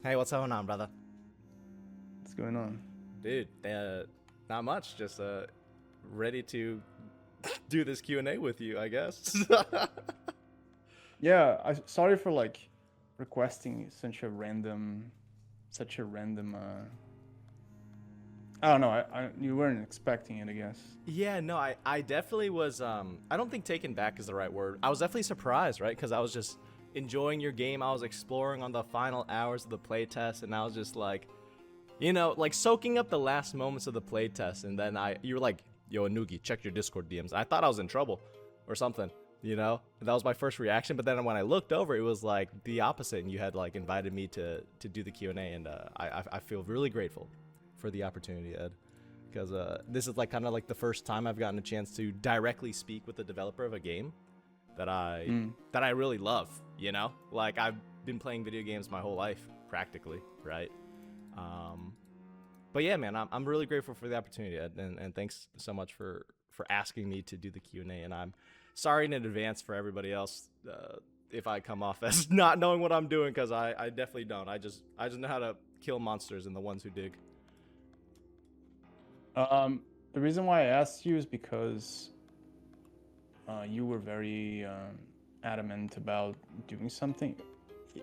Hey, what's going on, brother? What's going on? Dude, not much. Just ready to do this Q&A with you, I guess. Yeah, sorry for like requesting such a random. I don't know. You weren't expecting it, I guess. Yeah, no, I definitely was. I don't think taken back is the right word. I was definitely surprised, right? Because I was just enjoying your game. I was exploring on the final hours of the playtest, and I was just like, like soaking up the last moments of the playtest. And then you were like, "Yo, Anugi, check your Discord DMs." I thought I was in trouble, or something. That was my first reaction. But then when I looked over, it was like the opposite, and you had like invited me to do the Q&A, and I feel really grateful for the opportunity, Ed, because this is like kind of like the first time I've gotten a chance to directly speak with the developer of a game that I really love. Like I've been playing video games my whole life, practically, right? Um, but yeah, man, I'm really grateful for the opportunity, Ed, and thanks so much for asking me to do the Q&A. And I'm sorry in advance for everybody else if I come off as not knowing what I'm doing, because I definitely don't. I just know how to kill monsters and the ones who dig. The reason why I asked you is because you were very adamant about doing something.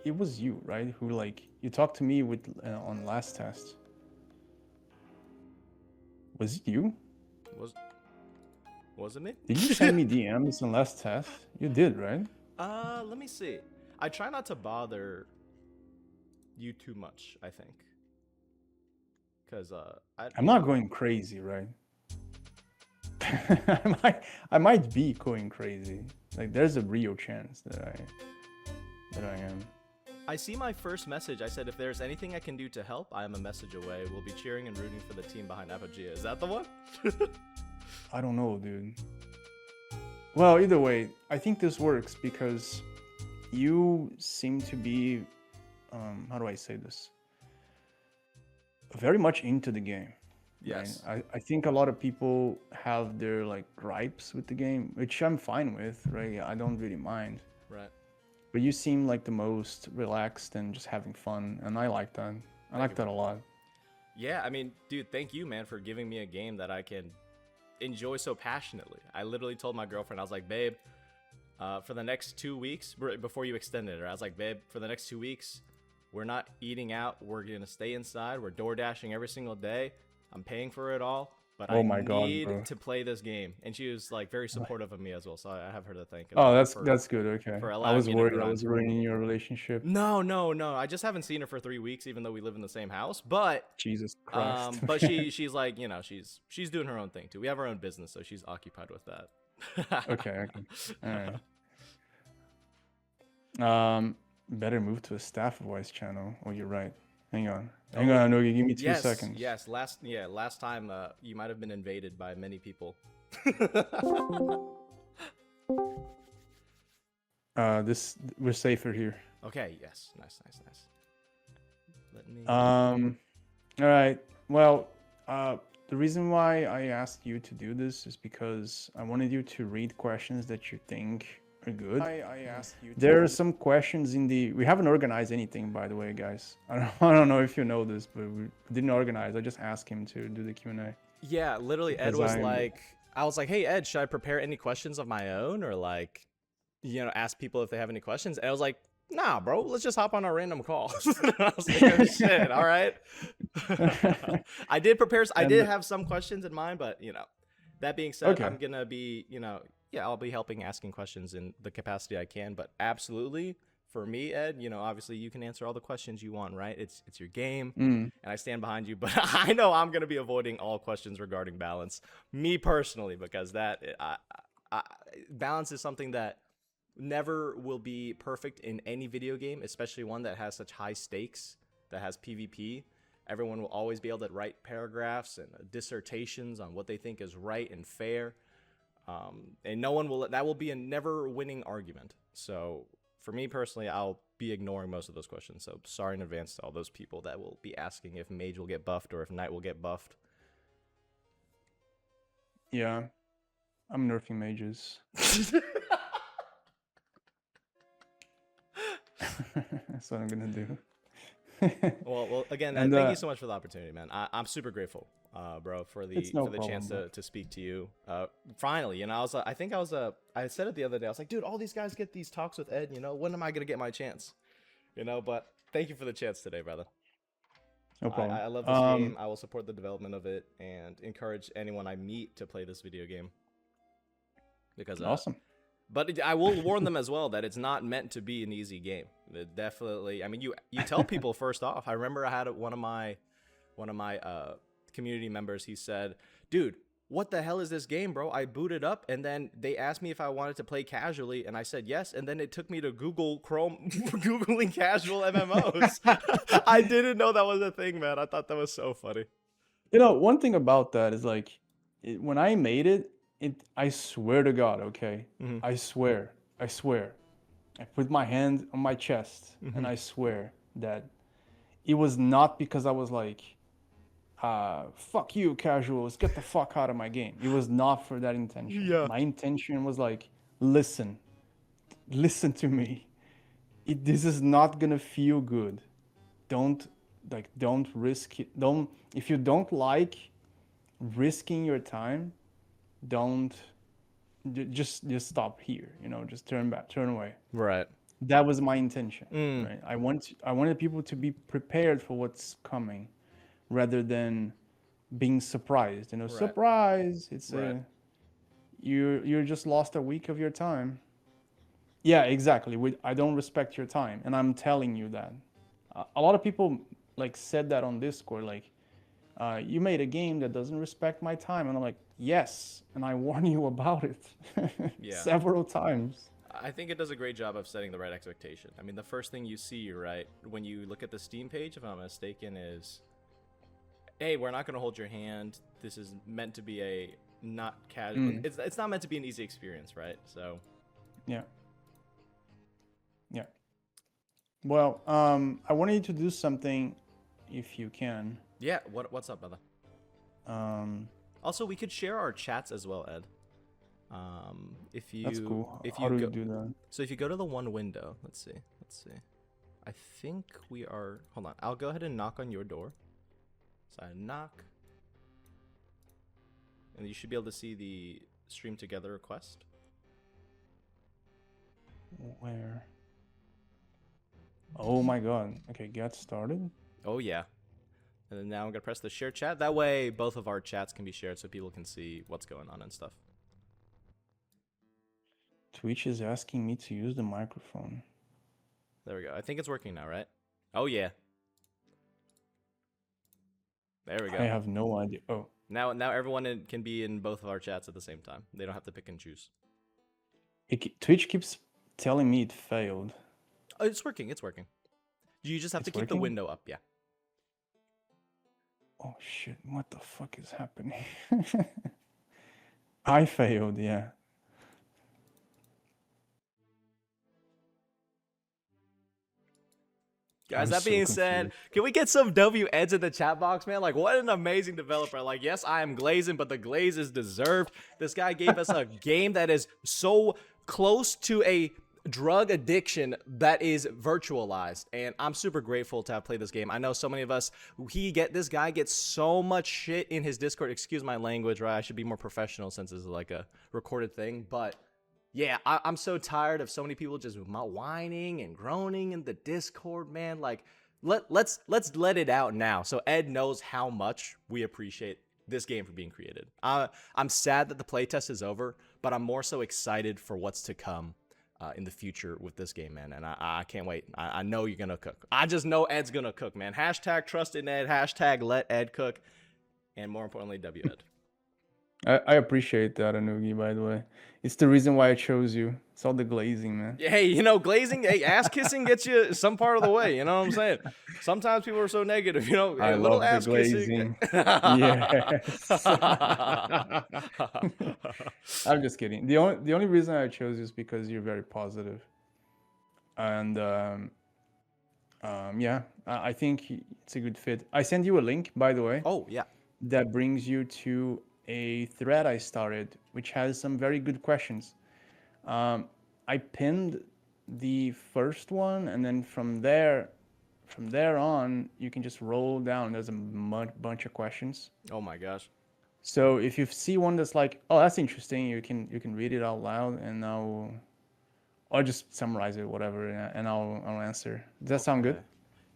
It was you, right? Who like you talked to me with on last test. Was it you? Was was it me? Did you send me DMs on last test? You did, right? Let me see. I try not to bother you too much, I think. Cause I'm not going crazy, right? I might be going crazy. Like there's a real chance that I am. I see my first message. I said, if there's anything I can do to help, I am a message away. We'll be cheering and rooting for the team behind Apogea. Is that the one? I don't know, dude. Well, either way, I think this works because you seem to be, how do I say this? Very much into the game. Yes. Right? I think a lot of people have their like gripes with the game, which I'm fine with, right? I don't really mind. Right. But you seem like the most relaxed and just having fun, and I like that. I like that a lot. Yeah, I mean, dude, thank you, man, for giving me a game that I can enjoy so passionately. I literally told my girlfriend, I was like, babe, for the next 2 weeks, before you extended it, I was like, babe, for the next 2 weeks, we're not eating out. We're going to stay inside. We're door dashing every single day. I'm paying for it all, but Oh I my God, need bro. to play this game. And she was like very supportive of me as well. So I have her to thank as Oh, well that's good. Okay. for I allowing was me to worried I grind. was ruining your relationship. No, no, no. I just haven't seen her for 3 weeks, even though we live in the same house. But Jesus Christ. but she's like, she's doing her own thing too. We have our own business, so she's occupied with that. Okay. All right. Better move to a staff voice channel. Oh, you're right. Hang on. No, give me 2 seconds. Yes. Last time you might have been invaded by many people. We're safer here. Okay. Yes. Nice. Let me. All right. Well, the reason why I asked you to do this is because I wanted you to read questions that you think are good. I asked you. There are some questions in the. We haven't organized anything, by the way, guys. I don't know if you know this, but we didn't organize. I just asked him to do the Q&A. Yeah, literally, Ed was like, I was like, hey, Ed, should I prepare any questions of my own, or like, ask people if they have any questions? And I was like, nah, bro, let's just hop on our random call. I was like, oh, shit, all right. I did prepare. I did have some questions in mind, but that being said, I'm gonna be, I'll be helping asking questions in the capacity I can. But absolutely, for me, Ed, obviously you can answer all the questions you want, right? It's your game, and I stand behind you. But I know I'm gonna be avoiding all questions regarding balance, me personally, because balance is something that never will be perfect in any video game, especially one that has such high stakes, that has PvP. Everyone will always be able to write paragraphs and dissertations on what they think is right and fair. And no one will, that will be a never winning argument. So for me personally, I'll be ignoring most of those questions. So sorry in advance to all those people that will be asking if Mage will get buffed or if Knight will get buffed. Yeah, I'm nerfing mages. That's what I'm gonna do. Well, again, And thank you so much for the opportunity, man. I'm super grateful, bro, it's no for the chance problem, bro. to speak to you. Finally, you know, I said it the other day. I was like, dude, all these guys get these talks with Ed. You know, when am I gonna get my chance? You know, but thank you for the chance today, brother. No problem. I love this game. I will support the development of it and encourage anyone I meet to play this video game because Awesome. but I will warn them as well that it's not meant to be an easy game. It definitely, I mean, you tell people first off. I remember I had one of my community members. He said, "Dude, what the hell is this game, bro? I booted up, and then they asked me if I wanted to play casually, and I said yes, and then it took me to Google Chrome, googling casual MMOs. I didn't know that was a thing, man. I thought that was so funny. You know, one thing about that is like, when I made it, I swear to God, okay, Mm-hmm. I swear, I put my hand on my chest, Mm-hmm. and I swear that it was not because I was like, fuck you, casuals, get the fuck out of my game. It was not for that intention. Yeah. My intention was like, listen to me. This is not gonna feel good. Don't risk it. If you don't like risking your time, don't just stop here. You know, just turn away. Right. That was my intention. Right. I wanted people to be prepared for what's coming, rather than being surprised. You know, Right. surprise. It's Right. you're just lost a week of your time. Yeah, exactly. I don't respect your time, and I'm telling you that. A lot of people like said that on Discord, like, you made a game that doesn't respect my time, and I'm like, yes, and I warn you about it Yeah. several times. I think it does a great job of setting the right expectation. I mean, the first thing you see, right, when you look at the Steam page, if I'm not mistaken, is, hey, we're not going to hold your hand. This is meant to be a not casual. It's not meant to be an easy experience, right? So. Yeah. Yeah. Well, I wanted you to do something, if you can. Yeah. What's up, brother? Also, we could share our chats as well, Ed. If you That's cool. If How you do go, you do that? So if you go to the one window, let's see. I think we are. Hold on. I'll go ahead and knock on your door. So I knock, and you should be able to see the stream together request. Where? Oh my God. Okay, get started. Oh yeah. And then now I'm gonna press the share chat. That way, both of our chats can be shared, so people can see what's going on and stuff. Twitch is asking me to use the microphone. There we go. I think it's working now, right? Oh yeah. There we go. I have no idea. Oh. Now everyone can be in both of our chats at the same time. They don't have to pick and choose. Twitch keeps telling me it failed. Oh, it's working. It's working. You just have to keep the window up. Yeah. Oh shit! What the fuck is happening? I failed. Yeah. Guys, that being said, can we get some W Eds in the chat box, man? Like, what an amazing developer. Like, yes, I am glazing, but the glaze is deserved. This guy gave us a game that is so close to a drug addiction that is virtualized, and I'm super grateful to have played this game. I know so many of us, this guy gets so much shit in his Discord. Excuse my language, right? I should be more professional since this is like a recorded thing, but yeah, I'm so tired of so many people just whining and groaning in the Discord, man. Like, let's let it out now, so Ed knows how much we appreciate this game for being created. I'm sad that the playtest is over, but I'm more so excited for what's to come in the future with this game, man. And I can't wait. I know you're gonna cook. I just know Ed's gonna cook, man. Hashtag trust in Ed. Hashtag let Ed cook. And more importantly, W Ed. I appreciate that, Anugi, by the way. It's the reason why I chose you. It's all the glazing, man. Hey, you know, glazing, hey, ass kissing gets you some part of the way. You know what I'm saying? Sometimes people are so negative, you know. I a little love ass the glazing. Yes. I'm just kidding. The only reason I chose you is because you're very positive. And yeah, I think it's a good fit. I sent you a link, by the way. Oh, yeah. That brings you to a thread I started, which has some very good questions. I pinned the first one, and then from there, from there on, you can just roll down. There's a bunch of questions. Oh my gosh. So if you see one that's like, oh, that's interesting, you can read it out loud, and I'll just summarize it, whatever, and I'll answer. Does that sound good? Okay.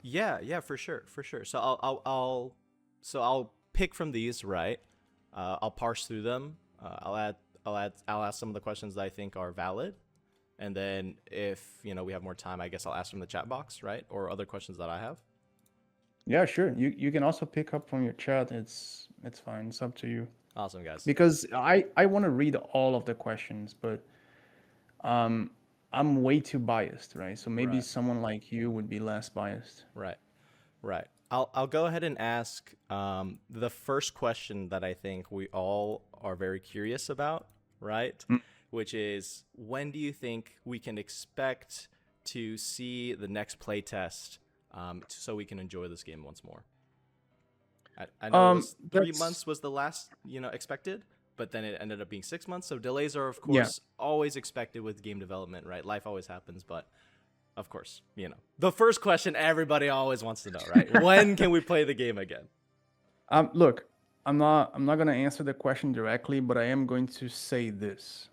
Yeah, yeah, for sure, for sure. So I'll pick from these, right? I'll parse through them. I'll ask some of the questions that I think are valid, and then if we have more time, I guess I'll ask from the chat box, right, or other questions that I have. Yeah, sure. You can also pick up from your chat. It's fine. It's up to you. Awesome, guys. Because I want to read all of the questions, but I'm way too biased, right? So maybe Right, someone like you would be less biased. right, right. I'll go ahead and ask the first question that I think we all are very curious about, right? Which is, when do you think we can expect to see the next playtest, so we can enjoy this game once more? I know it was 3 months was the last expected, but then it ended up being 6 months. So delays are of Yeah. course always expected with game development, right? Life always happens, but of course, the first question everybody always wants to know, right? When can we play the game again? Look, I'm not gonna answer the question directly, but I am going to say this.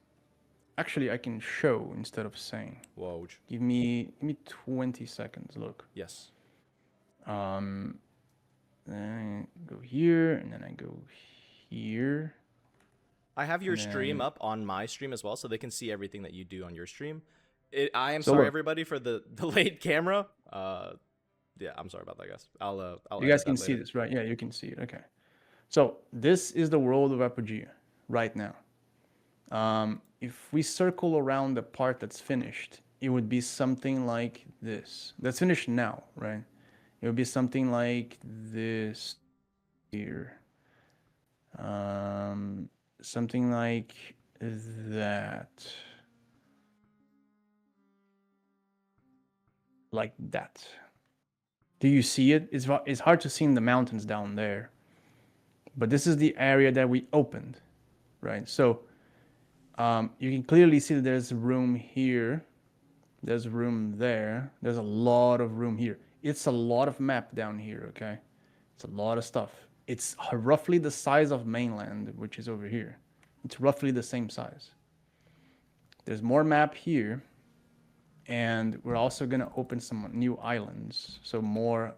Actually, I can show instead of saying. Whoa. Give me 20 seconds. Look. Yes. Then I go here, and then I go here. I have your And stream then- up on my stream as well, so they can see everything that you do on your stream. I am So sorry, look. everybody, for the delayed camera. Yeah, I'm sorry about that, guys. I'll You edit guys that can see later. this, right? Yeah, you can see it. Okay. So this is the world of Apogea right now. If we circle around the part that's finished, it would be something like this. That's finished now, right? It would be something like this here. Something like that. Like that. Do you see it? It's hard to see in the mountains down there. But this is the area that we opened, right? So you can clearly see that there's room here. There's room there. There's a lot of room here. It's a lot of map down here, okay? It's a lot of stuff. It's roughly the size of mainland, which is over here. It's roughly the same size. There's more map here. And we're also going to open some new islands. So more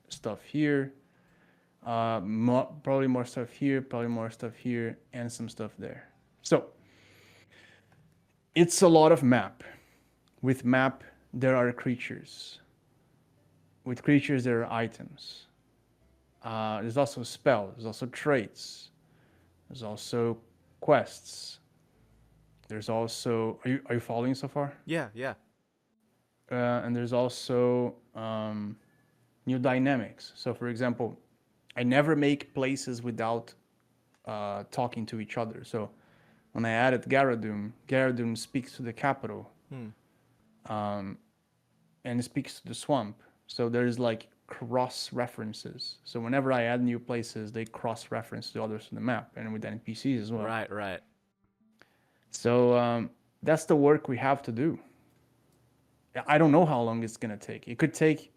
stuff here. Probably more stuff here. Probably more stuff here. And some stuff there. So it's a lot of map. With map, there are creatures. With creatures, there are items. There's also spells. There's also traits. There's also quests. There's also... Are you following so far? Yeah, yeah. And there's also new dynamics. So, for example, I never make places without talking to each other. So when I added Garadum speaks to the capital, and it speaks to the swamp. So there's like cross references. So whenever I add new places, they cross reference to others on the map, and with NPCs as well. Right, right. So that's the work we have to do. I don't know how long it's gonna take. It could take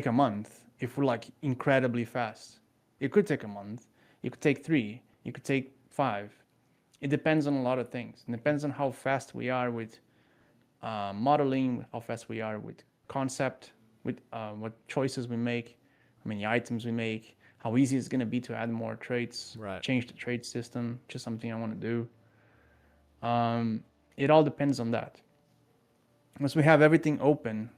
a month if we're like incredibly fast. It could take a month. It could take 3. It could take 5. It depends on a lot of things. It depends on how fast we are with modeling, how fast we are with concept, with what choices we make, how many items we make, how easy it's gonna be to add more traits, Right. change the trait system, which is something I want to do. It all depends on that. Once we have everything open,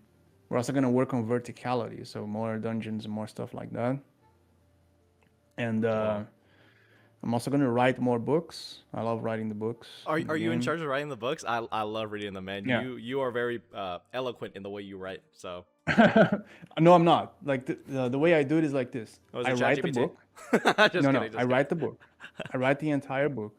we're also going to work on verticality, so more dungeons and more stuff like that. And I'm also going to write more books. I love writing the books. Are you in charge of writing the books? I love reading them, man. Yeah. You are very eloquent in the way you write. So. No, I'm not. Like the way I do it is like this. Oh, is I it write the ChatGPT? book. Just No, kidding, no. just I kidding. write the book. I write the entire book.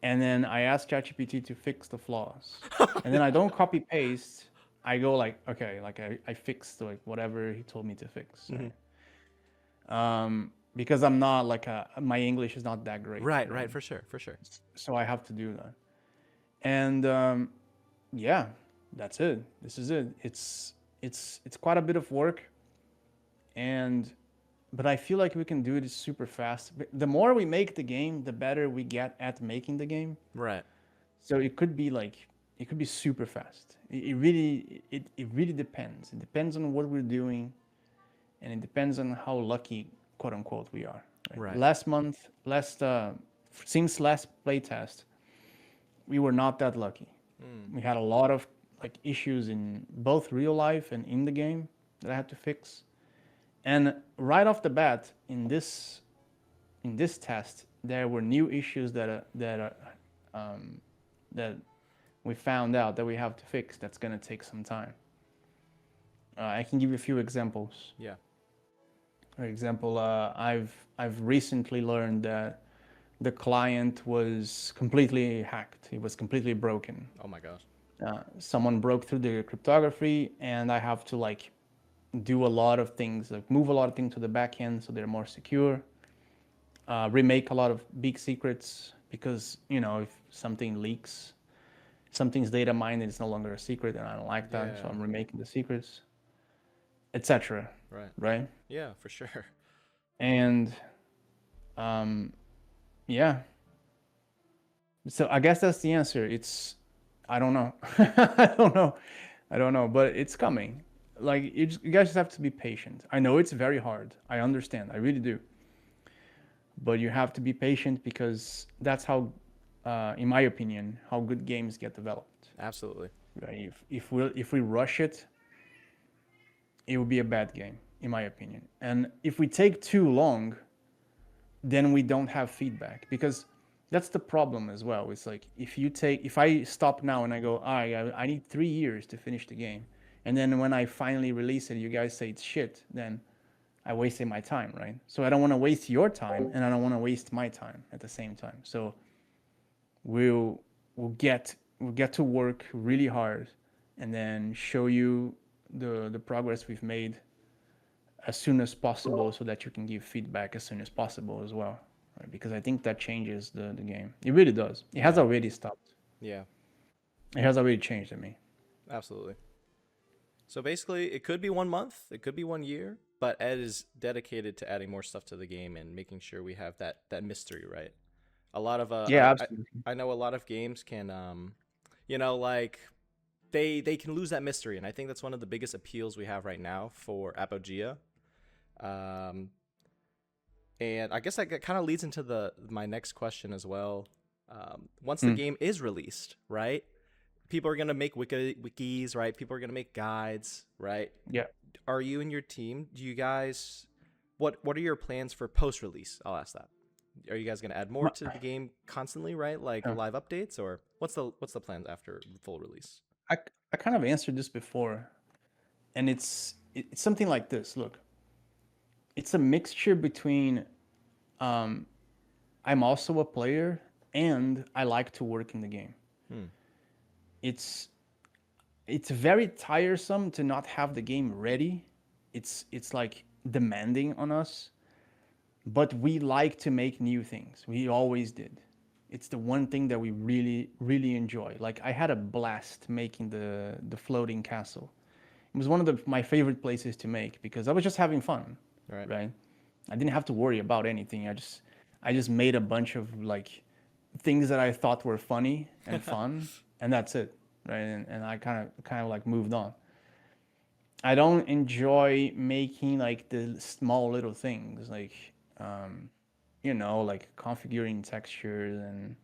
And then I ask ChatGPT to fix the flaws. And then I don't copy paste. I go like, okay, like I fixed like whatever he told me to fix. Right? Because I'm not like my English is not that great. Right, right, for sure, for sure. So I have to do that. And yeah, that's it. This is it. It's quite a bit of work. and but I feel like we can do it super fast. The more we make the game, the better we get at making the game. Right. So it could be super fast. It really depends. It depends on what we're doing, and it depends on how lucky, quote unquote, we are. Right? Right. Last month, since last playtest, we were not that lucky. Mm. We had a lot of like issues in both real life and in the game that I had to fix. And right off the bat, in this test, there were new issues that we found out that we have to fix. That's gonna take some time. I can give you a few examples. Yeah. For example, I've recently learned that the client was completely hacked. It was completely broken. Oh my gosh. Someone broke through the cryptography, and I have to like do a lot of things, like move a lot of things to the back end so they're more secure. Remake a lot of big secrets because if something leaks, something's data mined, it's no longer a secret, and I don't like that, so Yeah. I'm remaking the secrets, etc. Right. Right? Yeah, for sure. And yeah. So I guess that's the answer. It's I don't know. I don't know, but it's coming. Like you guys just have to be patient. I know it's very hard. I understand. I really do. But you have to be patient because that's how, in my opinion, how good games get developed. Absolutely. Right? If we rush it, it will be a bad game, in my opinion. And if we take too long, then we don't have feedback because that's the problem as well. It's like if I stop now and I go, I need 3 years to finish the game, and then when I finally release it, you guys say it's shit, then I wasted my time, right? So I don't want to waste your time, and I don't want to waste my time at the same time. So we'll get to work really hard, and then show you the progress we've made as soon as possible, so that you can give feedback as soon as possible as well. Right? Because I think that changes the game. It really does. It has Yeah. already stopped. Yeah. It has already changed me. Absolutely. So basically, it could be 1 month, it could be 1 year, but Ed is dedicated to adding more stuff to the game and making sure we have that mystery, right? A lot of Yeah, absolutely. I know a lot of games can like they can lose that mystery, and I think that's one of the biggest appeals we have right now for Apogea. Um, and I guess that kind of leads into my next question as well. Once the game is released, right? People are gonna make wikis, right? People are gonna make guides, right? Yeah. Are you and your team? Do you guys? What are your plans for post release? I'll ask that. Are you guys gonna add more to the game constantly, right? Like live updates, or what's the plans after full release? I kind of answered this before, and it's something like this. Look, it's a mixture between I'm also a player and I like to work in the game. It's very tiresome to not have the game ready. It's like demanding on us, but we like to make new things. We always did. It's the one thing that we really enjoy. Like I had a blast making the floating castle. It was one of my favorite places to make because I was just having fun, right? I didn't have to worry about anything. I just made a bunch of like things that I thought were funny and fun, and that's it, right? And I kind of like moved on. I don't enjoy making like the small little things like like configuring textures and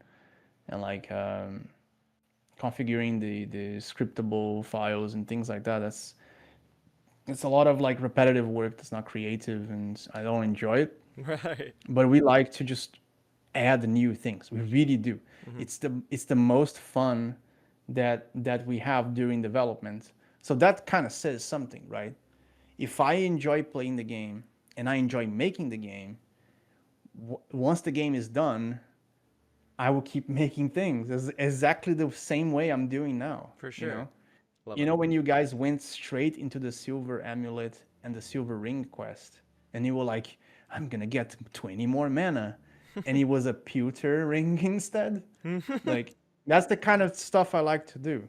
like configuring the scriptable files and things like that. It's a lot of like repetitive work that's not creative, and I don't enjoy it. Right. But we like to just add new things. We really do. It's the most fun that we have during development. So that kind of says something, right? If I enjoy playing the game and I enjoy making the game, once the game is done, I will keep making things exactly the same way I'm doing now. For sure. When you guys went straight into the silver amulet and the silver ring quest, and you were like, I'm gonna get 20 more mana, and it was a pewter ring instead. Like that's the kind of stuff I like to do,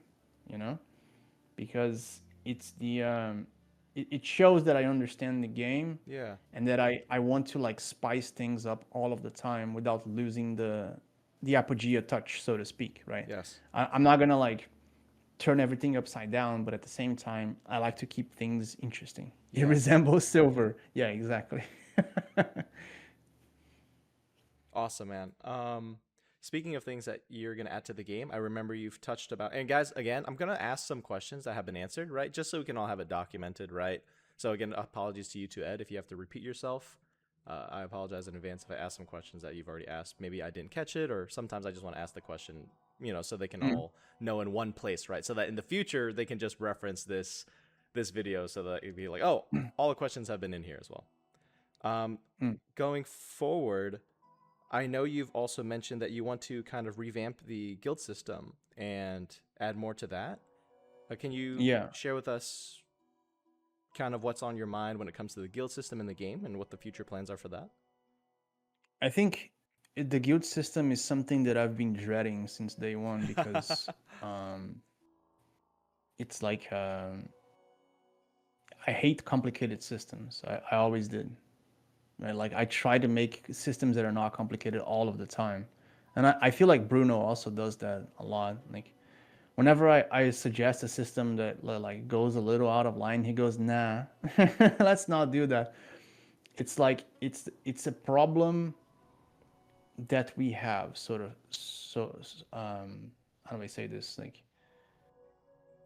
because it's it shows that I understand the game, Yeah. and that I want to like spice things up all of the time without losing the Apogea touch, so to speak, right? Yes. I'm not gonna like turn everything upside down, but at the same time, I like to keep things interesting. It Yes. resembles silver. Yeah, exactly. Awesome, man. Speaking of things that you're gonna add to the game, I remember you've touched about, and guys, again, I'm gonna ask some questions that have been answered, right? Just so we can all have it documented, right? So again, apologies to you too, Ed, if you have to repeat yourself. I apologize in advance if I ask some questions that you've already asked. Maybe I didn't catch it, or sometimes I just want to ask the question, so they can Mm, all know in one place, right? So that in the future they can just reference this video, so that it'd be like, oh, all the questions have been in here as well. Um, mm. Going forward, I know you've also mentioned that you want to kind of revamp the guild system and add more to that. Can you Yeah, share with us kind of what's on your mind when it comes to the guild system in the game and what the future plans are for that? I think the guild system is something that I've been dreading since day one because um, it's like I hate complicated systems. I always did. Right? Like I try to make systems that are not complicated all of the time, and I feel like Bruno also does that a lot. Like whenever I suggest a system that like goes a little out of line, he goes, "Nah, let's not do that." It's like it's a problem that we have, sort of. So how do I say this? Like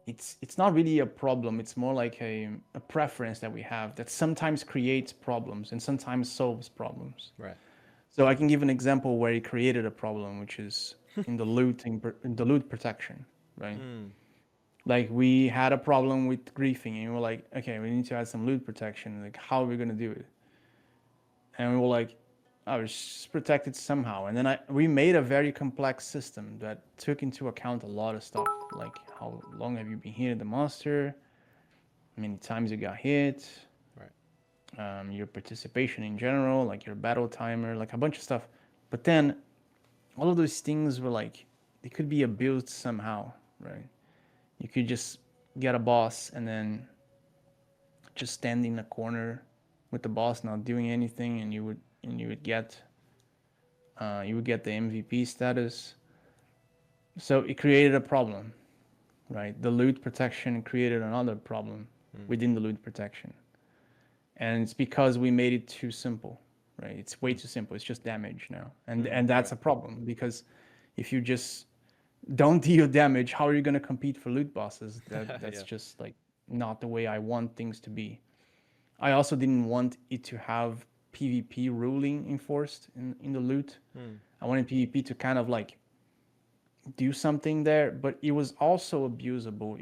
it's not really a problem. It's more like a preference that we have that sometimes creates problems and sometimes solves problems. Right. So I can give an example where he created a problem, which is in the loot protection, right? Mm, Like we had a problem with griefing, and we were like, okay, we need to add some loot protection. Like, how are we gonna do it? And we were like, oh, it's just protect it somehow. And then we made a very complex system that took into account a lot of stuff, like how long have you been hitting the monster, how many times you got hit, right. your participation in general, like your battle timer, like a bunch of stuff. But then all of those things were like they could be abused somehow, right? You could just get a boss and then just stand in a corner with the boss not doing anything, and you would get the MVP status. So it created a problem, right? The loot protection created another problem Mm, within the loot protection, and it's because we made it too simple, right? It's way mm, too simple. It's just damage now, and mm, that's right. a problem because if you just don't deal damage, how are you going to compete for loot bosses? That's Yeah. just like not the way I want things to be. I also didn't want it to have PvP ruling enforced in the loot. Mm, I wanted PvP to kind of like do something there, but it was also abusable.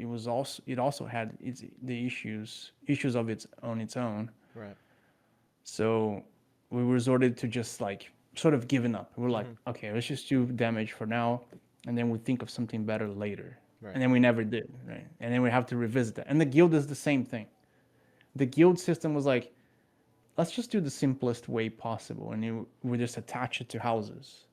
It also had the issues of its on its own. right. So we resorted to just like sort of giving up. We were like, Hmm. okay, let's just do damage for now, and then we think of something better later. Right. And then we never did, right? And then we have to revisit that. And the guild is the same thing. The guild system was like, let's just do the simplest way possible, and we just attach it to houses.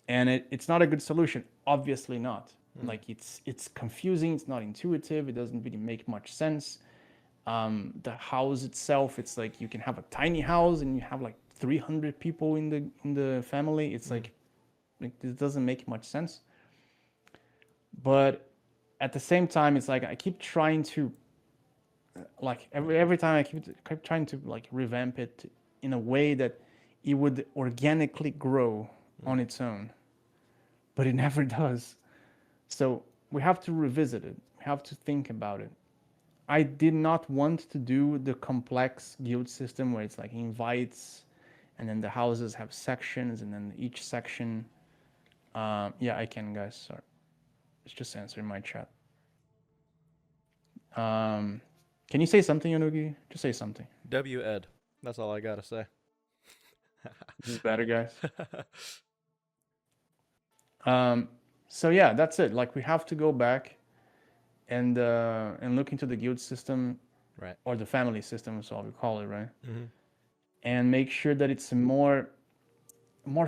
And it's not a good solution, obviously not. Mm, Like it's confusing, it's not intuitive, it doesn't really make much sense. The house itself, it's like you can have a tiny house and you have like 300 people in the family. It's mm, like this doesn't make much sense. But at the same time, it's like I keep trying to like every time I keep trying to like revamp it in a way that it would organically grow mm, on its own, but it never does. So we have to revisit it. We have to think about it. I did not want to do the complex guild system where it's like invites, and then the houses have sections, and then each section. Yeah, I can, guys. Sorry, it's just answering my chat. Um, can you say something, Yonugi? Just say something. W Ed. That's all I gotta say. This is better, guys. Um, so yeah, that's it. Like we have to go back and look into the guild system Right. or the family system, is all we call it, right? Hmm. And make sure that it's more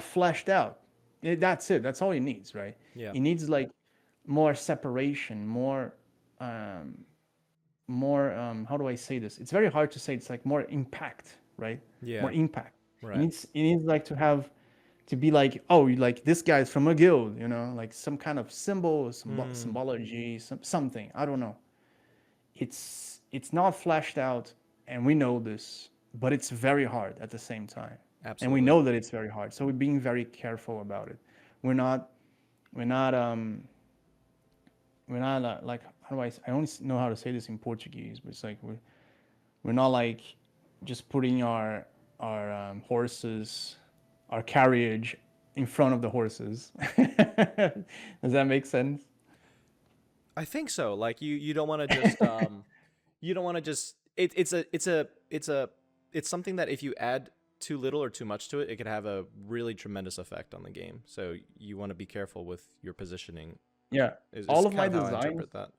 fleshed out. That's it. That's all it needs, right? Yeah. It needs like more separation, um, more how do I say this? It's very hard to say. It's like more impact, right? More Yeah. impact. Right. It needs like to have to be like, oh, like this guy's from a guild, like some kind of symbol, symbology, something. I don't know. It's not fleshed out, and we know this, but it's very hard at the same time, and we Absolutely. know that it's very hard. So we're being very careful about it. We're not we're not like, how do I only know how to say this in Portuguese, but it's like we're not like just putting our horses, our carriage in front of the horses. Does that make sense? I think so. Like you don't want to just you don't want to just it's something that if you add too little or too much to it, it could have a really tremendous effect on the game. So you want to be careful with your positioning. Yeah. Is All of kind my of how I designs, interpret that.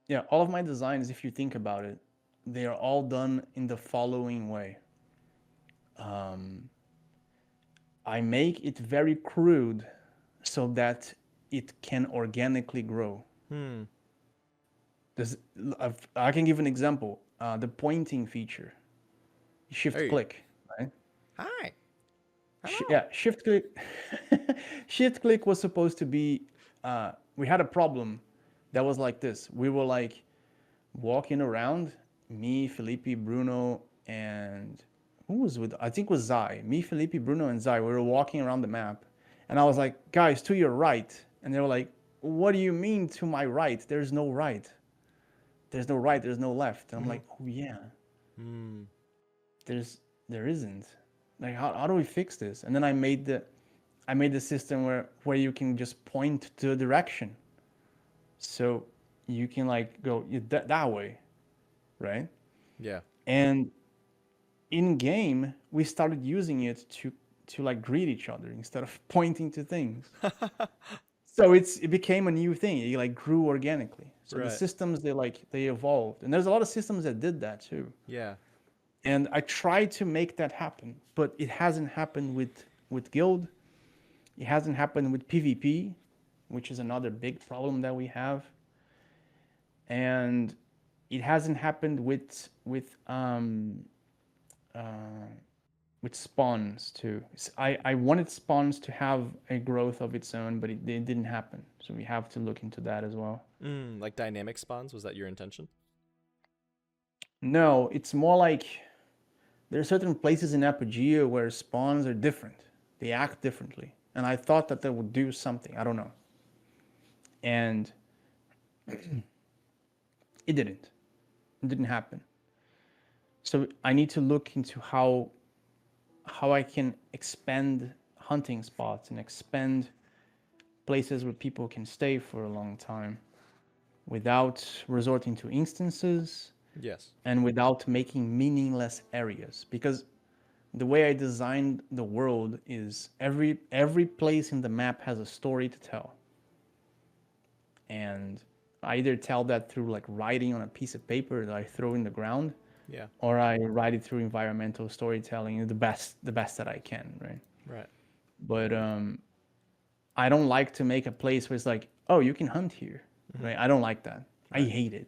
yeah, all of my designs, if you think about it, they are all done in the following way. Um, I make it very crude so that it can organically grow. Hmm. This, I can give an example. The pointing feature, shift Hey. click, right? Hi. Yeah, Hello. shift click. Shift click was supposed to be. We had a problem that was like this. We were like walking around, me, Felipe, Bruno, and who was with? I think it was Zai. Me, Felipe, Bruno, and Zai. We were walking around the map, and I was like, "Guys, to your right," and they were like, "What do you mean to my right? There's no right. There's no right. There's no left." And I'm Mm-hmm. like, "Oh yeah, Hmm. there isn't. Like, how do we fix this?" And then I made the system where you can just point to a direction, so you can like go that way, right? Yeah. And in game we started using it to like greet each other instead of pointing to things. So it became a new thing. It like grew organically. So the Right. systems they evolved, and there's a lot of systems that did that too. Yeah. And I tried to make that happen, but it hasn't happened with guild. It hasn't happened with PvP, which is another big problem that we have. And it hasn't happened uh, with spawns too. I wanted spawns to have a growth of its own, but it didn't happen. So we have to look into that as well. Like dynamic spawns, was that your intention? No, it's more like there are certain places in Apogea where spawns are different. They act differently. And I thought that they would do something. I don't know. And it didn't. It didn't happen. So I need to look into how I can expand hunting spots and expand places where people can stay for a long time without resorting to instances Yes. and without making meaningless areas. Because the way I designed the world is every place in the map has a story to tell. And I either tell that through like writing on a piece of paper that I throw in the ground, Yeah. or I write it through environmental storytelling, the best that I can, right? Right. But I don't like to make a place where it's like, oh, you can hunt here, Mm-hmm. right? I don't like that. I Right. hate it.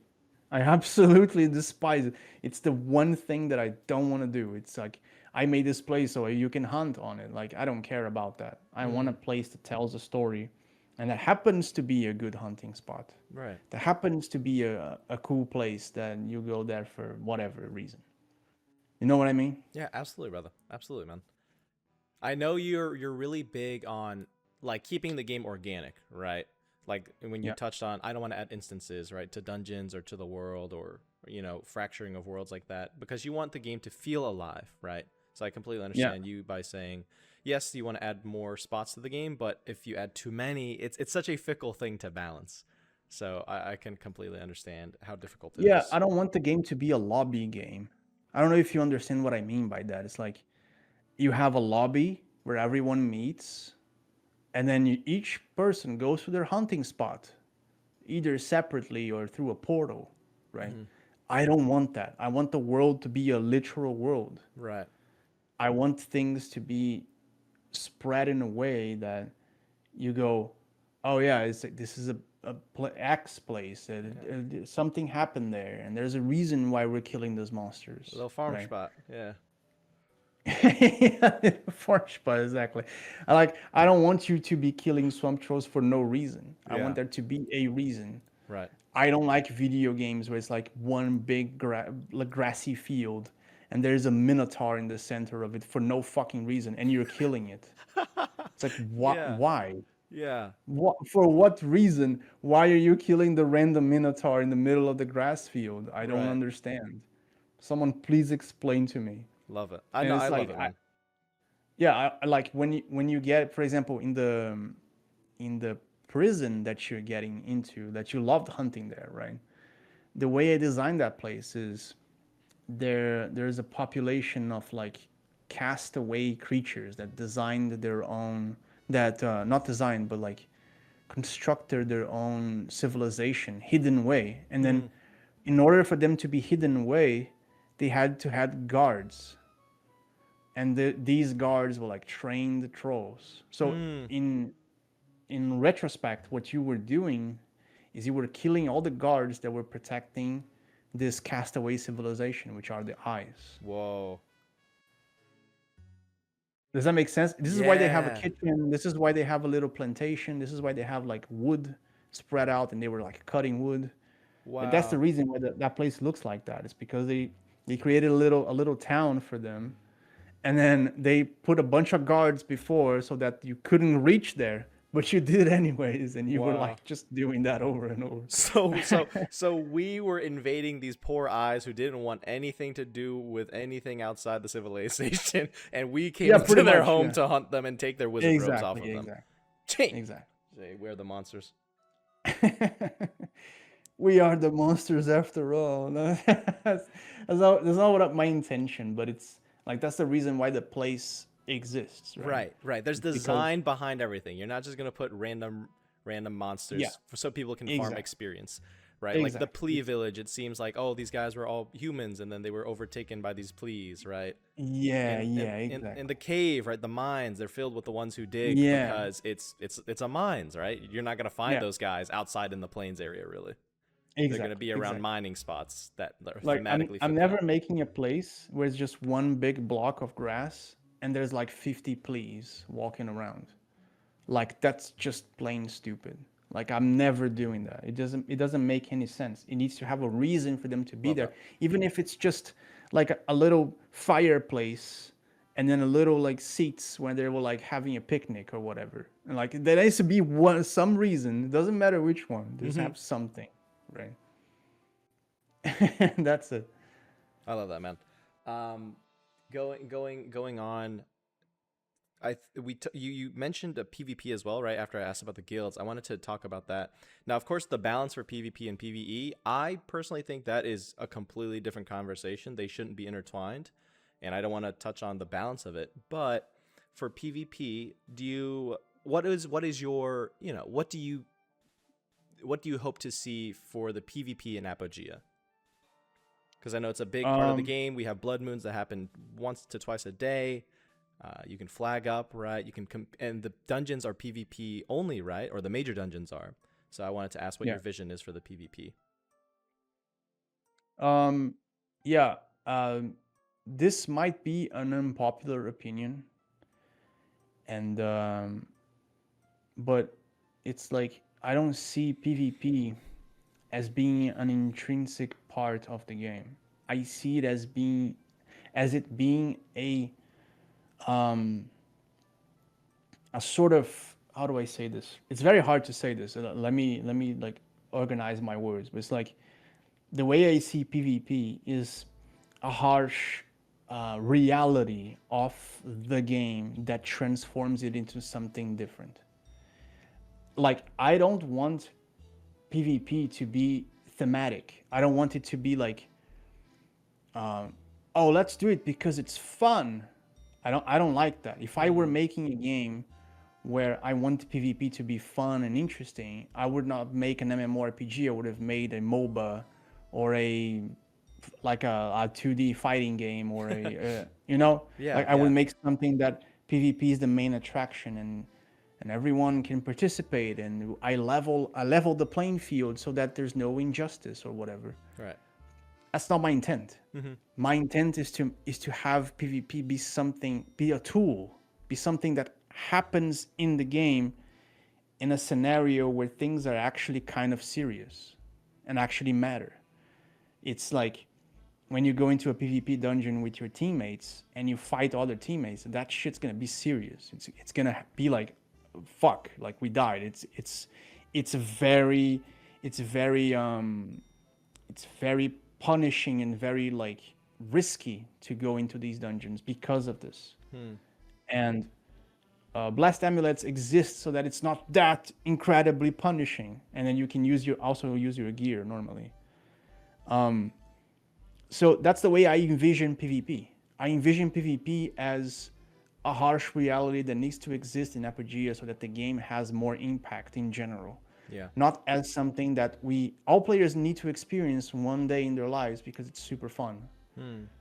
I absolutely despise it. It's the one thing that I don't want to do. It's like I made this place so you can hunt on it. Like I don't care about that. I want a Mm. place that tells a story, and that happens to be a good hunting spot. Right. That happens to be a cool place that you go there for whatever reason. You know what I mean? Yeah, absolutely, brother. Absolutely, man. I know you're really big on like keeping the game organic, right? Like when you Yeah. touched on I don't want to add instances, right, to dungeons or to the world or fracturing of worlds like that because you want the game to feel alive, right? So I completely Yeah. understand you by saying yes, you want to add more spots to the game, but if you add too many, it's such a fickle thing to balance. So I can completely understand how difficult it Yeah, is. I don't want the game to be a lobby game. I don't know if you understand what I mean by that. It's like you have a lobby where everyone meets, and then each person goes to their hunting spot, either separately or through a portal, right? Hmm. I don't want that. I want the world to be a literal world. Right. I want things to be spread in a way that you go, oh yeah, this is X place. Something happened there, and there's a reason why we're killing those monsters. A little farm right? spot. Yeah. Yeah, Forge, exactly. I don't want you to be killing swamp trolls for no reason. I Yeah. want there to be a reason. Right. I don't like video games where it's like one big grassy field and there's a minotaur in the center of it for no fucking reason and you're killing it. It's like Yeah. why? Yeah. For what reason? Why are you killing the random minotaur in the middle of the grass field? I don't Right. understand. Someone please explain to me. Love it. I And know. it's I love like it, man. yeah, I like when you get, for example, in the prison that you're getting into, that you loved hunting there, right? The way I designed that place is there's a population of like castaway creatures that designed their own, that not designed but like constructed their own civilization hidden away, and then in order for them to be hidden away they had to have guards, and these guards were like trained trolls. So in retrospect, what you were doing is you were killing all the guards that were protecting this castaway civilization, which are the eyes. Whoa. Does that make sense? This is why they have a Yeah. kitchen. This is why they have a little plantation. This is why they have like wood spread out, and they were like cutting wood. That's the Wow. reason why that place looks like that. It's because they created a little town for them, and then they put a bunch of guards before so that you couldn't reach there, but you did anyways, and you were Wow. like just doing that over and over. So we were invading these poor eyes who didn't want anything to do with anything outside the civilization, and we came Yeah, into pretty their much. home Yeah. to hunt them and take their wizard robes off of Exactly. them. Exactly. Gee, Exactly. we're the monsters. We are the monsters after all. No? That's not what my intention, but it's like that's the reason why the place exists, right? Right, right. There's It's because design behind everything. You're not just gonna put random yeah, monsters so people can farm exactly, experience, right? Like the exactly. plea village, it seems like, oh, these guys were all humans and then they were overtaken by these pleas, right? Yeah, And yeah, in the exactly. cave, right? The mines, they're filled with the ones who dig Yeah, because it's a mines, right? You're not gonna find yeah, those guys outside in the plains area, really. They're gonna exactly, be around exactly. mining spots that are Like thematically I'm fit never that. making a place where it's just one big block of grass and there's like 50 pleas walking around. Like that's just plain stupid. Like I'm never doing that. It doesn't make any sense. It needs to have a reason for them to be Love there, that. even if it's just like a little fireplace and then a little like seats when they were like having a picnic or whatever. And like there needs to be one some reason. It doesn't matter which one. Just Hmm. have something, right? That's it. I love that, man. Um, going on. You mentioned a PvP as well, right? After I asked about the guilds, I wanted to talk about that. Now, of course, the balance for PvP and PvE, I personally think that is a completely different conversation. They shouldn't be intertwined, and I don't want to touch on the balance of it. But for PvP, what is your what do you hope to see for the PvP in Apogea? Because I know it's a big part of the Um, game. We have blood moons that happen once to twice a day. You can flag up, right? You can and the dungeons are PvP only, right? Or the major dungeons are. So I wanted to ask what yeah. your vision is for the PvP. Um, yeah. This might be an unpopular opinion, and but it's like I don't see PvP as being an intrinsic part of the game. I see it as it being um a sort of, how do I say this? It's very hard to say this. Let me like organize my words. But it's like the way I see PvP is a harsh reality of the game that transforms it into something different. Like I don't want PvP to be thematic. I don't want it to be like, oh, let's do it because it's fun. I don't like that. If I were making a game where I want PvP to be fun and interesting, I would not make an MMORPG. I would have made a MOBA or a like a 2D fighting game or a like Yeah, I would yeah. make something that PvP is the main attraction, and everyone can participate, and I level the playing field so that there's no injustice or whatever. Right. That's not my intent. Mm-hmm. My intent is to have PvP be a tool, be something that happens in the game in a scenario where things are actually kind of serious and actually matter. It's like when you go into a PvP dungeon with your teammates and you fight other teammates, that shit's gonna be serious. It's gonna be like, fuck, like we died. It's very punishing and very like risky to go into these dungeons because of this. And blast amulets exist so that it's not that incredibly punishing, and then you can use your gear normally. So that's the way I envision PvP. I envision PvP as a harsh reality that needs to exist in Apogea so that the game has more impact in general. Yeah. Not as something that all players need to experience one day in their lives because it's super fun.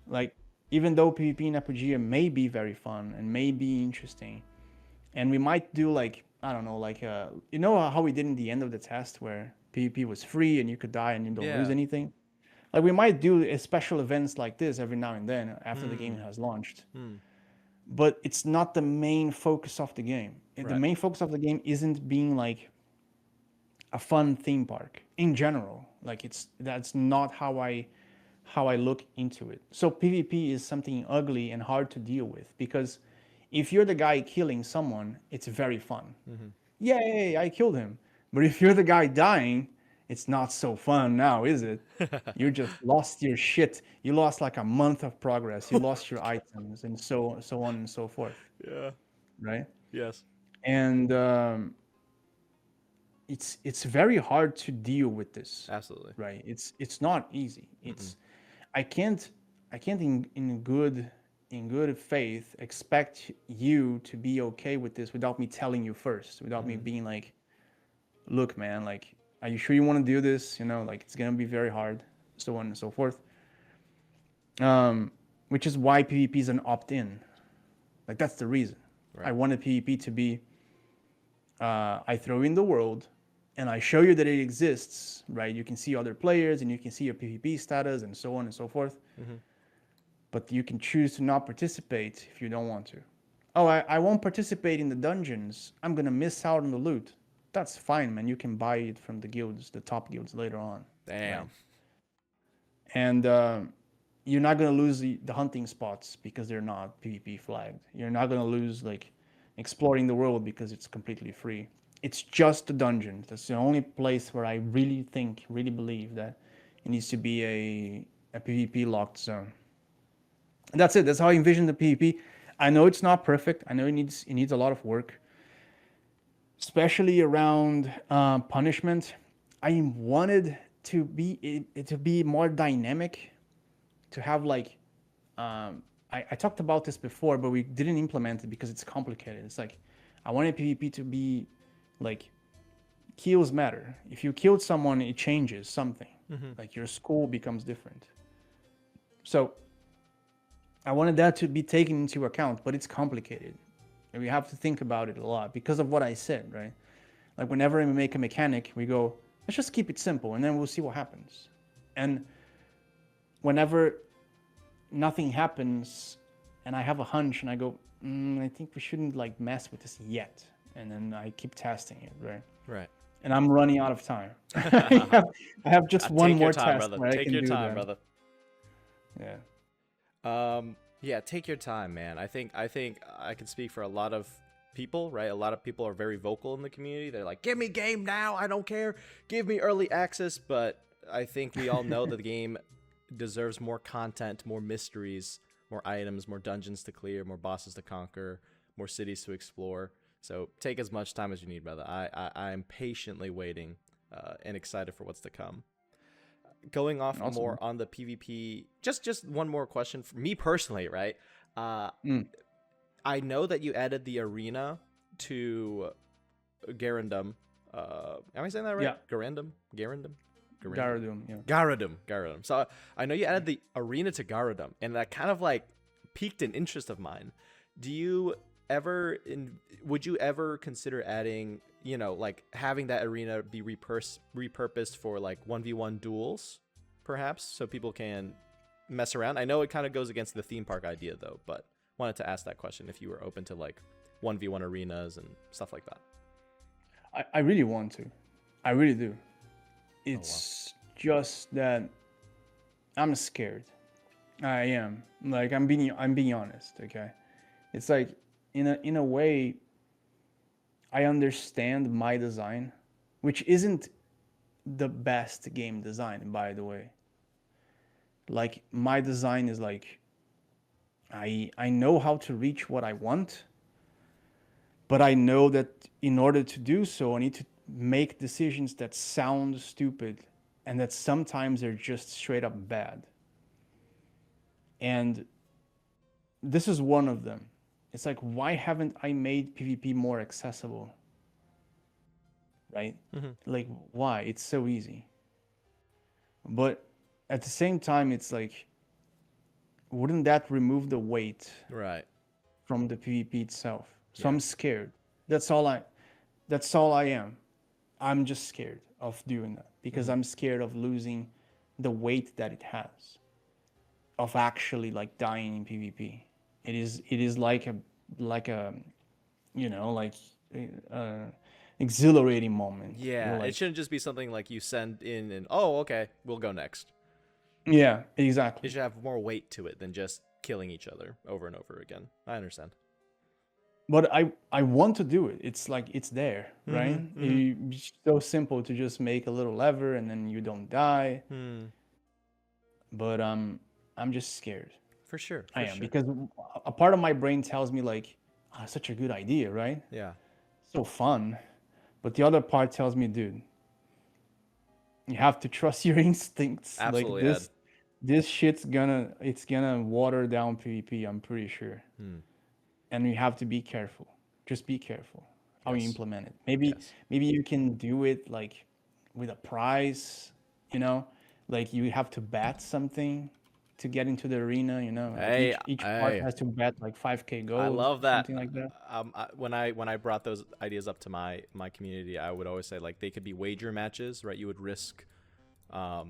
Like, even though PvP in Apogea may be very fun and may be interesting, and we might do like, I don't know, like, you know how we did in the end of the test where PvP was free and you could die and you don't lose anything? Like, we might do special events like this every now and then after the game has launched. But it's not the main focus of the game. Right. The main focus of the game isn't being like a fun theme park in general. Like, that's not how I look into it. So PvP is something ugly and hard to deal with, because if you're the guy killing someone, it's very fun. Yay, I killed him. But if you're the guy dying, it's not so fun now, is it? You just lost your shit. You lost like a month of progress. You lost your items, and so on and so forth. Yeah. Right? Yes. And it's very hard to deal with this. Absolutely. Right? It's not easy. I can't in good faith expect you to be okay with this without me telling you first, without me being like, look, man, like, are you sure you want to do this? You know, like, it's gonna be very hard, so on and so forth. Which is why PvP is an opt-in. Like, that's the reason. Right. I wanted PvP to be, I throw in the world, and I show you that it exists, right? You can see other players, and you can see your PvP status, and so on and so forth. But you can choose to not participate if you don't want to. Oh, I won't participate in the dungeons. I'm gonna miss out on the loot. That's fine, man. You can buy it from the guilds, the top guilds later on. Damn. Right? And you're not gonna lose the hunting spots because they're not PvP flagged. You're not gonna lose like exploring the world because it's completely free. It's just the dungeons. That's the only place where I really believe that it needs to be a PvP locked zone. And that's it. That's how I envision the PvP. I know it's not perfect. I know it needs a lot of work, especially around punishment. I wanted to be more dynamic, to have like, I talked about this before, but we didn't implement it because it's complicated. It's like, I wanted PvP to be like, kills matter. If you killed someone, it changes something. Like, your skull becomes different. So I wanted that to be taken into account, but it's complicated. And we have to think about it a lot because of what I said, right? Like, whenever we make a mechanic, we go, let's just keep it simple, and then we'll see what happens. And whenever nothing happens, and I have a hunch, and I go, I think we shouldn't like mess with this yet. And then I keep testing it, right? Right. And I'm running out of time. I have just one more test where I can do that. Take your time, brother. Yeah. Yeah, take your time, man. I think I can speak for a lot of people, right? A lot of people are very vocal in the community. They're like, give me game now. I don't care. Give me early access. But I think we all know that the game deserves more content, more mysteries, more items, more dungeons to clear, more bosses to conquer, more cities to explore. So take as much time as you need, brother. I am patiently waiting and excited for what's to come. Going off more on the PvP, just one more question for me personally, right? I know that you added the arena to Garandum. Am I saying that right? Yeah. Garandum? Garadum, yeah. Garadum. So I know you added the arena to Garadum, and that kind of like piqued an interest of mine. Do you would you ever consider adding, like having that arena be repurposed for like 1v1 duels, perhaps, so people can mess around? I know it kind of goes against the theme park idea though, but wanted to ask that question if you were open to like 1v1 arenas and stuff like that. I really want to. I really do. It's just that I'm scared. I am. Like I'm being honest, okay? It's like in a way I understand my design, which isn't the best game design, by the way. Like my design is like I know how to reach what I want, but I know that in order to do so, I need to make decisions that sound stupid and that sometimes are just straight up bad. And this is one of them. It's like, why haven't I made PvP more accessible? Right? Like, why? It's so easy. But at the same time, it's like, wouldn't that remove the weight from the PvP itself? So I'm scared. That's all I am. I'm just scared of doing that because I'm scared of losing the weight that it has, of actually like dying in PvP. It is like a exhilarating moment. Yeah, like, it shouldn't just be something like you send in and, oh, okay, we'll go next. Yeah, exactly. It should have more weight to it than just killing each other over and over again. I understand. But I want to do it. It's like it's there, right? It's so simple to just make a little lever and then you don't die. But I'm just scared. For sure. I am, because a part of my brain tells me like, oh, such a good idea, right? Yeah. So fun. But the other part tells me, dude, you have to trust your instincts. Absolutely. Like this shit's gonna water down PvP, I'm pretty sure. And you have to be careful. Just be careful how you implement it. Maybe you can do it like with a prize, like you have to bet something to get into the arena, Hey, each part has to bet like 5k gold. I love that. Something like that. When I brought those ideas up to my community, I would always say like they could be wager matches, right? You would risk a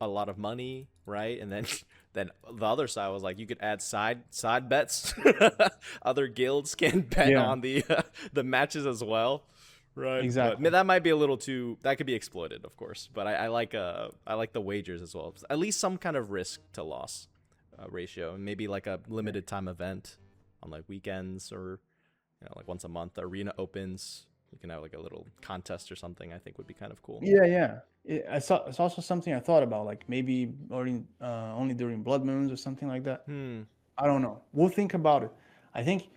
lot of money, right? And then the other side was like you could add side bets. Other guilds can bet on the matches as well, right? Exactly. But that might be a little too. That could be exploited, of course. But I like the wagers as well. At least some kind of risk to loss ratio, and maybe like a limited time event on like weekends or like once a month. The arena opens. You can have like a little contest or something. I think would be kind of cool. Yeah. It's also something I thought about, like maybe only during blood moons or something like that. I don't know. We'll think about it. I think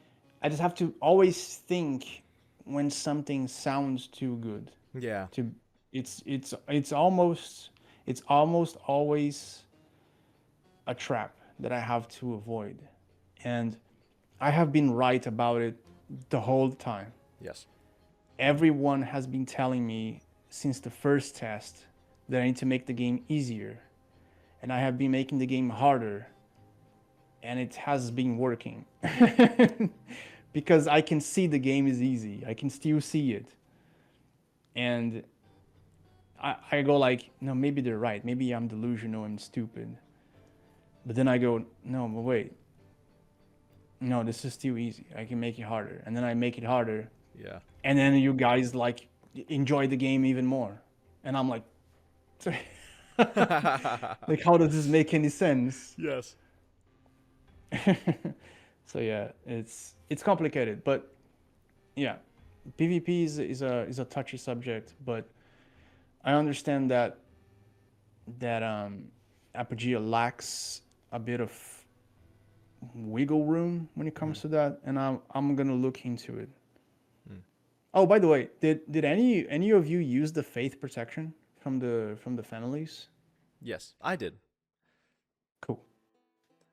I just have to always think when something sounds too good. Yeah. It's almost always a trap that I have to avoid, and I have been right about it the whole time. Yes. Everyone has been telling me since the first test that I need to make the game easier, and I have been making the game harder, and it has been working because I can see the game is easy. I can still see it, and I go like, no, maybe they're right. Maybe I'm delusional and stupid. But then I go, no, but wait. No, this is still easy. I can make it harder, and then I make it harder. Yeah. And then you guys like enjoy the game even more. And I'm like, like, how does this make any sense? Yes. So yeah, it's complicated, but yeah, PvP is a touchy subject, but I understand that Apogea lacks a bit of wiggle room when it comes to that, and I'm gonna look into it. Oh, by the way, did any of you use the faith protection from the families? Yes, I did. Cool.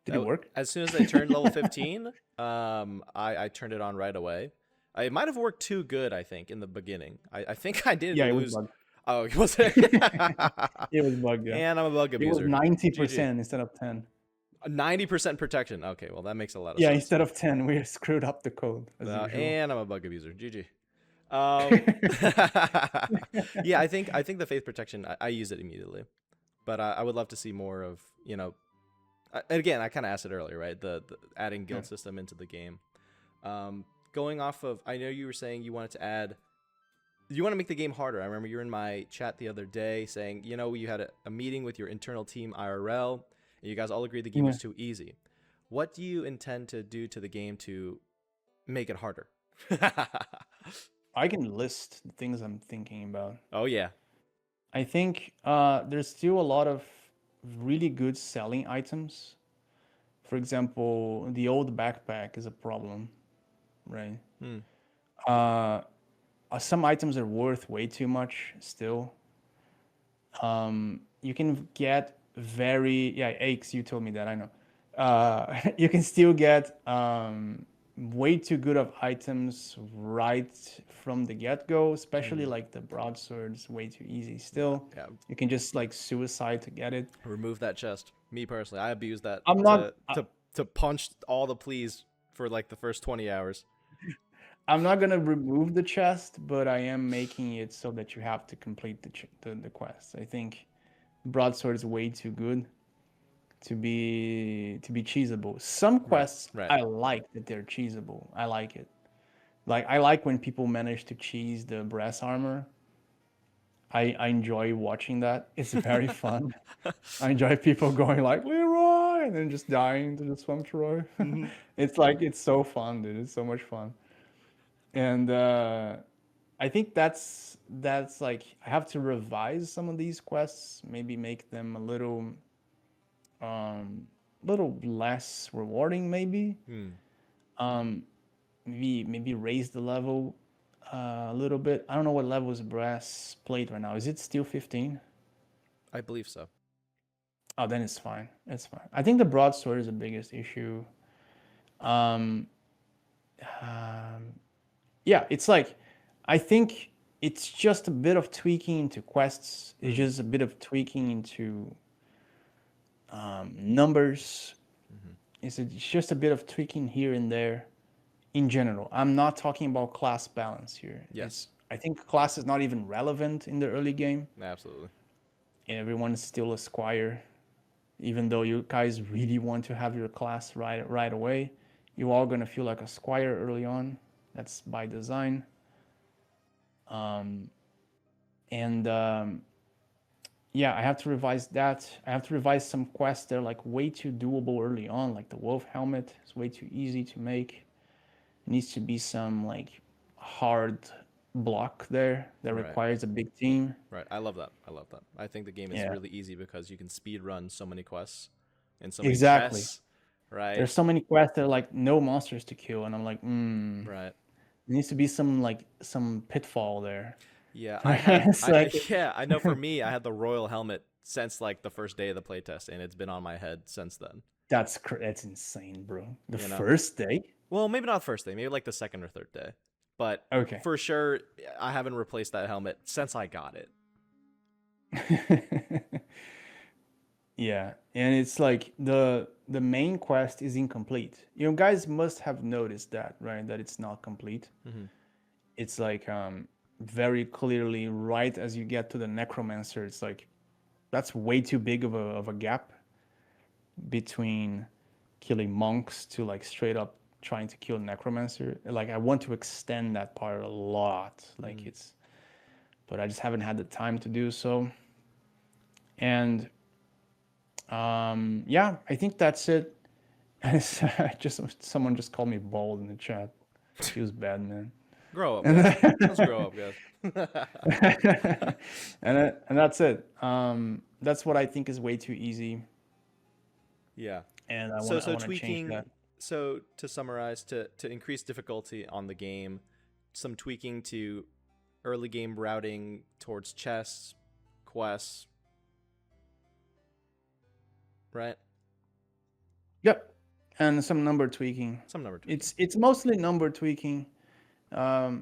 Did it work? As soon as I turned level 15, I turned it on right away. It might have worked too good, I think, in the beginning. I think I did lose. It was bugged. Oh, was it? It was bugged, yeah. And I'm a bug abuser. It was 90% instead of 10. 90% protection. Okay, well that makes a lot of Yeah, sense. instead of 10, we screwed up the code as usual. And I'm a bug abuser. GG. Um, yeah, I think the faith protection I use it immediately, but I would love to see more of again I kind of asked it earlier, right? The adding guild Yeah. system into the game. Going off of, I know you were saying you wanted to add, you want to make the game harder. I remember you were in my chat the other day saying, you had a meeting with your internal team IRL, and you guys all agreed the game Yeah. was too easy. What do you intend to do to the game to make it harder? I can list the things I'm thinking about. Oh yeah. I think there's still a lot of really good selling items. For example, the old backpack is a problem, right? Hmm. Some items are worth way too much still. You can get Aches, you told me that, I know. You can still get way too good of items right from the get-go, especially like the broadswords, way too easy still. Yeah. You can just like suicide to get it. Remove that chest. Me personally, I abuse that I'm not to punch all the pleas for like the first 20 hours. I'm not gonna remove the chest, but I am making it so that you have to complete the quest. I think broadsword is way too good to be cheesable. Some quests right. I like that they're cheesable. I like it. Like I like when people manage to cheese the brass armor. I enjoy watching that. It's very fun. I enjoy people going like Leroy and then just dying to the swamp Troy. It's so fun, dude. It's so much fun. And I think that's like I have to revise some of these quests, maybe make them a little less rewarding, maybe. Maybe raise the level a little bit. I don't know what level is brass plate right now. Is it still 15? I believe so. Oh, then it's fine. It's fine. I think the broadsword is the biggest issue. Yeah, it's like I think it's just a bit of tweaking into quests. It's just a bit of tweaking into numbers. It's just a bit of tweaking here and there. In general, I'm not talking about class balance here. Yes. I think class is not even relevant in the early game. Absolutely. Everyone is still a squire, even though you guys really want to have your class right away. You're all gonna feel like a squire early on. That's by design. Yeah, I have to revise that. I have to revise some quests that are like way too doable early on, like the wolf helmet is way too easy to make. Needs to be some like hard block there that requires a big team. Right. I love that. I think the game is really easy because you can speed run so many quests and so many chests. Right. There's so many quests that are like no monsters to kill, and I'm like, Right. There needs to be some pitfall there. Yeah, I know for me, I had the royal helmet since like the first day of the playtest, and it's been on my head since then. That's insane, bro. The first day? Well, maybe not the first day, maybe like the second or third day. But for sure, I haven't replaced that helmet since I got it. Yeah, and it's like the main quest is incomplete. You guys must have noticed that, right? That it's not complete. It's like very clearly right as you get to the necromancer, it's like that's way too big of a gap between killing monks to like straight up trying to kill necromancer. Like I want to extend that part a lot, like but I just haven't had the time to do so. And yeah, I think that's it. Someone just called me bald in the chat. Feels bad, man. Grow up, guys. Let's grow up, guys. And that's it. That's what I think is way too easy. Yeah. And I want to change that. So to summarize, to increase difficulty on the game, some tweaking to early game routing towards chests, quests, right? Yep. And some number tweaking. It's mostly number tweaking. I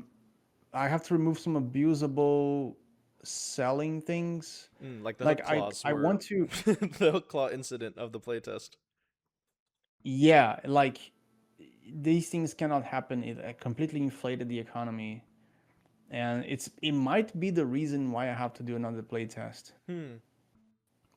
have to remove some abusable selling things. Like the hook claws. I want to the hook claw incident of the playtest. yeah, like these things cannot happen. It completely inflated the economy, and it might be the reason why I have to do another playtest. Hmm.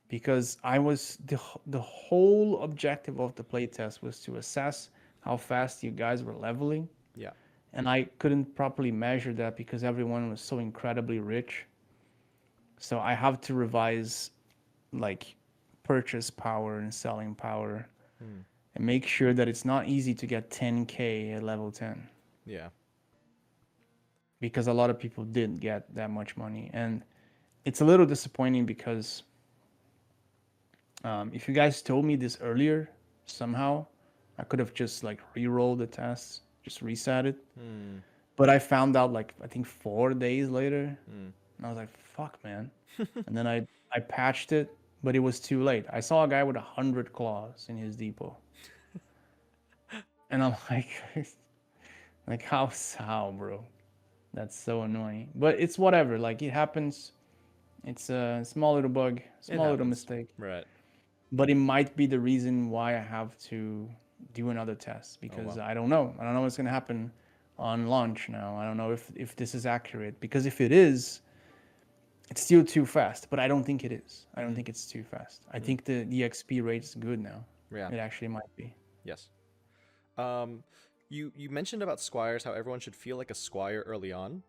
Because the whole objective of the playtest was to assess how fast you guys were leveling, Yeah. and I couldn't properly measure that because everyone was so incredibly rich. So I have to revise like purchase power and selling power Hmm. and make sure that it's not easy to get 10k at level 10 Yeah. because a lot of people didn't get that much money, and it's a little disappointing because if you guys told me this earlier, somehow I could have just like re-rolled the tests, just reset it. Hmm. But I found out like I think 4 days later, Hmm. and I was like, "Fuck, man!" And then I patched it, but it was too late. I saw a guy with 100 claws in his depot, and I'm like, like how, bro? That's so annoying. But it's whatever. Like it happens. It's a small little bug, It small little happens. mistake. Right. But it might be the reason why I have to do another test Oh because wow. I don't know. I don't know what's gonna happen on launch now. I don't know if this is accurate because if it is, it's still too fast. But I don't think it is. I don't Hmm. think it's too fast. I Hmm. think the XP rate is good now. Yeah. It actually might be. Yes. Um, you mentioned about squires, how everyone should feel like a squire early on.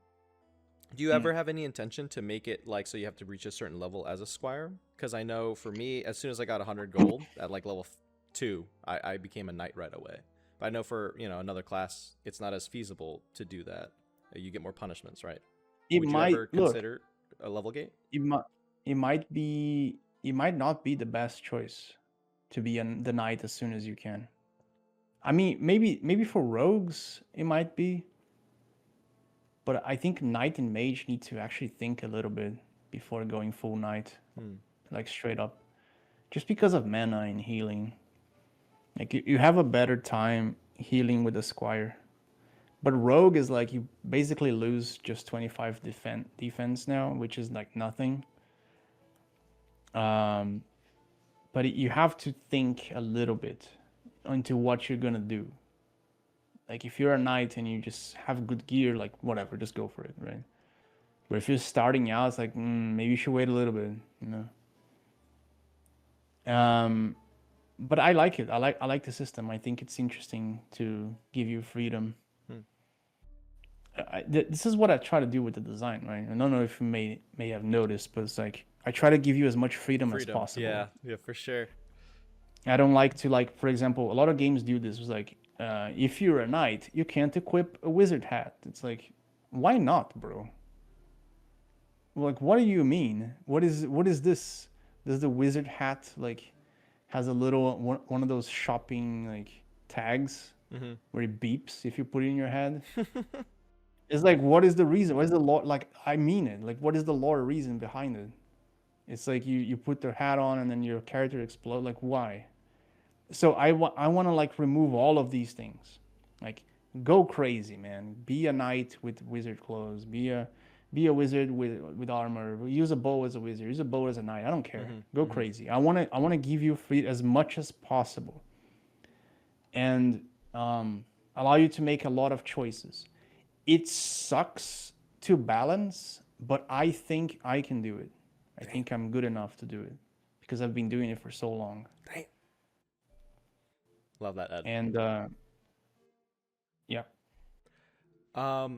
Do you Hmm. ever have any intention to make it like so you have to reach a certain level as a squire? Because I know for me, as soon as I got 100 gold at like level 2, I became a knight right away. But I know for another class, it's not as feasible to do that. You get more punishments, right? It Would you might ever look. consider a level gate? It might. It might be. It might not be the best choice to be the knight as soon as you can. I mean, maybe for rogues it might be, but I think knight and mage need to actually think a little bit before going full knight, Hmm. like straight up. Just because of mana and healing. Like you have a better time healing with the squire. But rogue is like you basically lose just 25 defense now, which is like nothing. Um, but you have to think a little bit into what you're gonna do. Like if you're a knight and you just have good gear, like whatever, just go for it, right? But if you're starting out, it's like maybe you should wait a little bit, you know. But I like it. I like the system. I think it's interesting to give you freedom. Hmm. This is what I try to do with the design, right? I don't know if you may have noticed, but it's like I try to give you as much freedom as Freedom. possible. Yeah. Yeah, for sure. I don't like to like, for example, a lot of games do this. It's like if you're a knight, you can't equip a wizard hat. It's like, why not, bro? Like, what do you mean? What is this? Does the wizard hat like has a little one of those shopping like tags Mm-hmm. where it beeps if you put it in your head? It's like, what is the reason? What is the law? Like, I mean it. Like, what is the lore reason behind it? It's like you put the hat on and then your character explode. Like, why? So I want to like remove all of these things. Like, go crazy, man. Be a knight with wizard clothes. Be a wizard with armor. Use a bow as a wizard. Use a bow as a knight. I don't care. Mm-hmm. Go Mm-hmm. crazy. I want to give you free as much as possible, and allow you to make a lot of choices. It sucks to balance, but I think I can do it. I Damn. think I'm good enough to do it because I've been doing it for so long. Damn. Love that, Ed. And yeah.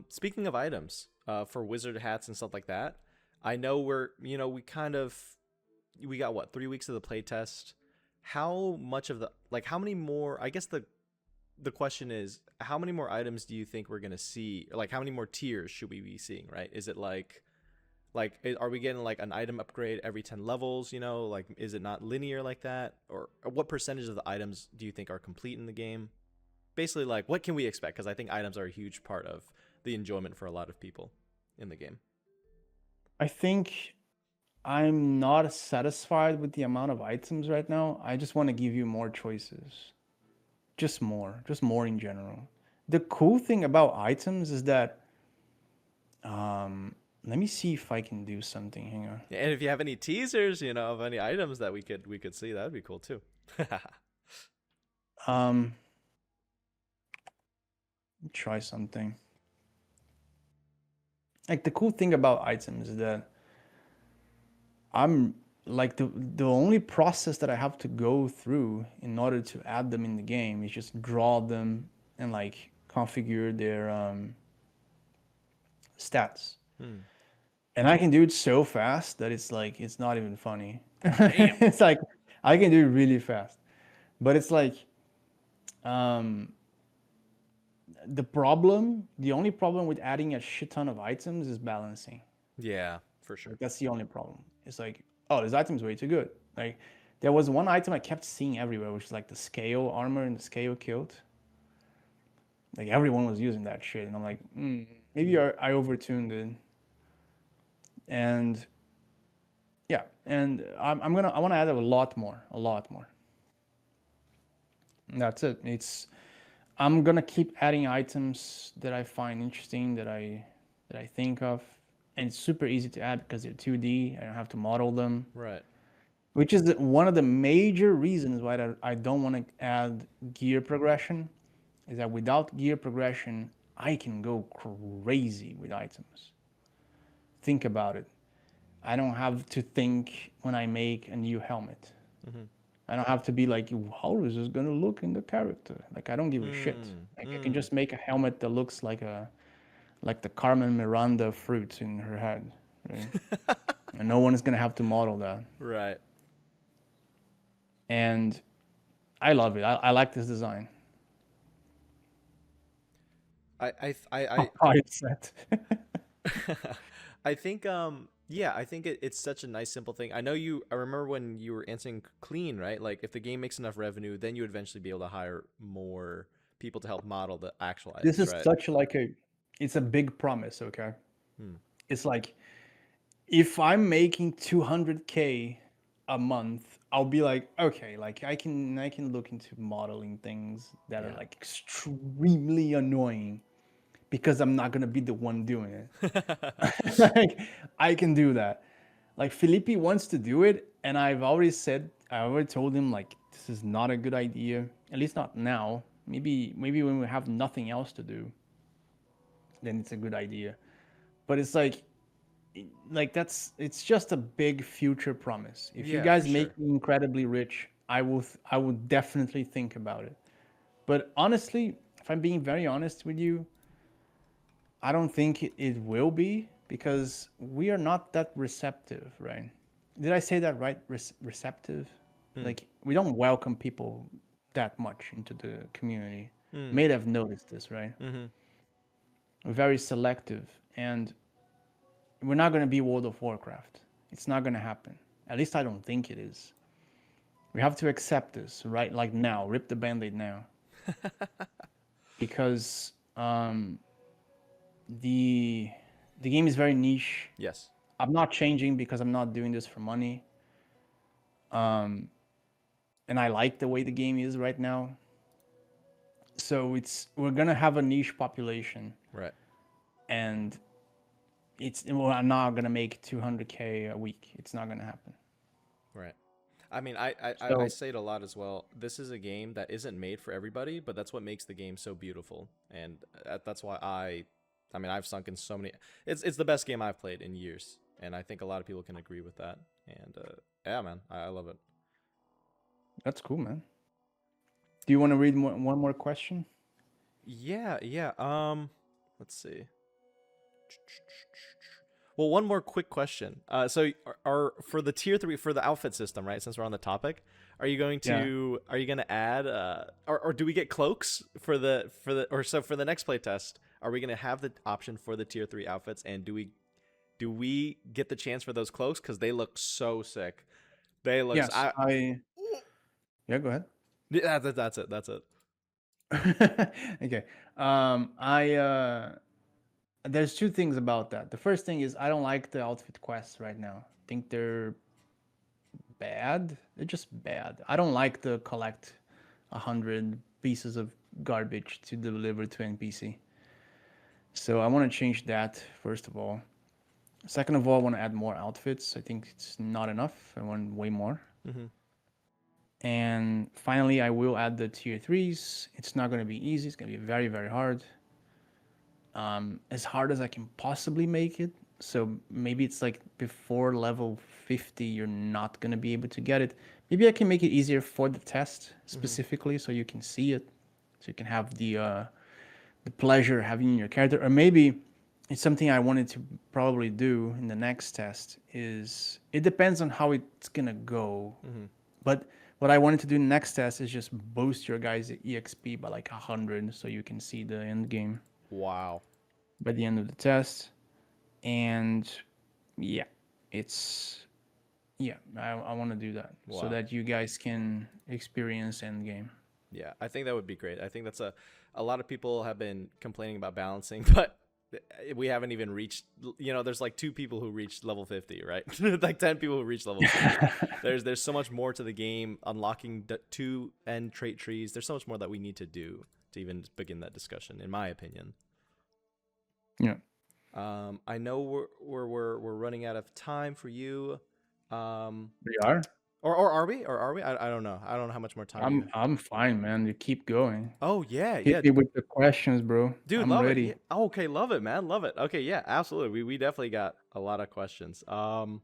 Speaking of items, for wizard hats and stuff like that, I know we got what 3 weeks of the playtest. How much of the how many more? I guess the question is, how many more items do you think we're gonna see? Or like, how many more tiers should we be seeing? Right? Is it are we getting like an item upgrade every 10 levels? Like, is it not linear like that? Or what percentage of the items do you think are complete in the game? Basically, like, what can we expect? Because I think items are a huge part of the enjoyment for a lot of people in the game. I think I'm not satisfied with the amount of items right now. I just want to give you more choices. Just more in general. The cool thing about items is that let me see if I can do something. Hang on. And if you have any teasers, of any items that we could see, that would be cool too. Um, try something. Like the cool thing about items is that I'm like the only process that I have to go through in order to add them in the game is just draw them and like configure their stats. Hmm. And I can do it so fast that it's like it's not even funny. Damn. It's like I can do it really fast. But it's like um the only problem with adding a shit ton of items is balancing. Yeah, for sure. Like that's the only problem. It's like, oh, this item's way too good. Like there was one item I kept seeing everywhere, which is like the scale armor and the scale kilt. Like everyone was using that shit, and I'm like, maybe I overtuned it. And yeah, and I want to add a lot more, a lot more. And that's it. I'm gonna keep adding items that I find interesting that I think of, and it's super easy to add because they're 2D. I don't have to model them, Right. which is one of the major reasons why I don't want to add gear progression. Is that without gear progression, I can go crazy with items. Think about it. I don't have to think when I make a new helmet. Mm-hmm. I don't have to be like, how is this gonna look in the character? Like I don't give a shit. Mm. Like I can Mm. just make a helmet that looks like the Carmen Miranda fruit in her head, right? And no one is gonna have to model that. Right. And I love it. I like this design. I How it's set. I think yeah, I think it's such a nice simple thing. I remember when you were answering clean, right? Like if the game makes enough revenue, then you would eventually be able to hire more people to help model the actual This items, is right? such like it's a big promise, okay? Hmm. It's like if I'm making 200K a month, I'll be like, okay, like I can look into modeling things that are Yeah. like extremely annoying because I'm not gonna be the one doing it. Like I can do that. Like Felipe wants to do it, and I already told him like this is not a good idea. At least not now. Maybe when we have nothing else to do, then it's a good idea. But it's like it's just a big future promise. If you Yeah, for guys make sure. me incredibly rich, I will definitely think about it. But honestly, if I'm being very honest with you, I don't think it will be because we are not that receptive, right? Did I say that right? Receptive? Hmm. Like we don't welcome people that much into the community. Hmm. May have noticed this, right? Mm-hmm. We're very selective, and we're not going to be World of Warcraft. It's not going to happen. At least I don't think it is. We have to accept this, right? Like now, rip the band-aid now, because the the game is very niche. Yes. I'm not changing because I'm not doing this for money. And I like the way the game is right now. So we're gonna have a niche population, Right. and I'm not gonna make 200K a week. It's not gonna happen. Right. I mean, I So say it a lot as well. This is a game that isn't made for everybody, but that's what makes the game so beautiful, and that's why I mean, I've sunk in so many. It's the best game I've played in years, and I think a lot of people can agree with that. And yeah, man, I love it. that's cool, man. Do you want to read one more question? Yeah, yeah. Let's see. Well, one more quick question. So are for the tier 3 for the outfit system, right? Since we're on the topic, Yeah. are you gonna add or do we get cloaks for the next playtest? Are we gonna have the option for the tier 3 outfits, and do we get the chance for those cloaks because they look so sick? They look. Yes. Yeah. Go ahead. Yeah, that's it. That's it. Okay. I There's two things about that. The first thing is I don't like the outfit quests right now. I think they're bad. They're just bad. I don't like the collect 100 pieces of garbage to deliver to NPC. So I want to change that first of all. Second of all, I want to add more outfits. I think it's not enough. I want way more. Mm-hmm. And finally, I will add the tier 3s. It's not going to be easy. It's going to be very, very hard. As hard as I can possibly make it. So maybe it's like before level 50, you're not going to be able to get it. Maybe I can make it easier for the test specifically so you can see it. So you can have the pleasure of having your character. Or maybe it's something I wanted to probably do in the next test is it depends on how it's going to go. But what I wanted to do next test is just boost your guys' EXP by like 100 so you can see the end game Wow. by the end of the test. And yeah, it's I want to do that so Wow. that you guys can experience end game. Yeah, I think that would be great. I think that's a lot of people have been complaining about balancing, but we haven't even reached, there's like 2 people who reached level 50, right? Like 10 people who reached level 50. There's so much more to the game, unlocking 2 end trait trees. There's so much more that we need to do to even begin that discussion, in my opinion. Yeah. I know we're running out of time for you. We are. Or are we? Or are we? I don't know. I don't know how much more time you. I'm fine, man. You keep going. Oh yeah, yeah. Hit me with the questions, bro. Dude, I'm love it. ready. Yeah. Oh, okay, love it, man. Love it. Okay, yeah, absolutely. We definitely got a lot of questions. I'll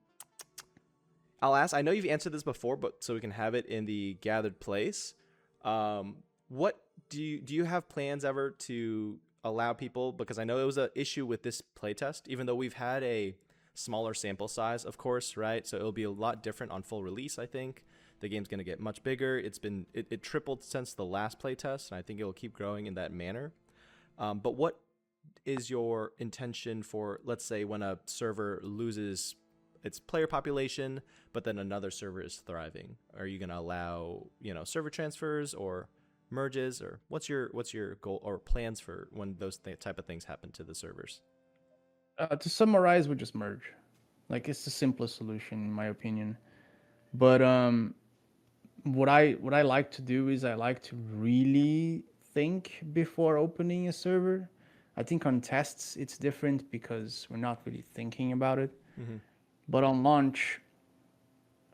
ask. I know you've answered this before, but so we can have it in the gathered place. What do you have plans ever to allow people? Because I know it was an issue with this playtest, even though we've had a smaller sample size, of course, right? So it'll be a lot different on full release. I think the game's going to get much bigger. It tripled since the last playtest, and I think it will keep growing in that manner. But what is your intention for, let's say, when a server loses its player population, but then another server is thriving? Are you going to allow, server transfers or merges, or what's your goal or plans for when those type of things happen to the servers? To summarize, we just merge. Like it's the simplest solution in my opinion. But what I like to do is I like to really think before opening a server. I think on tests it's different because we're not really thinking about it. But on launch,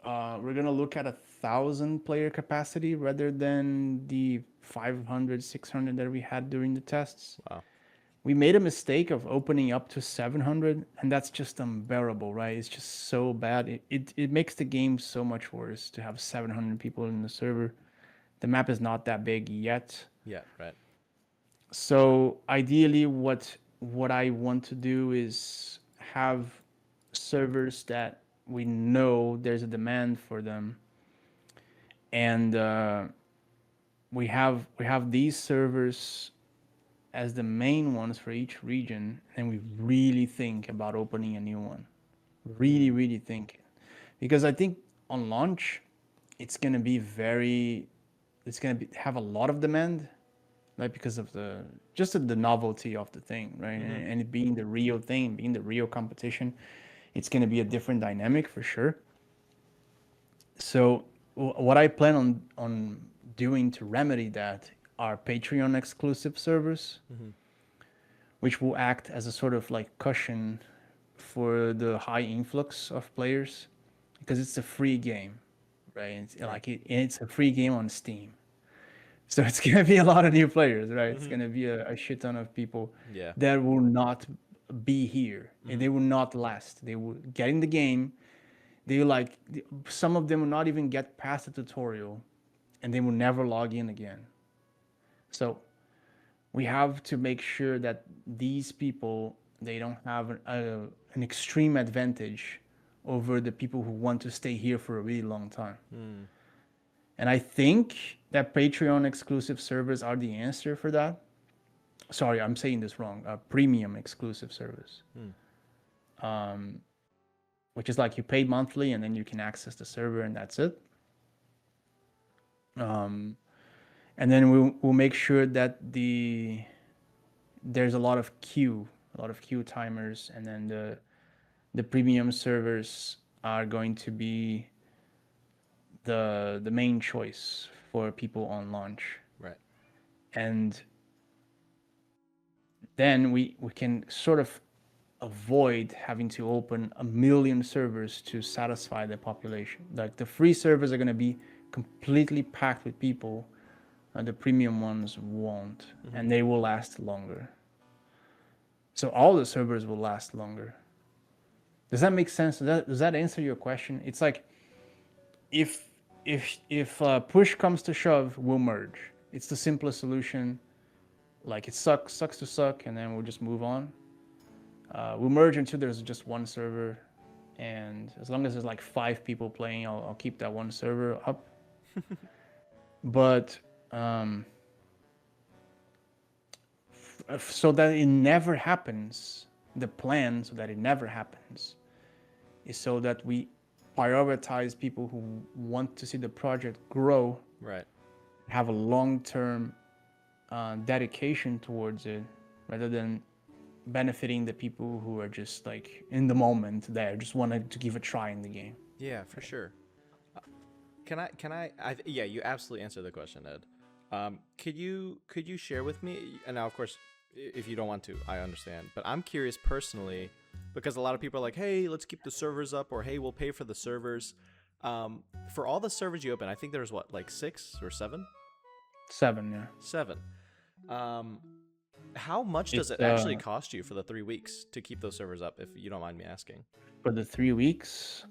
we're gonna look at 1,000 player capacity rather than the 500, 600 that we had during the tests. Wow. We made a mistake of opening up to 700, and that's just unbearable, right? It's just so bad. It makes the game so much worse to have 700 people in the server. The map is not that big yet. Yeah, right. So ideally, what I want to do is have servers that we know there's a demand for them, and we have these servers as the main ones for each region, and we really think about opening a new one. Really think, because I think on launch, it's gonna be have a lot of demand, right? Because of the novelty of the thing, right? And it being the real thing, being the real competition, it's gonna be a different dynamic for sure. So what I plan on doing to remedy that are Patreon exclusive servers, which will act as a sort of like cushion for the high influx of players, because it's a free game, right? It's a free game on Steam, so it's gonna be a lot of new players, right? It's gonna be a shit ton of people that will not be here, and they will not last. They will get in the game. Some of them will not even get past the tutorial, and they will never log in again. So we have to make sure that these people, they don't have an extreme advantage over the people who want to stay here for a really long time. And I think that Patreon exclusive servers are the answer for that. Sorry, I'm saying this wrong. Premium exclusive service, which is like you pay monthly and then you can access the server and that's it. And then we'll make sure that there's a lot of queue timers, and then the premium servers are going to be the main choice for people on launch. Right. And then we can sort of avoid having to open 1 million servers to satisfy the population. Like the free servers are going to be completely packed with people, the premium ones won't, and they will last longer. So all the servers will last longer. Does that make sense? Does that answer your question? It's like if push comes to shove, we'll merge. It's the simplest solution. Like it sucks to suck, and then we'll just move on. We'll merge until there's just one server, and as long as there's like 5 people playing, I'll keep that one server up. But so that it never happens, the plan so that it never happens is so that we prioritize people who want to see the project grow, Right. have a long-term dedication towards it, rather than benefiting the people who are just like in the moment there, just wanted to give a try in the game. Yeah, for sure. Yeah, you absolutely answered the question, Ed. Could you share with me, and now of course, if you don't want to, I understand, but I'm curious personally, because a lot of people are like, hey, let's keep the servers up, or hey, we'll pay for the servers. For all the servers you open, I think there's what, like 6 or 7? 7, yeah. 7. How much does it actually cost you for the 3 weeks to keep those servers up, if you don't mind me asking? For the 3 weeks,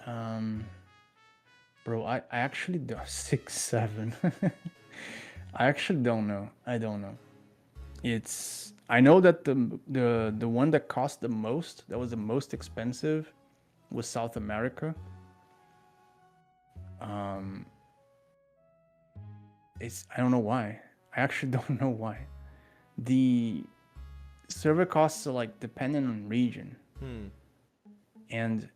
bro, I actually do 6, 7. I actually don't know. I don't know. I know that the one that cost the most, that was the most expensive, was South America. I don't know why. I actually don't know why. The server costs are like dependent on region. And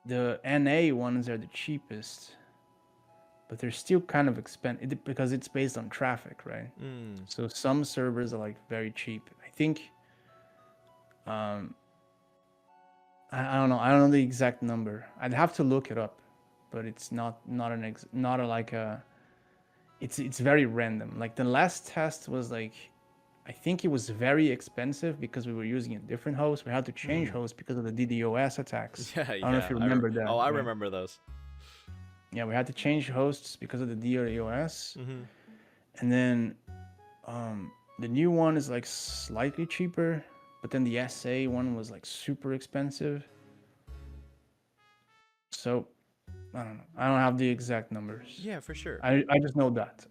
the NA ones are the cheapest, but they're still kind of expensive because it's based on traffic, right? So some servers are like very cheap. I think, I don't know. I don't know the exact number. I'd have to look it up, but it's it's very random. Like the last test was like, I think it was very expensive because we were using a different host. We had to change host because of the DDoS attacks. Yeah, I don't know if you remember that. Oh, I right? remember those. Yeah, we had to change hosts because of the DDoS. And then the new one is like slightly cheaper, but then the SA one was like super expensive. So I don't know. I don't have the exact numbers. Yeah, for sure. I just know that.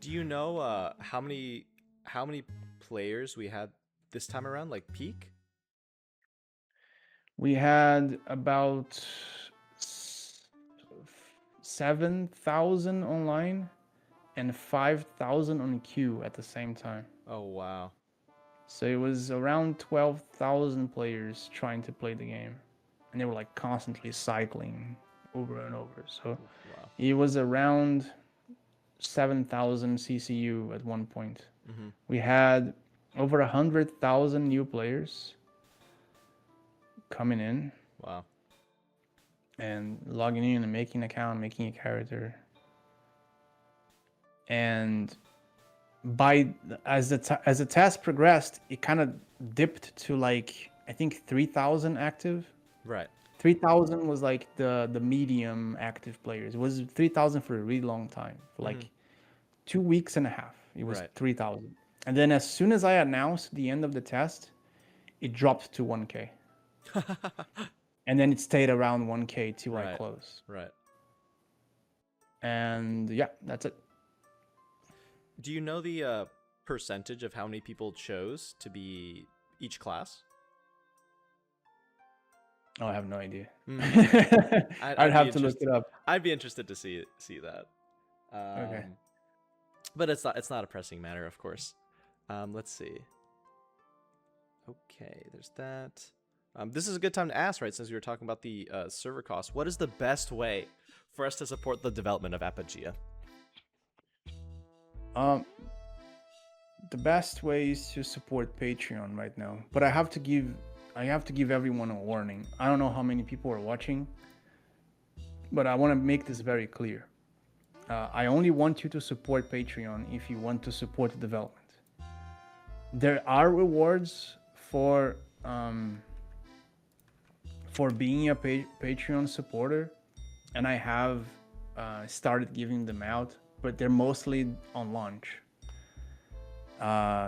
Do you know how many players we had this time around, like peak? We had about 7,000 online and 5,000 on queue at the same time. Oh, wow. So it was around 12,000 players trying to play the game, and they were like constantly cycling over and over. So Wow. it was around 7,000 CCU at one point. We had over 100,000 new players coming in. Wow. And logging in and making an account, making a character. And as the test progressed, it kind of dipped to like, I think 3,000 active. Right. 3,000 was like the medium active players. It was 3,000 for a really long time, for like 2 weeks and a half. It was 3,000. And then as soon as I announced the end of the test, it dropped to 1K. And then it stayed around 1K till I closed. Right. And yeah, that's it. Do you know the percentage of how many people chose to be each class? Oh, I have no idea. I'd have to look it up. I'd be interested to see that. Okay. But it's not a pressing matter, of course. Let's see. Okay, there's that. This is a good time to ask, right? Since we were talking about the server costs, what is the best way for us to support the development of Apogea? The best way is to support Patreon right now, but I have to give everyone a warning. I don't know how many people are watching, but I want to make this very clear. I only want you to support Patreon if you want to support the development. There are rewards for being a Patreon supporter, and I have started giving them out, but they're mostly on launch.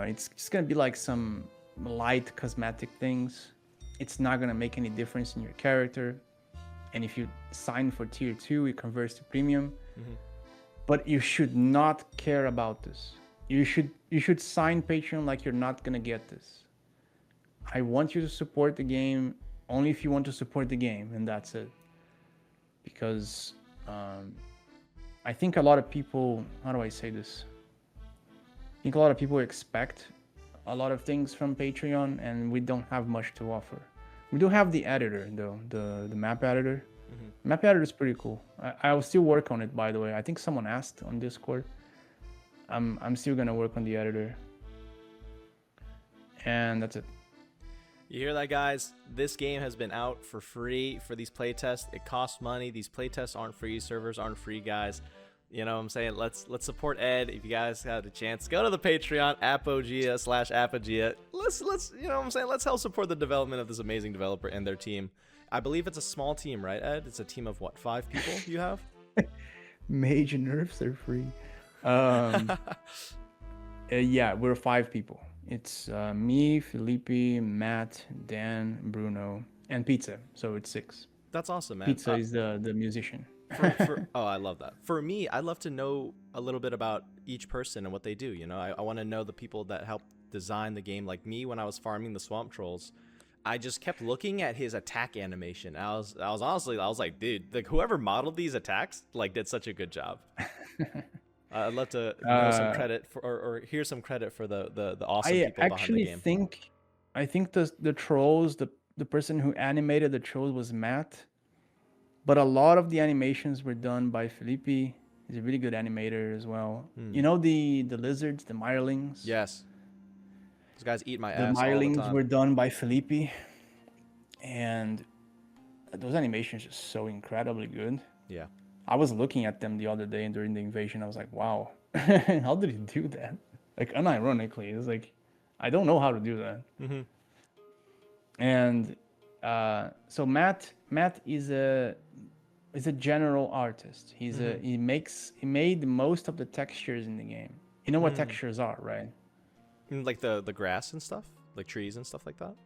It's just gonna be like some light cosmetic things. It's not gonna make any difference in your character, and if you sign for tier 2, it converts to premium. But you should not care about this. You should sign Patreon like you're not gonna get this. I want you to support the game only if you want to support the game, and that's it. Because I think a lot of people, how do I say this? I think a lot of people expect a lot of things from Patreon, and we don't have much to offer. We do have the editor though, the map editor. Map editor is pretty cool. I will still work on it, by the way. I think someone asked on Discord. I'm still gonna work on the editor, and that's it. You hear that, guys? This game has been out for free for these playtests. It costs money. These playtests aren't free. Servers aren't free, guys. You know what I'm saying? Let's support Ed. If you guys have the chance, go to the Patreon, Apogea/Apogea. Let's you know what I'm saying? Let's help support the development of this amazing developer and their team. I believe it's a small team, right, Ed? It's a team of what, 5 people you have? Mage and nerfs are free. Yeah, we're 5 people. It's me, Felipe, Matt, Dan, Bruno, and Pizza. So it's 6. That's awesome, man. Pizza is the musician. Oh, I love that. For me, I'd love to know a little bit about each person and what they do. You know, I want to know the people that helped design the game. Like me, when I was farming the swamp trolls, I just kept looking at his attack animation. I was like, dude, like whoever modeled these attacks like did such a good job. I'd love to know some credit for, or hear some credit for the awesome people behind the game. I think the trolls, the person who animated the trolls was Matt, but a lot of the animations were done by Felipe. He's a really good animator as well. You know the lizards, the mirelings? Yes. Those guys eat my ass The all the mirelings time. were done by Felipe, and those animations are so incredibly good. Yeah. I was looking at them the other day during the invasion. I was like, wow, how did he do that? Like, unironically, it's like, I don't know how to do that. And so Matt is a general artist. He made most of the textures in the game. You know what textures are, right? Like the grass and stuff, like trees and stuff like that.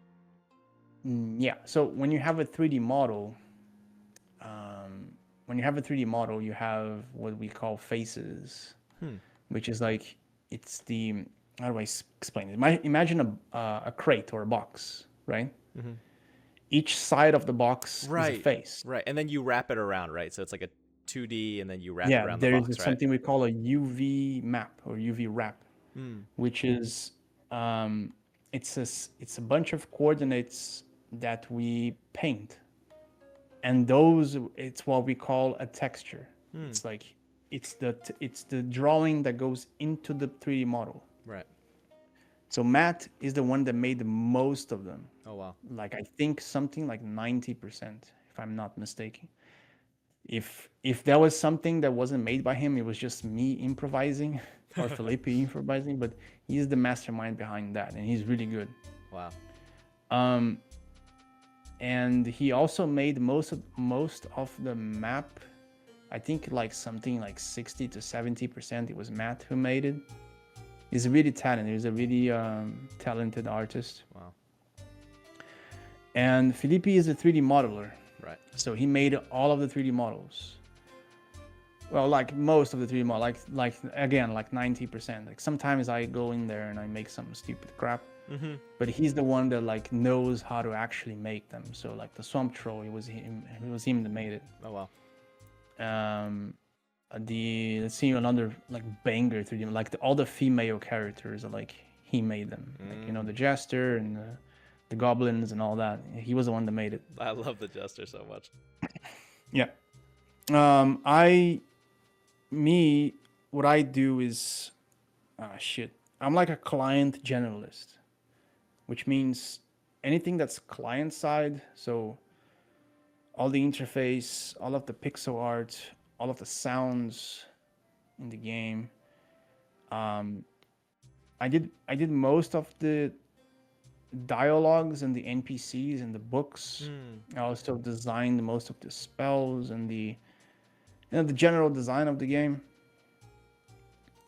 Yeah. So when you have a 3D model, you have what we call faces, which is like, it's the, how do I explain it? Imagine a crate or a box, right? Each side of the box is a face. Right, and then you wrap it around, right? So it's like a 2D, and then you wrap it around the box, There's something we call a UV map or UV wrap, which is it's a bunch of coordinates that we paint, and it's what we call a texture. It's like it's the drawing that goes into the 3D model. Right. So Matt is the one that made the most of them. Oh wow. Like, I think something like 90%, if I'm not mistaken. If there was something that wasn't made by him, it was just me improvising or Felipe improvising, but he's the mastermind behind that, and he's really good. Wow. And he also made most of the map. I think like something like 60 to 70%, it was Matt who made it. He's really talented. He's a really talented artist. Wow. And Felipe is a 3D modeler. Right. So he made all of the 3D models. Well, like most of the 3D models, like again, like 90%. Like sometimes I go in there and I make some stupid crap. But he's the one that like knows how to actually make them. So like the swamp troll, it was him that made it. Oh wow. Let's see another like banger 3D, like all the female characters are like he made them. Like, you know, the jester and the goblins and all that. He was the one that made it. I love the jester so much. Yeah. What I do is, I'm like a client generalist, which means anything that's client side. So all the interface, all of the pixel art, all of the sounds in the game. I did most of the dialogues and the NPCs and the books. I also designed most of the spells and the The general design of the game.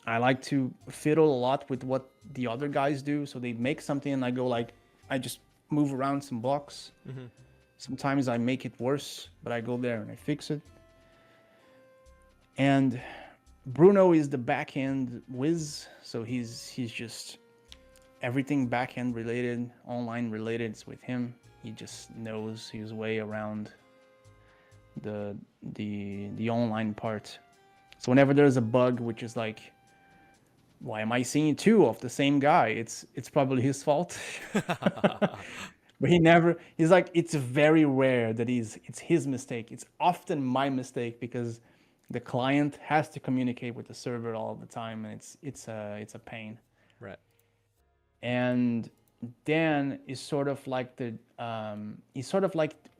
I like to fiddle a lot with what the other guys do. So they make something and I go like, I just move around some blocks. Mm-hmm. Sometimes I make it worse, but I go there and I fix it. And Bruno is the back end whiz. So he's just everything back end related, online related. It's with him. He just knows his way around the online part. So whenever there's a bug, which is like, why am I seeing two of the same guy? It's probably his fault. But he's like, it's very rare that it's his mistake. It's often my mistake because the client has to communicate with the server all the time, and it's a pain. Right. And Dan is sort of like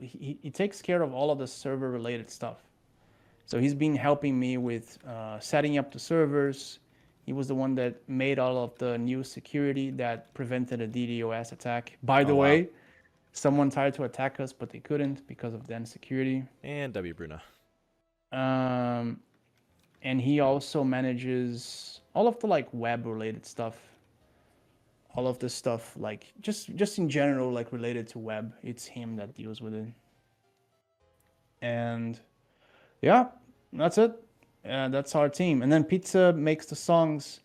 he takes care of all of the server related stuff. So he's been helping me with setting up the servers. He was the one that made all of the new security that prevented a DDoS attack. By the way, wow. Someone tried to attack us, but they couldn't because of Dan's security. And W. Bruno. And he also manages all of the like web related stuff. All of the stuff like just in general, like related to web. It's him that deals with it. And yeah, that's it. That's our team. And then Pizza makes the songs.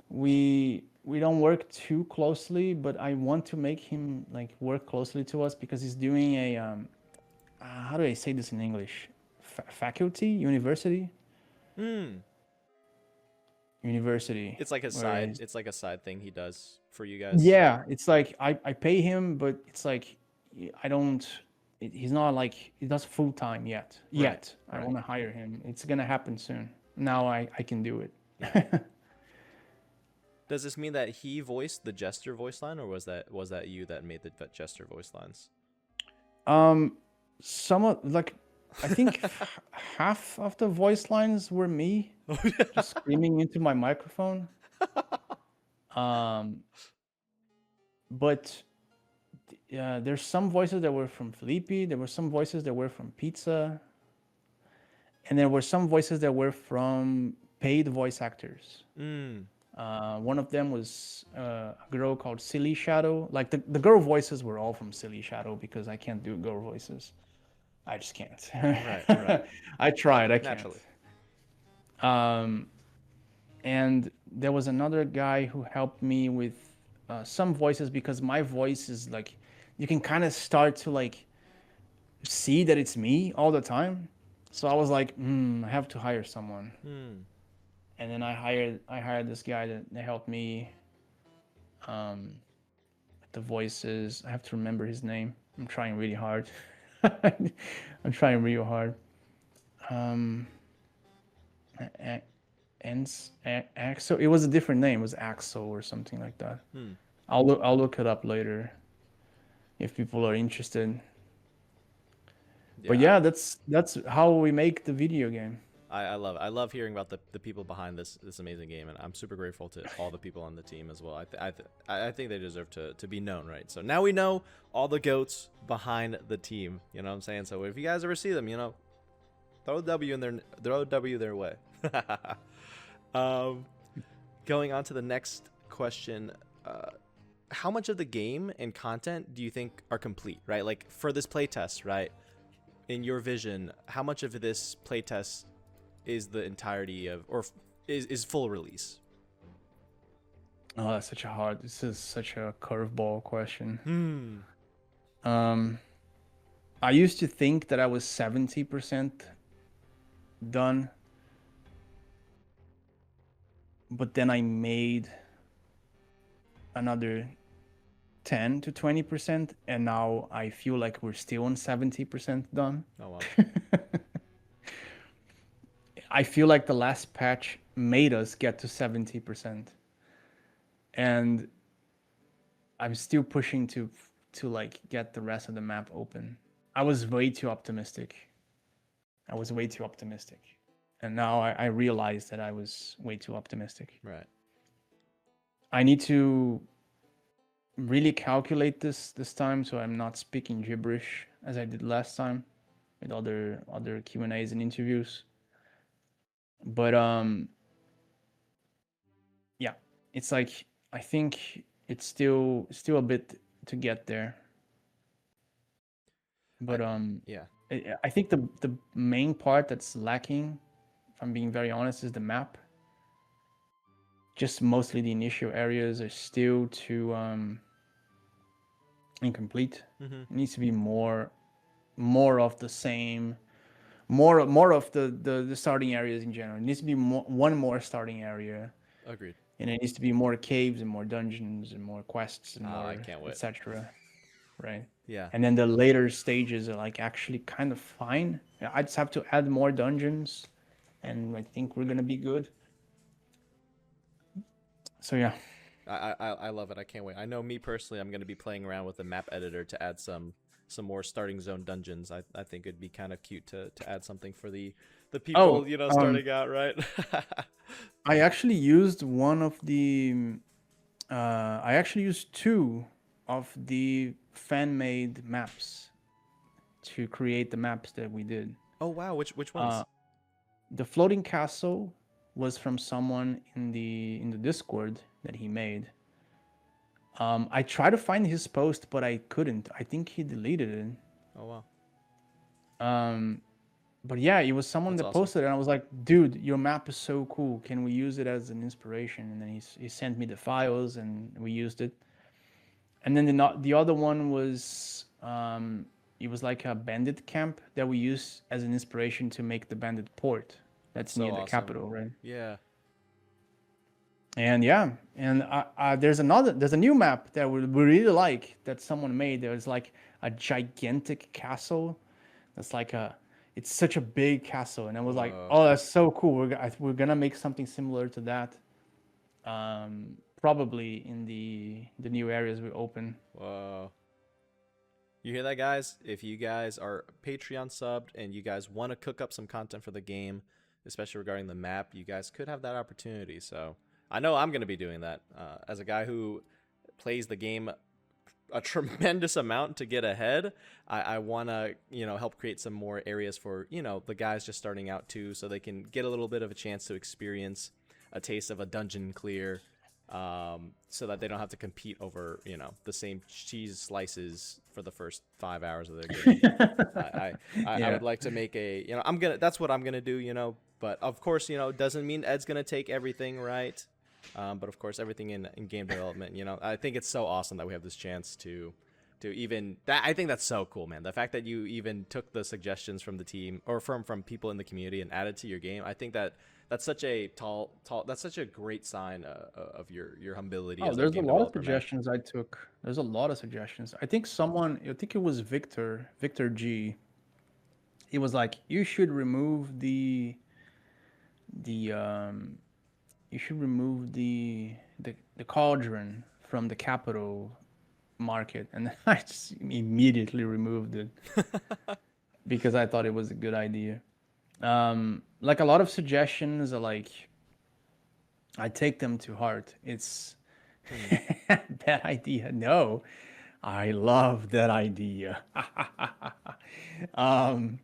We don't work too closely, but I want to make him like work closely to us because he's doing a how do I say this in English? Faculty, university. University. It's like a side. It's like a side thing he does for you guys. Yeah, it's like I pay him, but it's like I don't. He's not like he does full time yet. Right. I want to hire him. It's gonna happen soon. Now I can do it. Does this mean that he voiced the Jester voice line, or was that you that made the Jester voice lines? Some of like I think half of the voice lines were me just screaming into my microphone. But there's some voices that were from Felipe. There were some voices that were from Pizza. And there were some voices that were from paid voice actors. One of them was a girl called Silly Shadow. Like the girl voices were all from Silly Shadow because I can't do girl voices. I just can't. Right. I tried. I can't. Naturally. And there was another guy who helped me with some voices because my voice is like, you can kind of start to like see that it's me all the time. So I was like, I have to hire someone. And then I hired this guy that helped me with the voices. I have to remember his name. I'm trying really hard. I'm trying real hard. Axel. It was a different name. It was Axel or something like that. I'll look it up later if people are interested. Yeah. But yeah, that's how we make the video game. I love it. I love hearing about the people behind this amazing game, and I'm super grateful to all the people on the team as well. I think they deserve to be known, right? So now we know all the goats behind the team. You know what I'm saying? So if you guys ever see them, you know, throw a W their way. Going on to the next question. How much of the game and content do you think are complete, right? Like for this playtest, right? In your vision, how much of this playtest is the entirety of, or is full release? Oh, this is such a curveball question. I used to think that I was 70% done, but then I made another 10 to 20%, and now I feel like we're still on 70% done. Oh wow. I feel like the last patch made us get to 70%. And I'm still pushing to like get the rest of the map open. I was way too optimistic. And now I realized that I was way too optimistic. Right. I need to really calculate this time so I'm not speaking gibberish as I did last time with other Q&As and interviews. But yeah, it's like I think it's still a bit to get there. I But yeah. I think the main part that's lacking, if I'm being very honest, is the map. Just mostly the initial areas are still too incomplete. Mm-hmm. It needs to be more of the same, more of the starting areas in general. It needs to be one more starting area, Agreed. and it needs to be more caves and more dungeons and more quests and I more can't wait. etc. Right? Yeah. And then the later stages are like actually kind of fine. I just have to add more dungeons, and I think we're gonna be good. So yeah. I love it. I can't wait. I know me personally, I'm going to be playing around with the map editor to add some more starting zone dungeons. I think it'd be kind of cute to add something for the people, Oh, you know, starting out, right? I actually used one of the. I actually used two of the fan-made maps to create the maps that we did. Oh wow, which Uh, ones? the floating castle was from someone in the Discord that he made. I tried to find his post, but I couldn't. I think he deleted it. Oh wow. Um, but yeah, it was someone That's that awesome. posted it, and I was like, dude, your map is so cool. Can we use it as an inspiration? And then he sent me the files, and we used it. And then the other one was it was like a bandit camp that we used as an inspiration to make the bandit port That's that's so near the awesome. capital, right? Yeah. And yeah, and there's a new map that we really like that someone made. There's like a gigantic castle. That's like a it's such a big castle, and I was like, Whoa. oh, that's so cool. We're gonna make something similar to that. Probably in the new areas we open. Whoa. You hear that, guys? If you guys are Patreon subbed and you guys want to cook up some content for the game, especially regarding the map, you guys could have that opportunity. So I know I'm going to be doing that as a guy who plays the game a tremendous amount to get ahead. I want to, you know, help create some more areas for, you know, the guys just starting out too, so they can get a little bit of a chance to experience a taste of a dungeon clear, so that they don't have to compete over, you know, the same cheese slices for the first 5 hours of their game. I Yeah. would like to make a, you know, I'm gonna, that's what I'm gonna do, you know, but of course, you know, doesn't mean Ed's gonna take everything, right? But of course, everything in game development, you know, I think it's so awesome that we have this chance to even that. I think that's so cool, man. The fact that you even took the suggestions from the team or from people in the community and added to your game, I think that that's such a that's such a great sign of your humility Oh, as a there's a game lot of developer, man. suggestions I took. There's a lot of suggestions. I think it was Victor G. He was like, you should remove the you should remove the cauldron from the capital market, and I just immediately removed it because I thought it was a good idea. Like a lot of suggestions are like I take them to heart. It's Hmm. that idea. No, I love that idea. um,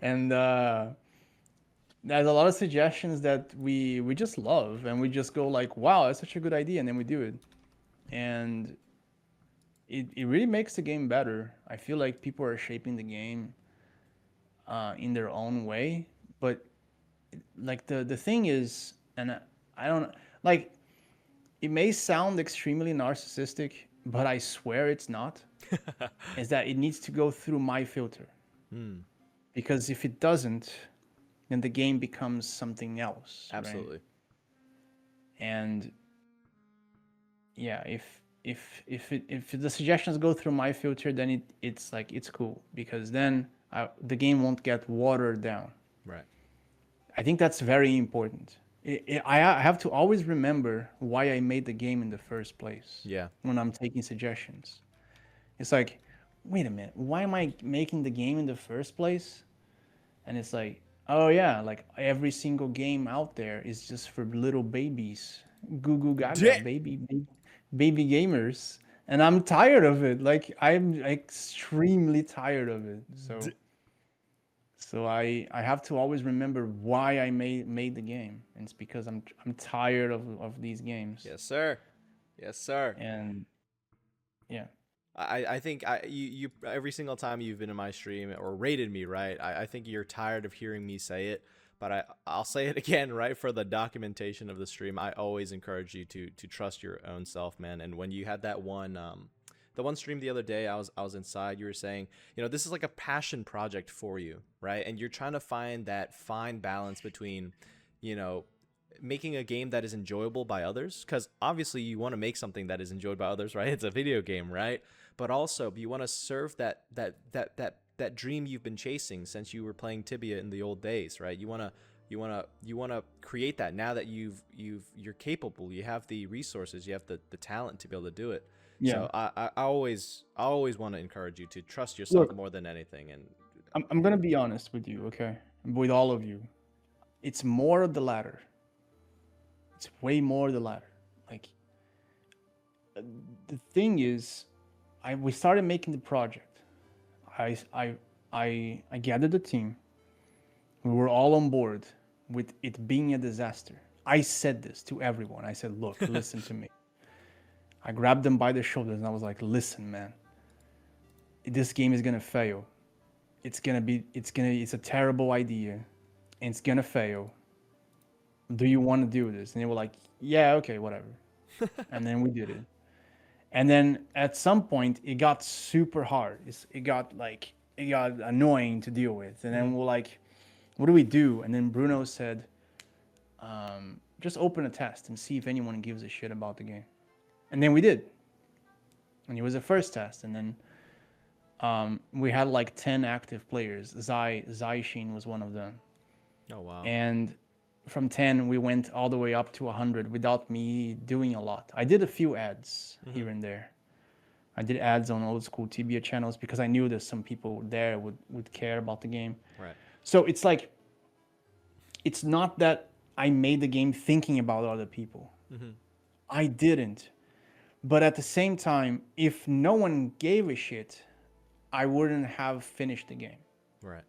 and there's a lot of suggestions that we just love, and we just go like, "Wow, that's such a good idea," and then we do it, and it really makes the game better. I feel like people are shaping the game in their own way, but like the thing is, and I don't like it may sound extremely narcissistic, but I swear it's not, is that it needs to go through my filter. Hmm. Because if it doesn't, then the game becomes something else, right? Absolutely. And yeah, if the suggestions go through my filter, then it's like it's cool because then the game won't get watered down. Right. I think that's very important. I have to always remember why I made the game in the first place Yeah. when I'm taking suggestions. It's like, wait a minute, why am I making the game in the first place? And it's like, oh yeah, like every single game out there is just for little babies, goo goo gaga, Yeah. baby gamers, and I'm tired of it. Like I'm extremely tired of it. So I have to always remember why I made the game. And it's because I'm tired of these games. Yes, sir. Yes, sir. And yeah. I think you every single time you've been in my stream or rated me, right? I think you're tired of hearing me say it, but I'll say it again, right? For the documentation of the stream, I always encourage you to trust your own self, man. And when you had that one the one stream the other day, I was inside, you were saying, this is like a passion project for you, right? And you're trying to find that fine balance between, you know, making a game that is enjoyable by others, because obviously you want to make something that is enjoyed by others, right? It's a video game, right? But also you want to serve that dream you've been chasing since you were playing Tibia in the old days, right? You want to create that now that you're capable, you have the resources, you have the talent to be able to do it. Yeah. So I always want to encourage you to trust yourself Look, more than anything. And I'm gonna be honest with you, okay? With all of you. It's more of the latter. It's way more the latter. Like the thing is, we started making the project. I gathered the team. We were all on board with it being a disaster. I said this to everyone. I said, look, listen to me. I grabbed them by the shoulders and I was like, listen, man, this game is gonna fail. It's a terrible idea and it's gonna fail. Do you want to do this? And they were like, yeah, okay, whatever. And then we did it. And then at some point it got super hard. It got annoying to deal with. And then we're like, what do we do? And then Bruno said, just open a test and see if anyone gives a shit about the game. And then we did. And it was the first test. And then we had like 10 active players. Sheen was one of them. oh wow. And from 10, we went all the way up to 100 without me doing a lot. I did a few ads here and there. I did ads on old school Tibia channels because I knew that some people there would care about the game. Right. So it's like, it's not that I made the game thinking about other people. I didn't. But at the same time, if no one gave a shit, I wouldn't have finished the game. Right.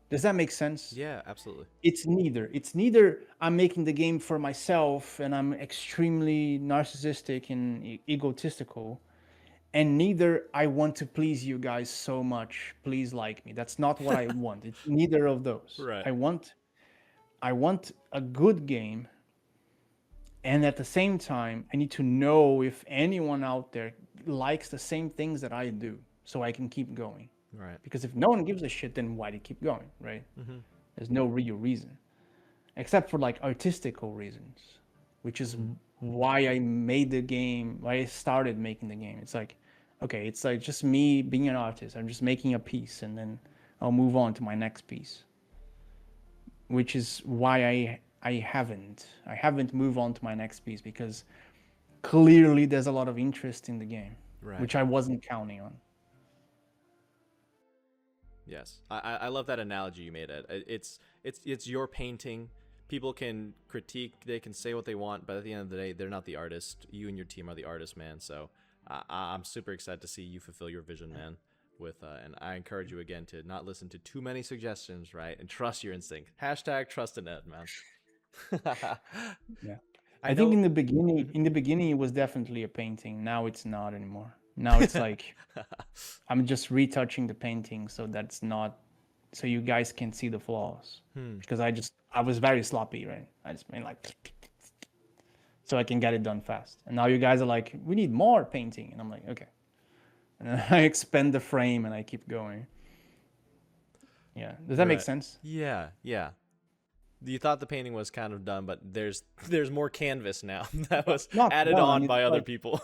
Does that make sense? Yeah, absolutely. It's neither I'm making the game for myself and I'm extremely narcissistic and egotistical, and neither I want to please you guys so much, please like me. That's not what I want. It's neither of those. Right. I want a good game, and at the same time I need to know if anyone out there likes the same things that I do so I can keep going. Right. Because if no one gives a shit, then why do you keep going, right? There's no real reason, except for like artistical reasons, which is why I made the game, why I started making the game. It's like, okay, it's like just me being an artist. I'm just making a piece and then I'll move on to my next piece, which is why I haven't moved on to my next piece, because clearly there's a lot of interest in the game, Right. which I wasn't counting on. Yes, I love that analogy you made, Ed. It's your painting. People can critique, they can say what they want, but at the end of the day, they're not the artist. You and your team are the artist, man. So I'm super excited to see you fulfill your vision, man. And I encourage you again to not listen to too many suggestions, right? And trust your instinct. Hashtag trust in Ed, man. Yeah, I think in the beginning it was definitely a painting. Now it's not anymore. Now it's like I'm just retouching the painting so you guys can see the flaws. Because I was very sloppy, right? I just made like so I can get it done fast. And now you guys are like, we need more painting, and I'm like, okay. And then I expand the frame and I keep going. Yeah, does that make sense? Yeah. You thought the painting was kind of done, but there's more canvas now that was added on by other people.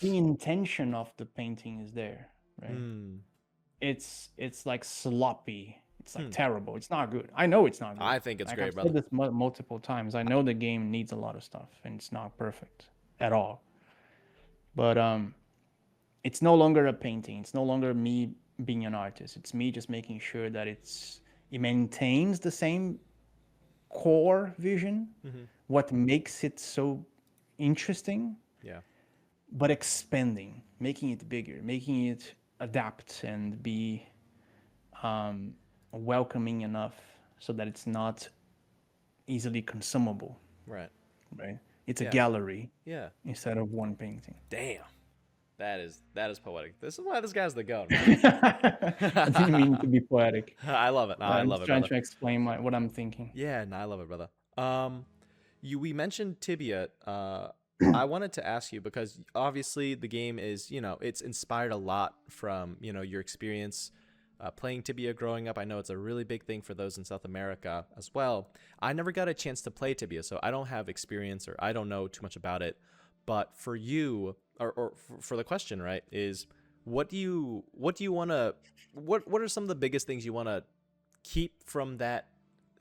The intention of the painting is there, right? It's like sloppy. It's like terrible. It's not good. I know it's not good. I think it's great, I've brother. said this multiple times. I know the game needs a lot of stuff and it's not perfect at all. But it's no longer a painting. It's no longer me being an artist. It's me just making sure that it maintains the same core vision, what makes it so interesting. Yeah. But expanding, making it bigger, making it adapt and be welcoming enough so that it's not easily consumable, Right. right? It's a Yeah. gallery Yeah. instead of one painting. Damn. That is poetic. This is why this guy's the goat, man. I didn't mean to be poetic. I love it. No, I I'm love just it, trying brother. to explain what I'm thinking. Yeah, no, I love it, brother. We mentioned Tibia. I wanted to ask you because obviously the game is, it's inspired a lot from, your experience playing Tibia growing up. I know it's a really big thing for those in South America as well. I never got a chance to play Tibia, so I don't have experience or I don't know too much about it. But for you, or for the question, right, is what do you want to, what are some of the biggest things you want to keep from that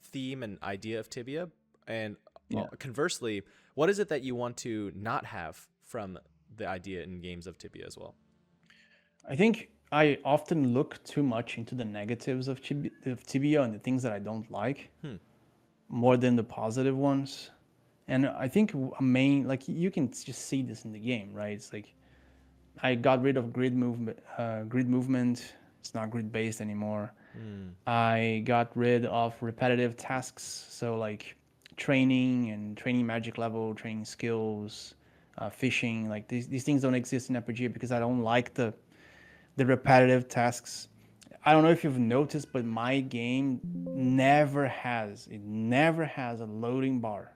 theme and idea of Tibia? And Yeah. conversely, what is it that you want to not have from the idea in games of Tibia as well? I think I often look too much into the negatives of Tibia and the things that I don't like Hmm. more than the positive ones. And I think a main, like you can just see this in the game, right? It's like I got rid of grid movement. Grid movement. It's not grid based anymore. Hmm. I got rid of repetitive tasks, so like training and training magic level, training skills, fishing. Like these things don't exist in Apogea because I don't like the repetitive tasks. I don't know if you've noticed, but my game never has a loading bar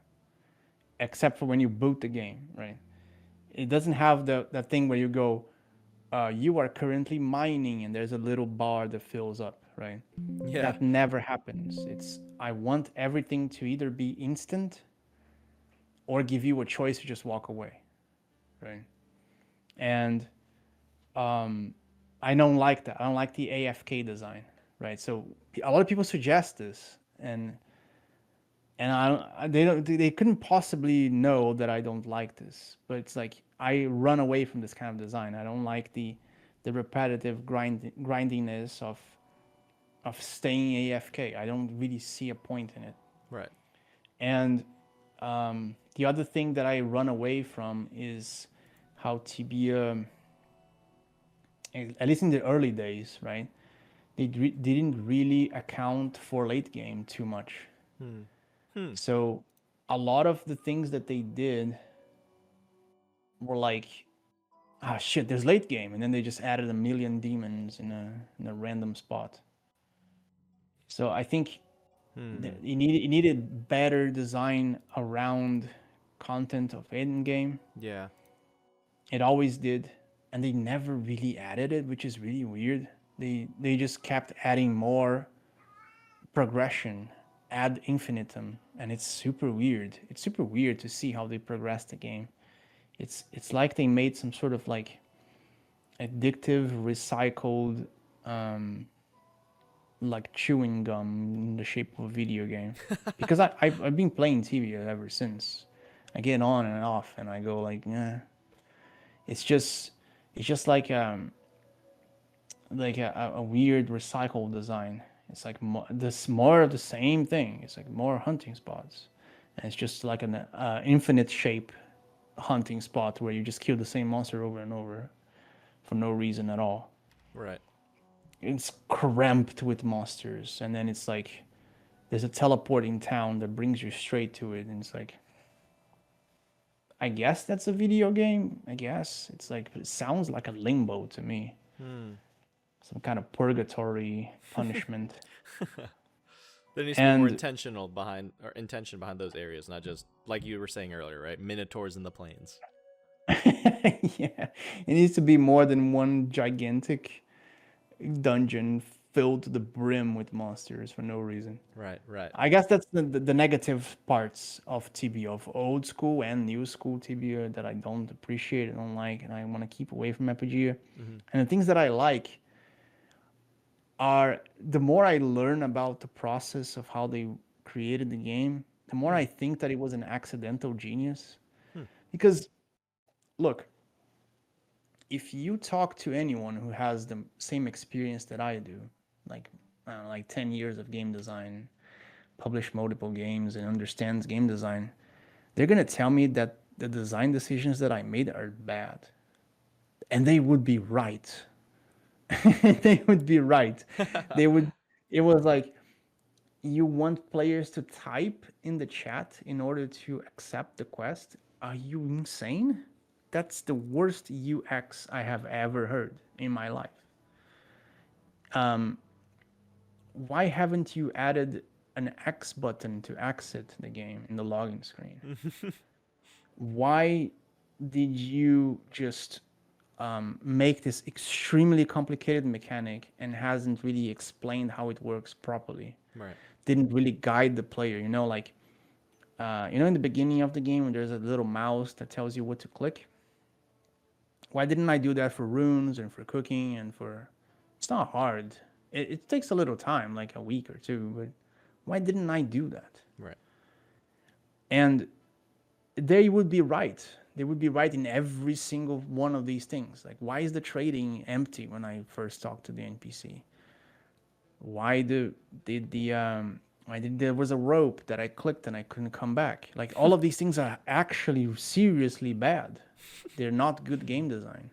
except for when you boot the game, right? It doesn't have that thing where you go, you are currently mining and there's a little bar that fills up, right? Yeah. That never happens. It's I want everything to either be instant or give you a choice to just walk away, right? And I don't like that. I don't like the AFK design, right? So a lot of people suggest this, and they couldn't possibly know that I don't like this. But it's like I run away from this kind of design. I don't like the repetitive grindiness of staying AFK. I don't really see a point in it. Right. And the other thing that I run away from is how Tibia, at least in the early days, right? They didn't really account for late game too much. Hmm. Hmm. So a lot of the things that they did were like, ah, shit, there's late game, and then they just added a million demons in a random spot. So I think Hmm. it needed better design around content of end game. Yeah. It always did, and they never really added it, which is really weird. They just kept adding more progression ad infinitum, and it's super weird. It's super weird to see how they progress the game. It's like they made some sort of like addictive recycled like chewing gum in the shape of a video game. Because I've been playing TV ever since. I get on and off, and I go like, yeah. It's just it's just like a weird recycled design. It's like more of the same thing. It's like more hunting spots, and it's just like an infinite shape hunting spot where you just kill the same monster over and over for no reason at all. Right. It's cramped with monsters, and then it's like there's a teleporting town that brings you straight to it, and it's like, I guess that's a video game. I guess it's like it sounds like a limbo to me, Hmm. some kind of purgatory punishment. There needs to be more And intention behind those areas, not just like you were saying earlier, right? Minotaurs in the plains. yeah, it needs to be more than one gigantic dungeon filled to the brim with monsters for no reason. Right. Right. I guess that's the negative parts of Tibia, of old school and new school Tibia that I don't appreciate and don't like, and I want to keep away from Apogea. Hmm. And the things that I like are the more I learn about the process of how they created the game, the more Hmm. I think that it was an accidental genius. Hmm. Because look, if you talk to anyone who has the same experience that I do, like I don't know, like 10 years of game design, published multiple games and understands game design, they're going to tell me that the design decisions that I made are bad. And they would be right. They would be right. They would It was like you want players to type in the chat in order to accept the quest. Are you insane? That's the worst UX I have ever heard in my life. Why haven't you added an X button to exit the game in the login screen? Why did you just make this extremely complicated mechanic and hasn't really explained how it works properly? Right. Didn't really guide the player, like in the beginning of the game when there's a little mouse that tells you what to click. Why didn't I do that for runes and for cooking and for? It's not hard. It takes a little time, like a week or two, but why didn't I do that? Right. And they would be right. They would be right in every single one of these things. Like, why is the trading empty when I first talked to the NPC? Why there was a rope that I clicked and I couldn't come back? Like, all of these things are actually seriously bad. They're not good game design.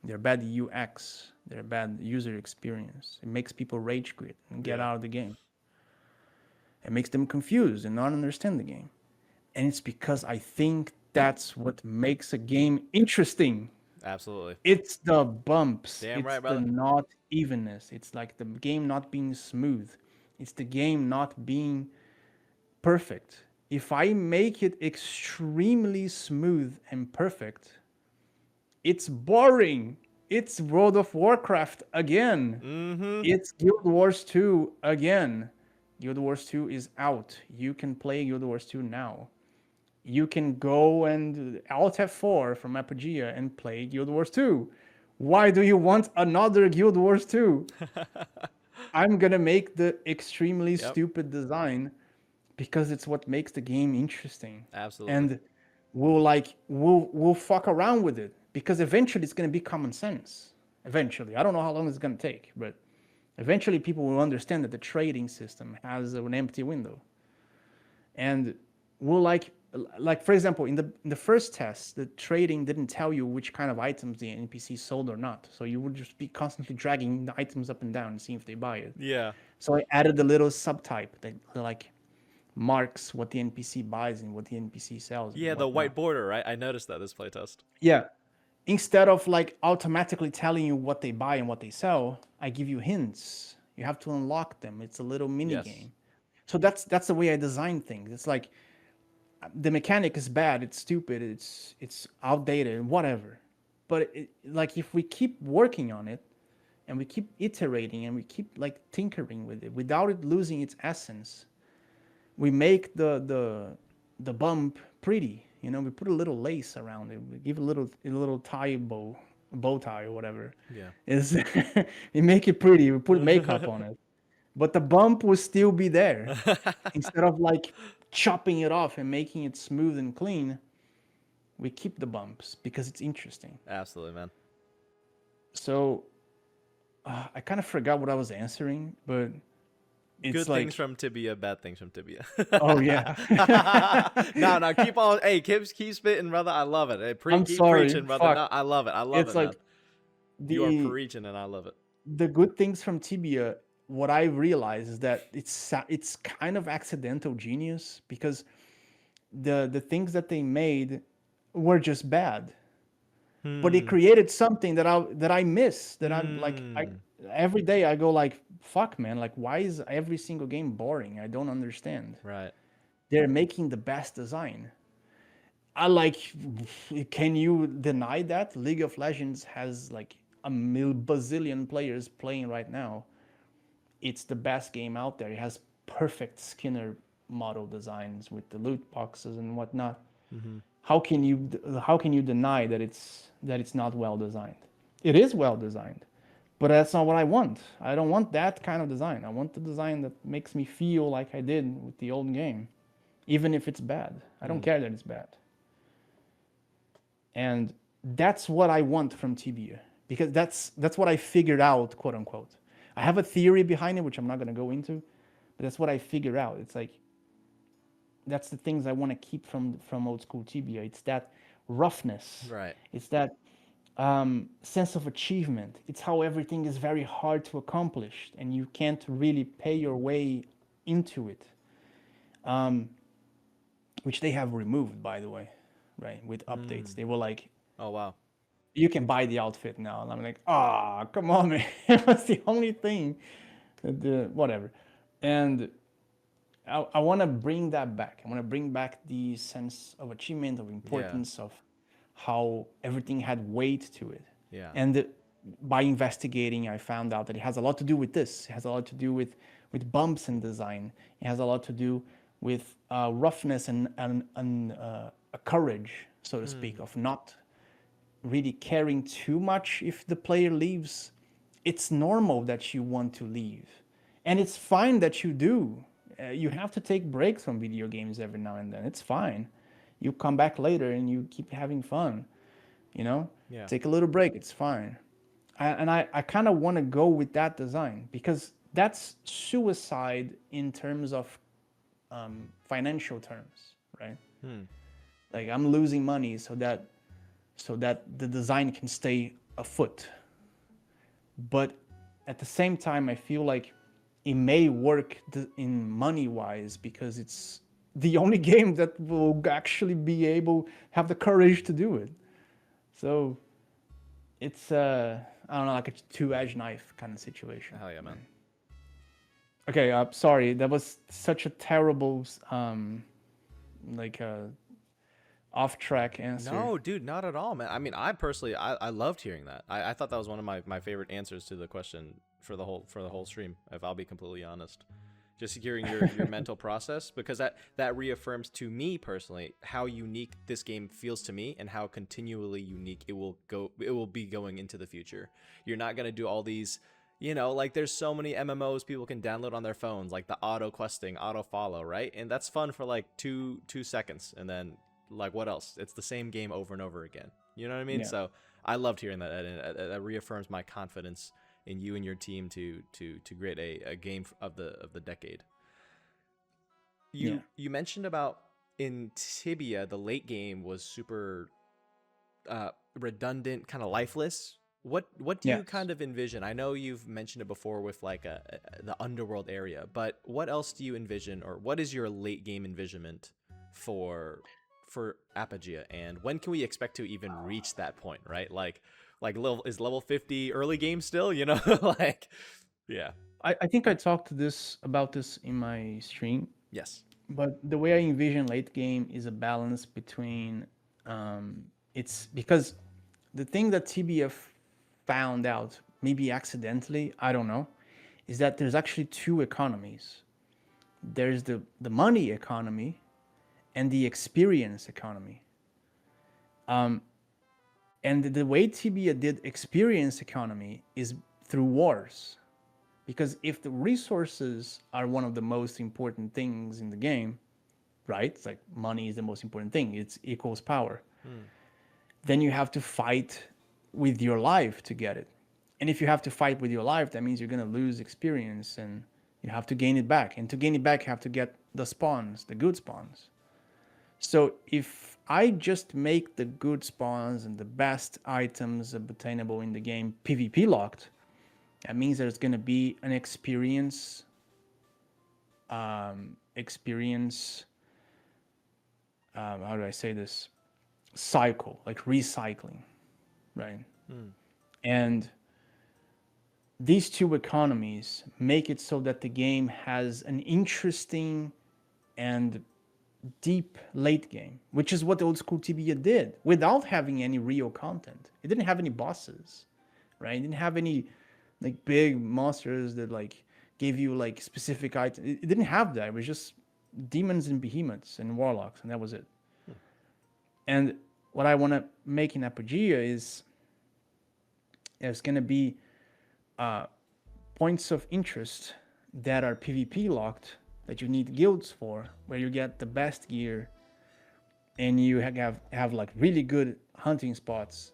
They're bad UX. They're bad user experience. It makes people rage quit and get out of the game. It makes them confused and not understand the game. And it's because I think that's what makes a game interesting. Absolutely. It's the bumps. Damn it's right, brother. the not evenness. It's like the game not being smooth. It's the game not being perfect. If I make it extremely smooth and perfect, it's boring. It's World of Warcraft again. It's Guild Wars 2 again. Guild Wars 2 is out. You can play Guild Wars 2 now. You can go and Alt F4 from Apogea and play Guild Wars 2. Why do you want another Guild Wars 2? I'm gonna make the extremely stupid design because it's what makes the game interesting. Absolutely. And we'll fuck around with it because eventually it's gonna be common sense. Eventually, I don't know how long it's gonna take, but eventually people will understand that the trading system has an empty window, and we'll like for example in the first test, the trading didn't tell you which kind of items the NPC sold or not, so you would just be constantly dragging the items up and down and seeing if they buy it. Yeah. So I added a little subtype that like marks what the NPC buys and what the NPC sells. Yeah, the white border, right? I noticed that this playtest. Yeah. Instead of like automatically telling you what they buy and what they sell, I give you hints. You have to unlock them. It's a little mini game. So that's the way I design things. It's like the mechanic is bad, it's stupid, it's outdated, whatever. But like if we keep working on it and we keep iterating and we keep like tinkering with it without it losing its essence, we make the bump pretty. We put a little lace around it. We give a little tie bow tie or whatever. Yeah. We make it pretty. We put makeup on it, but the bump will still be there. Instead of like chopping it off and making it smooth and clean, we keep the bumps because it's interesting. Absolutely, man. So I kind of forgot what I was answering, but it's good like, things from Tibia, bad things from Tibia. Oh yeah. No, keep on. Hey, keep spitting, brother. I love it. Hey, I'm keep sorry. preaching, brother. Fuck. No, I love it. I love It's it. like man. You are preaching, and I love it. The good things from Tibia, what I realize is that it's kind of accidental genius because the things that they made were just bad. But it created something that I miss, that I'm like every day I go like, fuck man, like why is every single game boring? I don't understand. Right. They're making the best design. Can you deny that? League of Legends has like a bazillion players playing right now. It's the best game out there. It has perfect Skinner model designs with the loot boxes and whatnot. How can you deny that it's not well designed? It is well designed, but that's not what I want. I don't want that kind of design. I want the design that makes me feel like I did with the old game, even if it's bad. I don't care that it's bad. And that's what I want from Tibia, because that's what I figured out, quote unquote. I have a theory behind it, which I'm not going to go into, but that's what I figured out. It's like, that's the things I want to keep from old school Tibia. It's that roughness. Right. It's that sense of achievement. It's how everything is very hard to accomplish, and you can't really pay your way into it, which they have removed, by the way, right? With updates, they were like, Oh wow. you can buy the outfit now, and I'm like, ah, come on, man, that's the only thing. Whatever, and I want to bring that back. I want to bring back the sense of achievement, of Yeah. importance, of how everything had weight to it. Yeah. And by investigating, I found out that it has a lot to do with this. It has a lot to do with bumps in design. It has a lot to do with roughness and a courage, so to speak, of not really caring too much if the player leaves. It's normal that you want to leave, and it's fine that you do. You have to take breaks from video games every now and then. It's fine. You come back later and you keep having fun. You know, Yeah. take a little break. It's fine. I kind of want to go with that design because that's suicide in terms of financial terms, right? Like I'm losing money so that the design can stay afoot. But at the same time, I feel like it may work in money wise because it's the only game that will actually be able have the courage to do it. So it's I don't know, like a two-edged knife kind of situation. Hell yeah, man. Okay, sorry, that was such a terrible like off track answer. No, dude, not at all, man. I mean, I personally, I loved hearing that. I thought that was one of my favorite answers to the question for the whole stream. If I'll be completely honest, just hearing your mental process, because that reaffirms to me personally how unique this game feels to me and how continually unique it will be going into the future. You're not gonna do all these. Like there's so many MMOs people can download on their phones, like the auto questing, auto follow, right? And that's fun for like two seconds, and then like what else? It's the same game over and over again. You know what I mean? Yeah. So I loved hearing that, and that reaffirms my confidence in you and your team to create a game of the decade. You mentioned about in Tibia the late game was super redundant, kind of lifeless. What do you Yes. kind of envision? I know you've mentioned it before with like the underworld area, but what else do you envision, or what is your late game envisionment for Apogea, and when can we expect to even reach that point? Right, like level 50 early game still? Like, yeah, I think I talked about this in my stream, yes, but the way I envision late game is a balance between it's because the thing that TBF found out, maybe accidentally, I don't know, is that there's actually two economies. There's the money economy and the experience economy. And the way Tibia did experience economy is through wars. Because if the resources are one of the most important things in the game, right? It's like money is the most important thing. It's equals power. Then you have to fight with your life to get it. And if you have to fight with your life, that means you're going to lose experience and you have to gain it back. And to gain it back, you have to get the spawns, the good spawns. So if I just make the good spawns and the best items obtainable in the game PvP locked, that means there's going to be an experience how do I say this, cycle, like recycling, right? And these two economies make it so that the game has an interesting and deep late game, which is what the old school Tibia did without having any real content. It didn't have any bosses, right? It didn't have any like big monsters that like gave you like specific items. It didn't have that. It was just demons and behemoths and warlocks, and that was it. And what I want to make in Apogea is there's going to be points of interest that are PvP locked that you need guilds for, where you get the best gear and you have like really good hunting spots,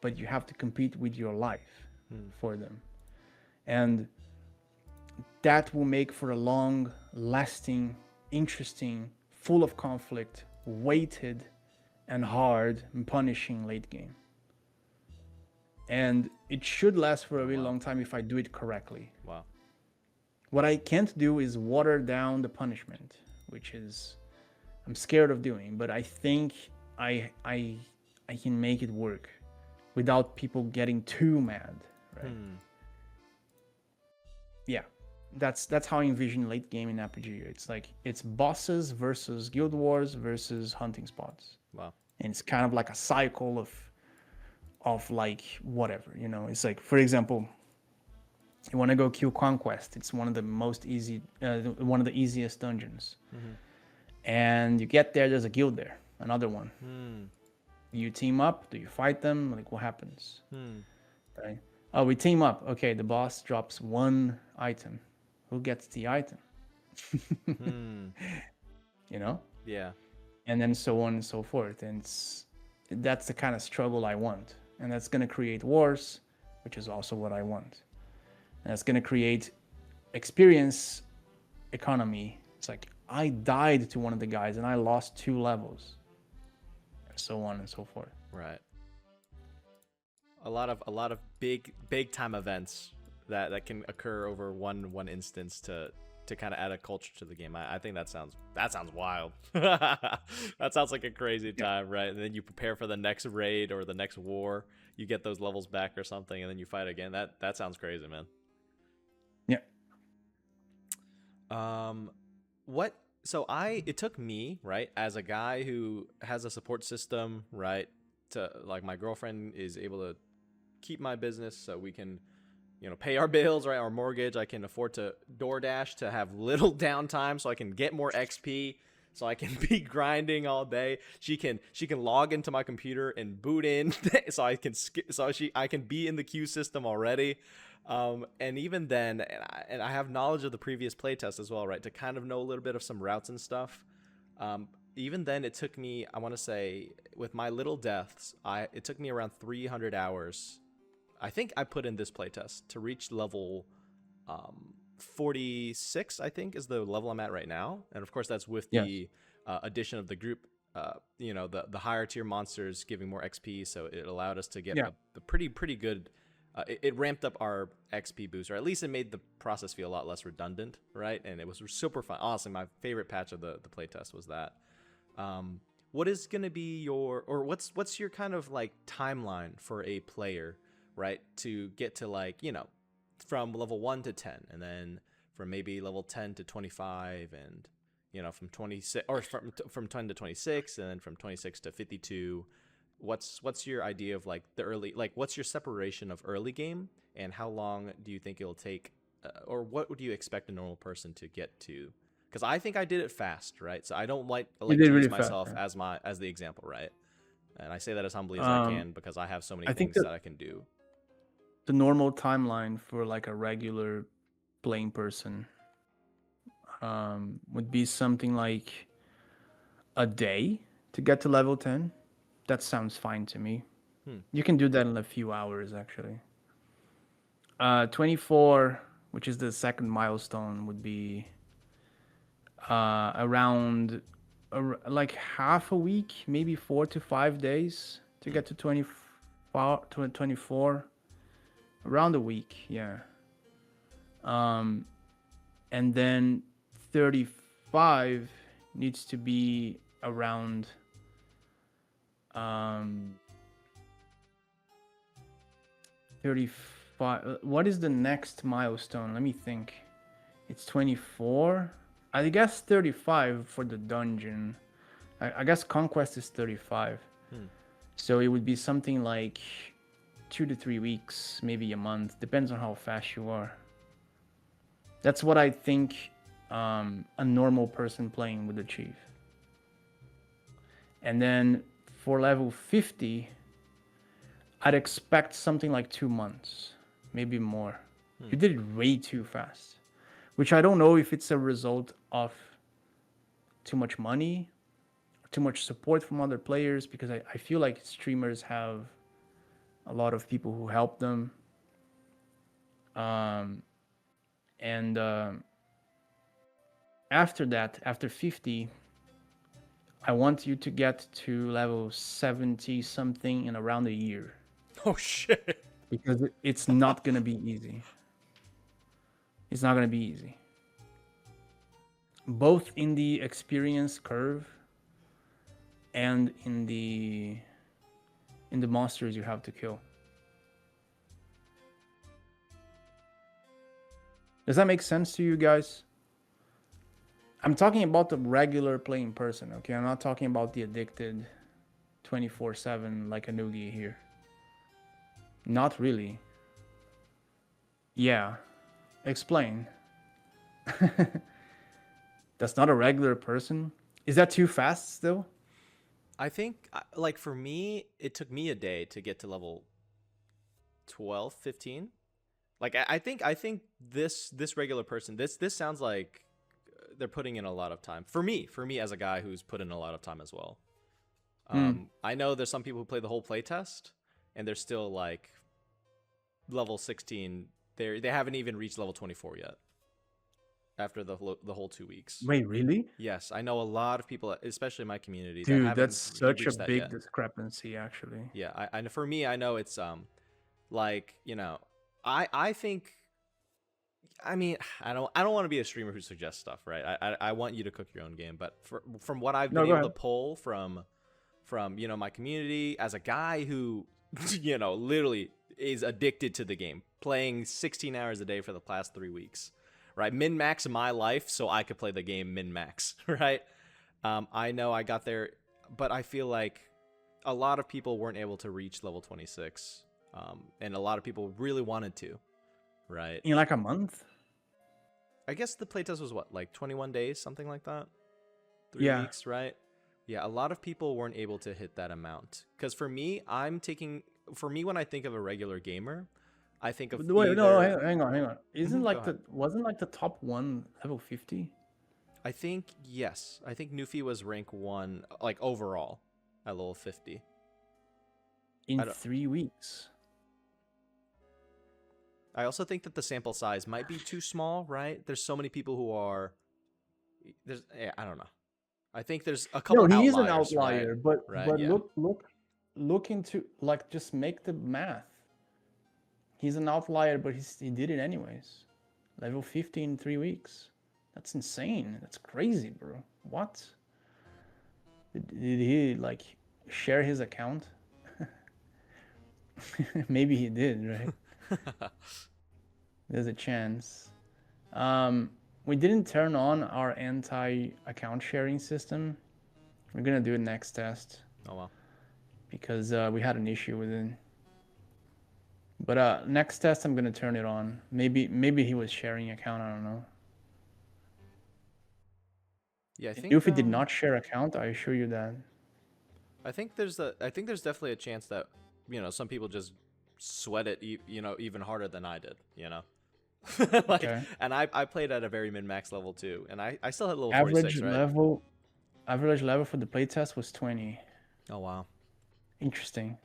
but you have to compete with your life for them. And that will make for a long lasting, interesting, full of conflict, weighted and hard and punishing late game. and it should last for a really wow. long time if I do it correctly. Wow. What I can't do is water down the punishment, which is I'm scared of doing, but I think I can make it work without people getting too mad, right? Yeah. That's how I envision late game in Apogea. It's like it's bosses versus guild wars versus hunting spots. Wow. And it's kind of like a cycle of like whatever, you know. It's like, for example, you want to go kill Conquest. It's one of the one of the easiest dungeons. And you get there, there's a guild there, another one. You team up, do you fight them? Like, what happens? Right? Oh, we team up. Okay, the boss drops one item. Who gets the item? You know? Yeah. And then so on and so forth. And that's the kind of struggle I want. And that's going to create wars, which is also what I want. And that's going to create experience economy. It's like, I died to one of the guys and I lost 2 levels. And so on and so forth. Right. A lot of big time events that can occur over one instance to kind of add a culture to the game. I think that sounds wild. That sounds like a crazy time, right? And then you prepare for the next raid or the next war. You get those levels back or something, and then you fight again. That sounds crazy, man. Yeah. It took me, right, as a guy who has a support system, right, to like my girlfriend is able to keep my business so we can, you know, pay our bills, right, our mortgage. I can afford to DoorDash to have little downtime so I can get more XP, so I can be grinding all day. She can log into my computer and boot in so I can be in the queue system already. And even then, and I have knowledge of the previous playtest as well, right, to kind of know a little bit of some routes and stuff. Even then, it took me, I want to say, with my little deaths, it took me around 300 hours. I think I put in this playtest to reach level 46, I think, is the level I'm at right now. And of course, that's with the addition of the group, the higher tier monsters giving more XP. So it allowed us to get a pretty good... it ramped up our XP boost, or at least it made the process feel a lot less redundant, right? And it was super fun. Honestly, my favorite patch of the playtest was that. What is going to be what's your kind of like timeline for a player, right, to get to like, you know, from level 1 to 10, and then from maybe level 10 to 25, and, you know, from 26 or from 10 to 26, and then from 26 to 52. What's your idea of like the early, like what's your separation of early game, and how long do you think it'll take, or what would you expect a normal person to get to? Because I think I did it fast, right? So I don't like to use myself as the example, right? And I say that as humbly as I can because I have so many things that I can do. The normal timeline for like a regular playing person would be something like a day to get to level 10. That sounds fine to me. You can do that in a few hours, actually. 24, which is the second milestone, would be around like half a week, maybe 4 to 5 days to get to 24. Around a week, yeah. And then 35 needs to be around 35. What is the next milestone? Let me think. It's 24. I guess 35 for the dungeon. I guess Conquest is 35. So it would be something like 2 to 3 weeks, maybe a month. Depends on how fast you are. That's what I think a normal person playing would achieve. And then for level 50, I'd expect something like 2 months, maybe more. You did it way too fast, which I don't know if it's a result of too much money, too much support from other players, because I feel like streamers have a lot of people who help them. And after that, after 50, I want you to get to level 70 something in around a year. Oh shit. because it's not gonna be easy. It's not gonna be easy. Both in the experience curve and in the monsters you have to kill. Does that make sense to you guys? I'm talking about the regular playing person, okay? I'm not talking about the addicted 24/7 like a noogie here. Not really. Yeah. Explain. That's not a regular person? Is that too fast still? I think like for me, it took me a day to get to level 12, 15. Like I think this regular person, this sounds like they're putting in a lot of time. For me as a guy who's put in a lot of time as well. I know there's some people who play the whole playtest and they're still like level 16. They haven't even reached level 24 yet. After the whole 2 weeks. Wait, really? Yes, I know a lot of people, especially in my community, that Dude, haven't that's such a reached that big yet. discrepancy, actually. Yeah, I for me, I know it's like I think. I mean, I don't want to be a streamer who suggests stuff, right? I want you to cook your own game, but from what I've been No, go able to ahead. pull from my community as a guy who literally is addicted to the game, playing 16 hours a day for the past 3 weeks, right? Min max my life so I could play the game min max, right? I know I got there, but I feel like a lot of people weren't able to reach level 26, and a lot of people really wanted to, right? In like a month? I guess the playtest was what, like 21 days, something like that? 3 Yeah. weeks, right? Yeah, a lot of people weren't able to hit that amount. Because for me, when I think of a regular gamer, I think of Wait, no, either. hang on, hang on. Isn't Go like ahead. wasn't like the top one level 50 I think, yes. I think Newfie was rank 1, like overall, at level 50. in I don't- 3 weeks? I also think that the sample size might be too small, right? There's so many people who are. I don't know. I think there's a couple No, he is an outliers, right? outlier, but Right, yeah. look into like just make the math. He's an outlier, but he did it anyways. Level 50 in 3 weeks. That's insane. That's crazy, bro. What? Did he like share his account? Maybe he did, right? There's a chance. We didn't turn on our anti-account sharing system. We're gonna do it next test Oh well. because we had an issue with it. But next test I'm gonna turn it on. Maybe he was sharing account. I don't know. Yeah, I think If he did not share account, I assure you that. I think there's definitely a chance that some people just sweat it even harder than I did, like, Okay. and I played at a very min max level too, and I still had level Average 46, right? level for the playtest was 20. Oh wow. Interesting.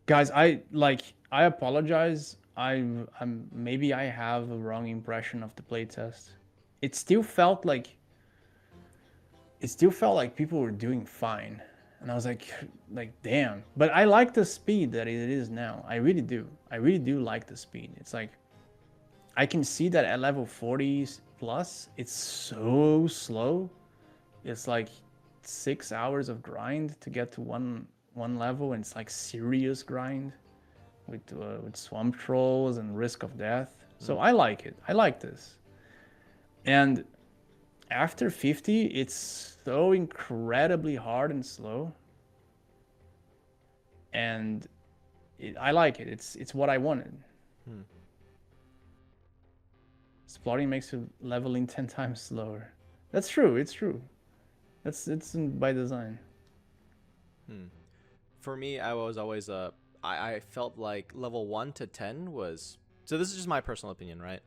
Guys, I apologize. I'm maybe I have a wrong impression of the playtest. It still felt like people were doing fine. And I was like damn. But I like the speed that it is now. I really do. I really do like the speed. It's like I can see that at level 40 plus, it's so slow. It's like 6 hours of grind to get to one level, and it's like serious grind with swamp trolls and risk of death. So I like it. I like this. And after 50, it's so incredibly hard and slow. And I like it. It's what I wanted. Splotting makes you leveling 10 times slower. That's true. It's true. It's by design. For me, I was always I felt like level 1 to 10 was, so this is just my personal opinion, right?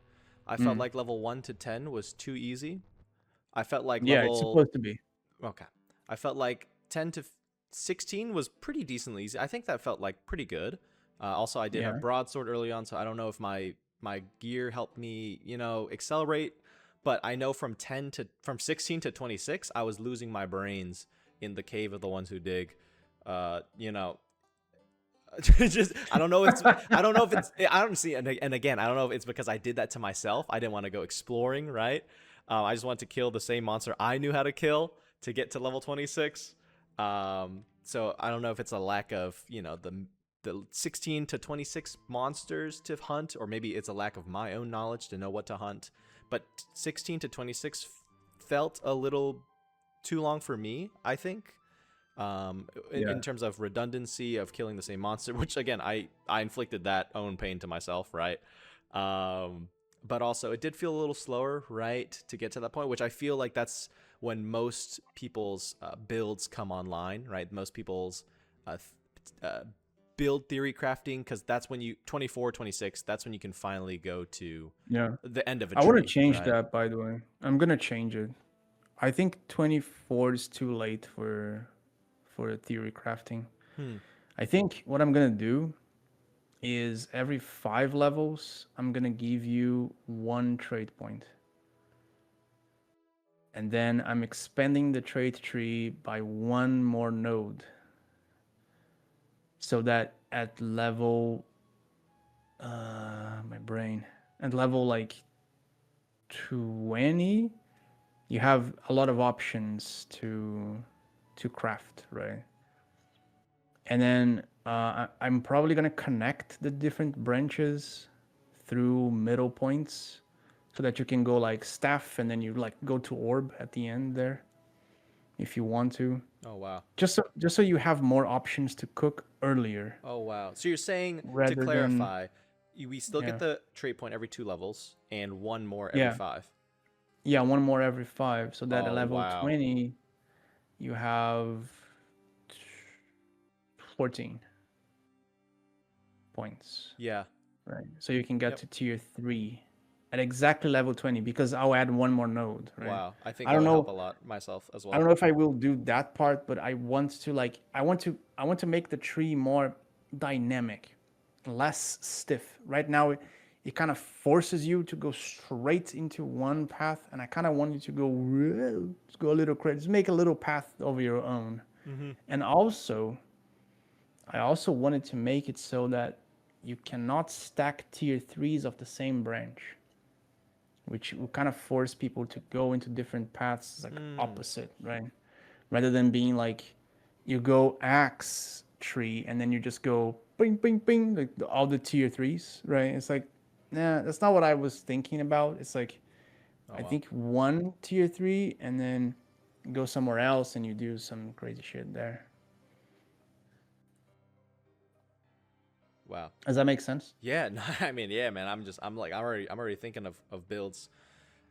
I felt like level 1 to 10 was too easy. I felt like Yeah, level it's supposed to be. Okay. I felt like 10 to 16 was pretty decently easy. I think that felt like pretty good. Also, I did have broadsword early on, so I don't know if my gear helped me, accelerate. But I know from 16 to 26, I was losing my brains in the cave of the ones who dig. Just I don't know if it's I don't see and again I don't know if it's because I did that to myself. I didn't want to go exploring, right? I just wanted to kill the same monster I knew how to kill to get to level 26. So I don't know if it's a lack of the 16 to 26 monsters to hunt, or maybe it's a lack of my own knowledge to know what to hunt. But 16 to 26 felt a little too long for me, I think. In terms of redundancy of killing the same monster, which again I inflicted that own pain to myself, right? But also it did feel a little slower, right, to get to that point, which I feel like that's when most people's builds come online, right? Most people's build theory crafting, because that's when you 24, 26. That's when you can finally go to the end of a tree. I want to change right? that, by the way. I'm gonna change it. I think 24 is too late for theory crafting. I think what I'm gonna do is every 5 levels, I'm gonna give you 1 trait point. And then I'm expanding the trait tree by 1 more node. So that at level my brain. At level like 20, you have a lot of options to craft, right? And then I'm probably gonna connect the different branches through middle points, so that you can go like staff and then you like go to orb at the end there, if you want to. Oh wow. Just so you have more options to cook earlier. Oh wow. So you're saying, to Rather than clarify, we still get the trait point every 2 levels and 1 more every 5. Yeah, 1 more every 5. So that at level wow. 20, you have 14 points. Yeah. Right. So you can get to tier 3 at exactly level 20, because I'll add 1 more node. Right? Wow. I think I that don't would know. help a lot myself as well. I don't know if I will do that part, but I want to make the tree more dynamic, less stiff. Right now, it kind of forces you to go straight into one path, and I kind of want you to go a little crazy, just make a little path of your own. And also, I also wanted to make it so that you cannot stack tier 3s of the same branch, which will kind of force people to go into different paths, like opposite, right? Rather than being like, you go axe tree and then you just go bing, bing, bing, like all the tier 3s, right? It's like, nah, that's not what I was thinking about. It's like, I think 1 tier 3 and then go somewhere else and you do some crazy shit there. Wow. Does that make sense? Yeah, no, I mean, yeah, man. I'm already thinking of builds.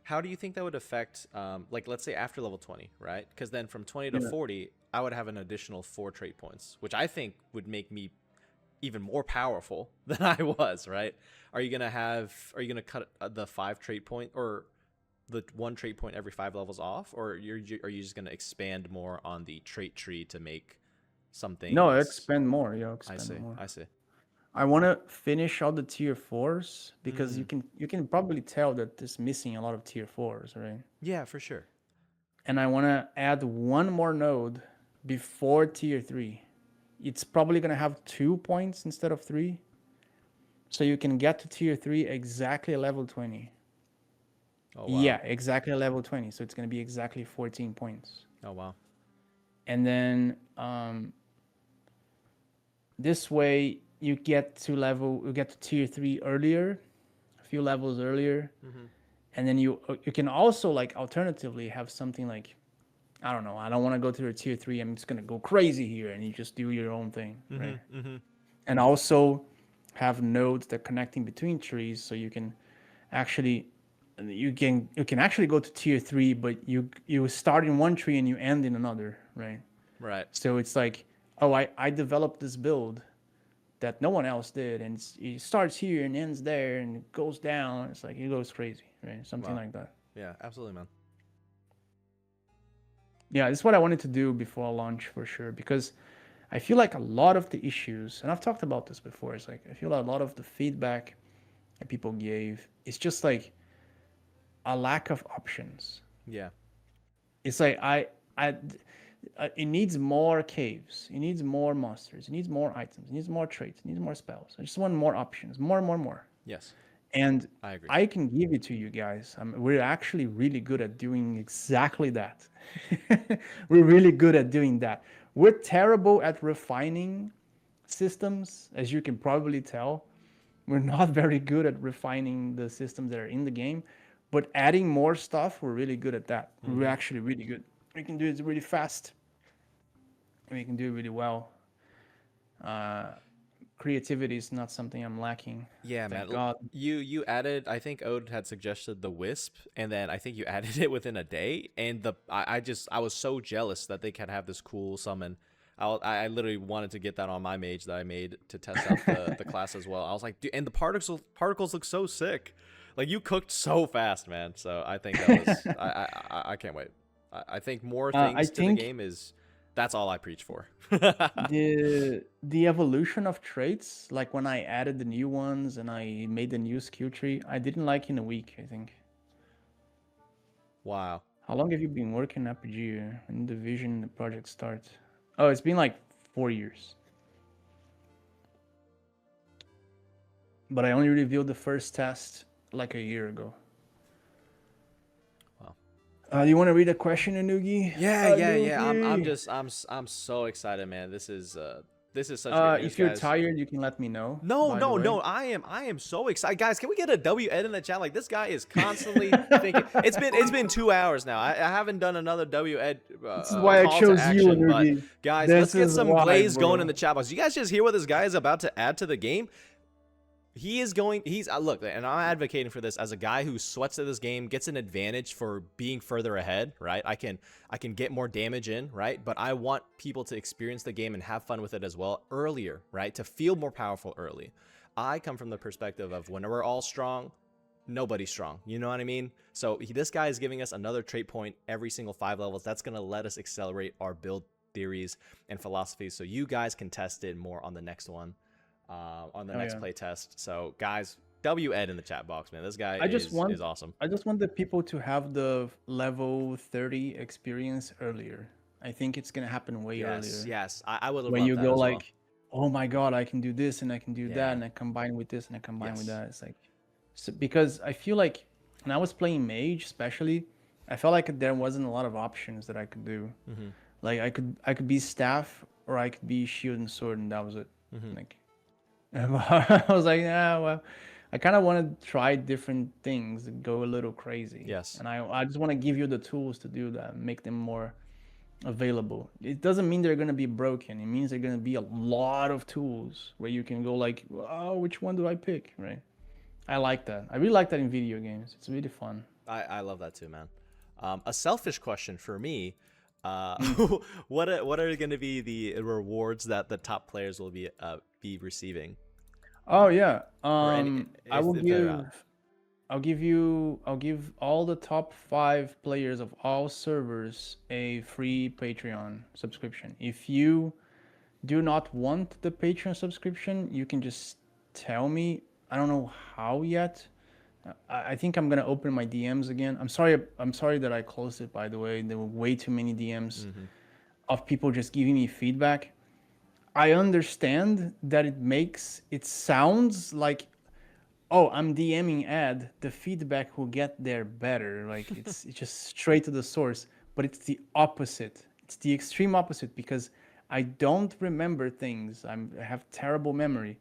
How do you think that would affect, like, let's say after level 20, right? Because then from 20 to 40, I would have an additional 4 trait points, which I think would make me even more powerful than I was, right? Are you gonna cut the 5 trait point, or the 1 trait point every 5 levels off, or are you just gonna expand more on the trait tree to make something? No, expand more. Yeah, expand more. I see. I want to finish all the tier 4s, because you can probably tell that there's missing a lot of tier 4s, right? Yeah, for sure. And I want to add 1 more node before tier 3. It's probably going to have 2 points instead of 3. So you can get to tier 3 exactly level 20. Oh, wow. Yeah, exactly level 20. So it's going to be exactly 14 points. Oh, wow. And then this way you get to tier 3 earlier, a few levels earlier. And then you can also, like, alternatively have something like, I don't know, I don't want to go to a tier 3, I'm just going to go crazy here, and you just do your own thing, right? And also have nodes that are connecting between trees, so you can actually go to tier 3, but you start in one tree and you end in another, right? Right. So it's like, oh, I developed this build that no one else did, and it starts here and ends there and it goes down. It's like, it goes crazy, right? Something like that. Yeah, absolutely, man. Yeah, this is what I wanted to do before launch, for sure, because I feel like a lot of the issues, and I've talked about this before, it's like I feel like a lot of the feedback that people gave is just like a lack of options. Yeah. It's like It needs more caves. It needs more monsters. It needs more items. It needs more traits. It needs more spells. I just want more options. More, more, more. Yes, And I agree. I can give it to you guys. We're actually really good at doing exactly that. We're really good at doing that. We're terrible at refining systems, as you can probably tell. We're not very good at refining the systems that are in the game, but adding more stuff, we're really good at that. We're Mm-hmm. actually really good. We can do it really fast. We can do it really well. Uh, Creativity is not something I'm lacking. Yeah, man. Thank God. You added. I think Ode had suggested the wisp, and then I think you added it within a day. And I was so jealous that they could have this cool summon. I literally wanted to get that on my mage that I made to test out the class as well. I was like, dude, and the particles look so sick. Like you cooked so fast, man. So I think that was I can't wait. I think more I things to the think game is that's all I preach for. the evolution of traits, like when I added the new ones and I made the new skill tree, I didn't like in a week, I think. Wow. How long have you been working Apogea? When did the vision the project start? Oh, it's been like 4 years. But I only revealed the first test like a year ago. Do you want to read a question, Anugi? Yeah. Anugi! I'm so excited, man. This is such great news, If you're guys. tired, you can let me know. No, by the no, way. no. I am so excited, guys. Can we get a W Ed in the chat? Like this guy is constantly thinking. It's been 2 hours now. I haven't done another W Ed This is why I call to chose you, action. But Anugi. guys, This let's get is some why, glaze going bro. in the chat box. You guys just hear what this guy is about to add to the game? He is going. He's look, and I'm advocating for this as a guy who sweats at this game, gets an advantage for being further ahead. Right? I can get more damage in. Right? But I want people to experience the game and have fun with it as well earlier. Right? To feel more powerful early. I come from the perspective of when we're all strong, nobody's strong. You know what I mean? So this guy is giving us another trait point every single 5 levels. That's gonna let us accelerate our build theories and philosophies. So you guys can test it more on the next one. On the next play test. So guys, W Ed in the chat box, man. This guy is awesome. I just want the people to have the level 30 experience earlier. I think it's gonna happen way earlier. Yes. I would love When that you go as like, oh my God, I can do this and I can do Yeah. that and I combine with this and I combine with Yes. that. It's like, so, because I feel like when I was playing mage, especially, I felt like there wasn't a lot of options that I could do. Mm-hmm. Like I could be staff or I could be shield and sword, and that was it. Mm-hmm. Like, I was like, yeah, well, I kind of want to try different things and go a little crazy. Yes. And I just want to give you the tools to do that, make them more available. It doesn't mean they're going to be broken. It means they're going to be a lot of tools where you can go like, oh, which one do I pick, right? I like that. I really like that in video games. It's really fun. I love that too, man. A selfish question for me. What are going to be the rewards that the top players will be receiving? Oh yeah. I will I'll give all the top 5 players of all servers a free Patreon subscription. If you do not want the Patreon subscription, you can just tell me. I don't know how yet. I think I'm gonna open my DMs again. I'm sorry that I closed it, by the way. There were way too many DMs of people just giving me feedback. I understand that it sounds like, oh, I'm DMing Ed, the feedback will get there better. Like it's just straight to the source. But it's the opposite. It's the extreme opposite, because I don't remember things. I have terrible memory.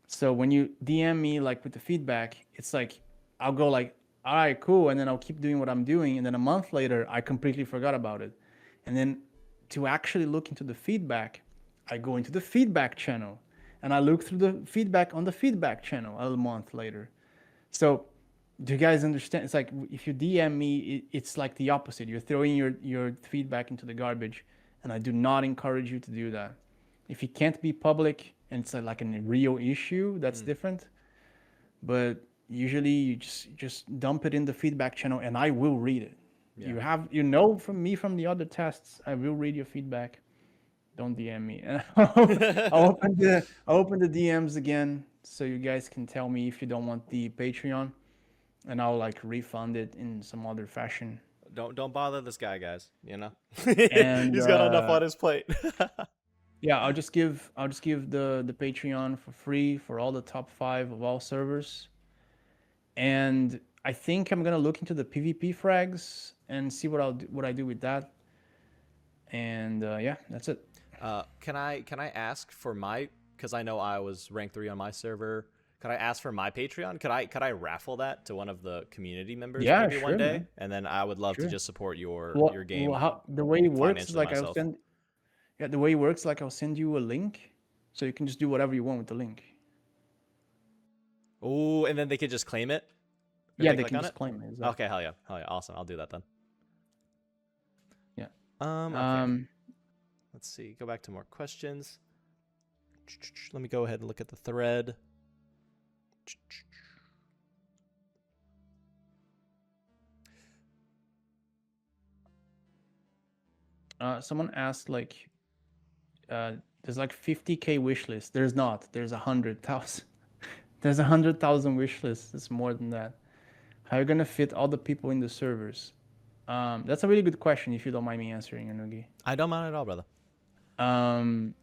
So when you DM me like with the feedback, it's like I'll go like, all right, cool, and then I'll keep doing what I'm doing, and then a month later I completely forgot about it. And then to actually look into the feedback, I go into the feedback channel and I look through the feedback on the feedback channel a month later. So do you guys understand? It's like if you DM me, it's like the opposite. You're throwing your feedback into the garbage, and I do not encourage you to do that. If it can't be public and it's like a real issue, that's different. But usually you just dump it in the feedback channel and I will read it. Yeah. From me from the other tests, I will read your feedback. Don't DM me. I'll open the DMs again so you guys can tell me if you don't want the Patreon, and I'll like refund it in some other fashion. Don't bother this guy, guys. You know, And he's got enough on his plate. yeah, I'll just give the Patreon for free for all the top 5 of all servers. And I think I'm gonna look into the PvP frags and see what I do with that. And yeah, that's it. Can I ask for my, because I know I was rank 3 on my server. Could I ask for my Patreon? Could I raffle that to one of the community members Yeah, maybe one sure, day? man. And then I would love to Sure. just support your Well, game how the way it works is financially like myself. the way it works like I'll send you a link, so you can just do whatever you want with the link. Oh, and then they could just claim it if Yeah, they they click can on just it. claim it. Exactly. Okay, hell yeah, awesome. I'll do that then. Yeah. Okay. Let's see. Go back to more questions. Let me go ahead and look at the thread. Someone asked like, there's like 50K wish list. There's not. There's 100,000. There's 100,000 wish lists. It's more than that. How are you gonna fit all the people in the servers? That's a really good question. If you don't mind me answering, Anugi. I don't mind at all, brother. Um,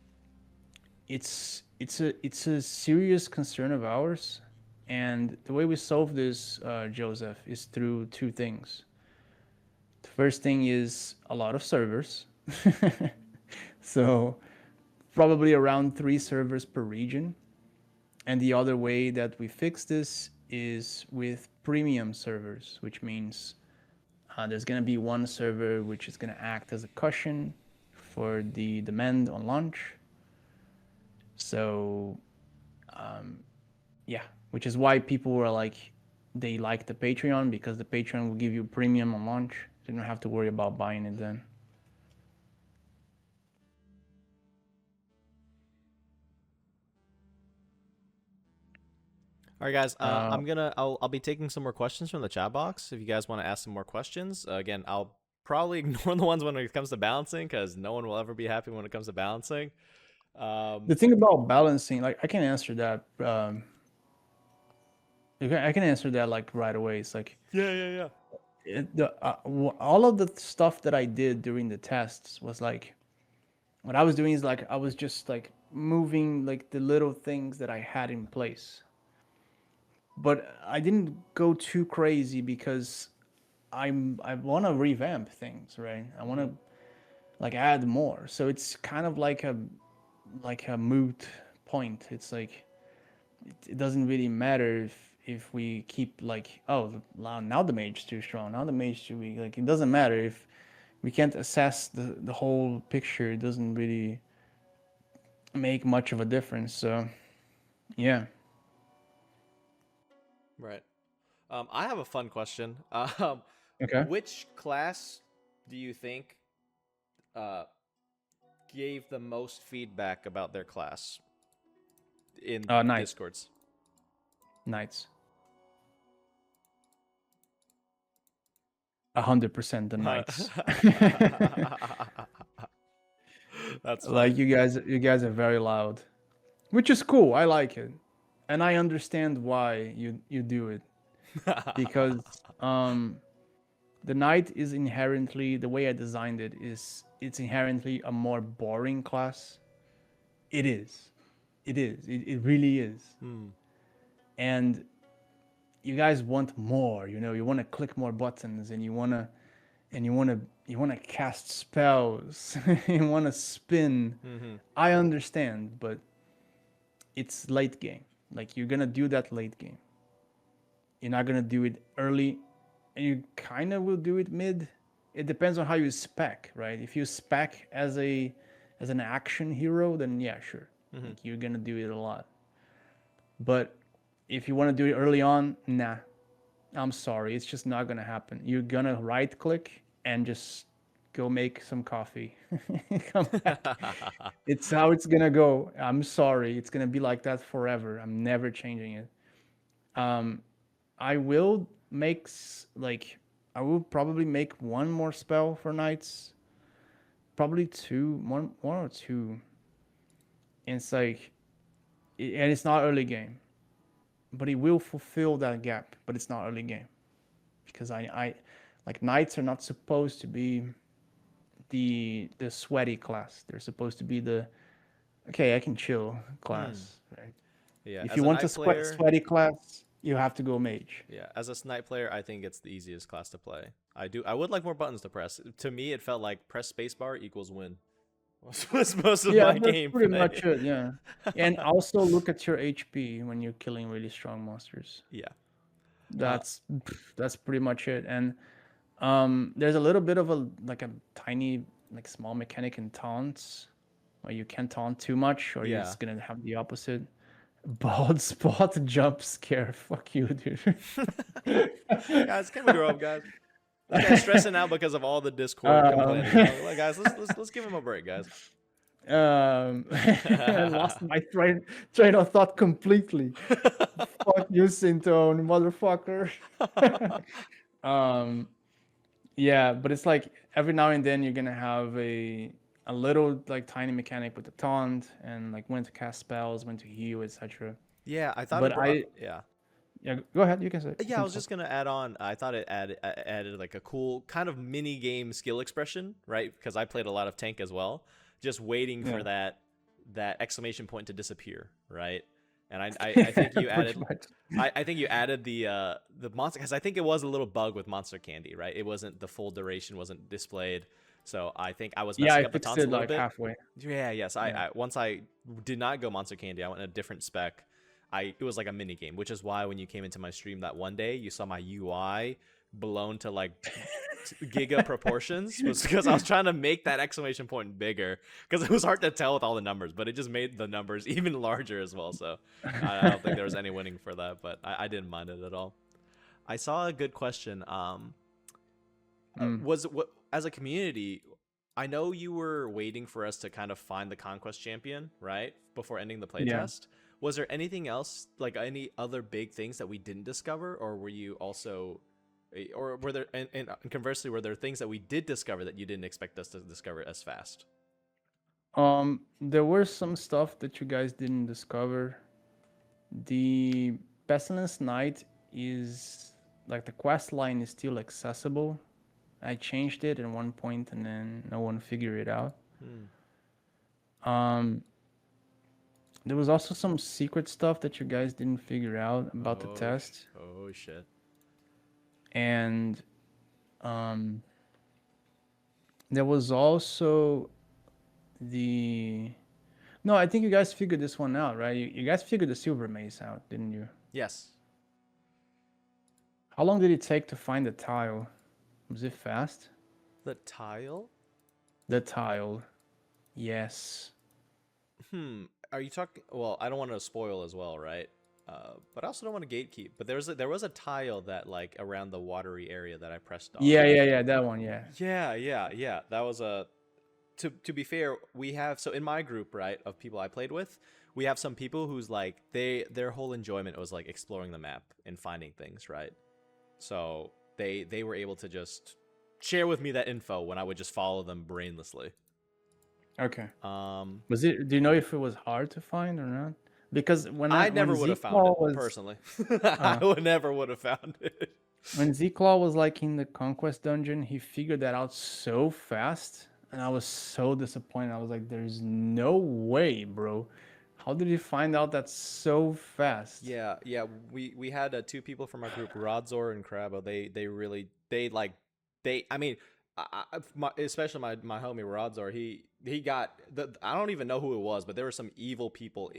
it's a serious concern of ours, and the way we solve this, Joseph, is through 2 things. The first thing is a lot of servers, so probably around 3 servers per region. And the other way that we fix this is with premium servers, which means there's going to be one server which is going to act as a cushion for the demand on launch. So, yeah, which is why people were like, they like the Patreon, because the Patreon will give you premium on launch. So you don't have to worry about buying it then. All right, guys. I'll be taking some more questions from the chat box. If you guys want to ask some more questions, again, I'll probably ignore the ones when it comes to balancing, because no one will ever be happy when it comes to balancing. The thing about balancing, like I can answer that. I can answer that like right away. It's like Yeah. all of the stuff that I did during the tests was like, what I was doing is like I was just like moving like the little things that I had in place, but I didn't go too crazy because I want to revamp things, right? I want to like add more. So it's kind of like a moot point. It's like it doesn't really matter if we keep like, oh, now the mage is too strong, now the mage is too weak. Like it doesn't matter if we can't assess the whole picture. It doesn't really make much of a difference. So yeah. Right. I have a fun question. Okay. Which class do you think uh, gave the most feedback about their class in Knights. Discords? Knights. 100% the Knights. That's funny. Like you guys are very loud, which is cool. I like it, and I understand why you do it, because the knight is inherently, the way I designed it is, it's inherently a more boring class. It is. It really is. And you guys want more, you want to click more buttons, and you want to cast spells. You want to spin. I understand, but it's late game. Like you're going to do that late game. You're not going to do it early, and you kind of will do it mid. It depends on how you spec, right? If you spec as an action hero, then yeah, sure. Like you're going to do it a lot. But if you want to do it early on, nah. I'm sorry, it's just not gonna happen. You're gonna right click and just go make some coffee. Come back. It's how it's gonna go. I'm sorry, it's gonna be like that forever. I'm never changing it. I will make I will probably make one more spell for knights. Probably one or two. And it's like, and it's not early game, but it will fulfill that gap. But it's not early game, because I Like knights are not supposed to be the sweaty class. They're supposed to be the okay, I can chill Hmm. class, right? Yeah, If as you a want a knight player, sweaty class, you have to go mage. yeah, as a snipe player, I think it's the easiest class to play. I would like more buttons to press. To me, it felt like press spacebar equals win. Was most of Yeah, my that's pretty gameplay. much it. Yeah, and also look at your HP when you're killing really strong monsters. Yeah. Uh, That's pretty much it. And there's a little bit of a like a tiny like small mechanic in taunts where you can't taunt too much, or you're yeah. just gonna have the opposite. Bald spot jump scare. Fuck you, dude. Guys, can we grow up, guys? This guy's stressing out because of all the Discord um, complaining. Like, guys, let's give him a break, guys. I lost my train of thought completely. Fuck you, Sintone, motherfucker. um, yeah, but it's like every now and then you're gonna have a little like tiny mechanic with the taunt and like when to cast spells, when to heal, etc. Yeah, I thought it But brought. I Yeah. yeah, go ahead. You can say. You Yeah, I can was talk. just gonna add on. I thought it added like a cool kind of mini game skill expression, right? Because I played a lot of tank as well, just waiting for Yeah. that exclamation point to disappear, right? And I think you Pretty added much. I think you added the monster because I think it was a little bug with monster candy, right? It wasn't the full duration wasn't displayed, so I think I was Yeah, messing I up the fixed taunts a it little like bit. halfway. Yeah, yes. Yeah. I once I did not go monster candy. I went in a different spec. It was like a mini game, which is why when you came into my stream that one day, you saw my UI blown to like giga proportions was because I was trying to make that exclamation point bigger because it was hard to tell with all the numbers, but it just made the numbers even larger as well. So I don't think there was any winning for that, but I didn't mind it at all. I saw a good question. Mm, Was what as a community? I know you were waiting for us to kind of find the conquest champion, right, before ending the yeah. playtest. Was there anything else, like any other big things that we didn't discover, or were you also, or were there, and conversely, were there things that we did discover that you didn't expect us to discover as fast? There were some stuff that you guys didn't discover. The Pestilence Knight is like the quest line is still accessible. I changed it at one point and then no one figured it out. Hmm. Um, there was also some secret stuff that you guys didn't figure out about the test. Oh shit. And um, there was also the no, I think you guys figured this one out, right? You guys figured the silver mace out, didn't you? Yes. How long did it take to find the tile? Was it fast? The tile. The tile. Yes. Are you talking? Well, I don't want to spoil as well, right? But I also don't want to gatekeep. But there was a tile that like around the watery area that I pressed on. Yeah, that one, yeah. Yeah. That was a. To be fair, we have so in my group, right, of people I played with, we have some people who's like their whole enjoyment was like exploring the map and finding things, right? So they were able to just share with me that info when I would just follow them brainlessly. Okay. Um, Was it? Do you know if it was hard to find or not? Because I never when would have found it Z-Claw was personally. I would never would have found it. when Z-Claw was like in the conquest dungeon, he figured that out so fast, and I was so disappointed. I was like, "There's no way, bro. How did you find out that so fast?" Yeah. We had two people from our group, Rodzor and Crabbo. They really they like they. I mean, especially my homie Rodzor. He got I don't even know who it was, but there were some evil people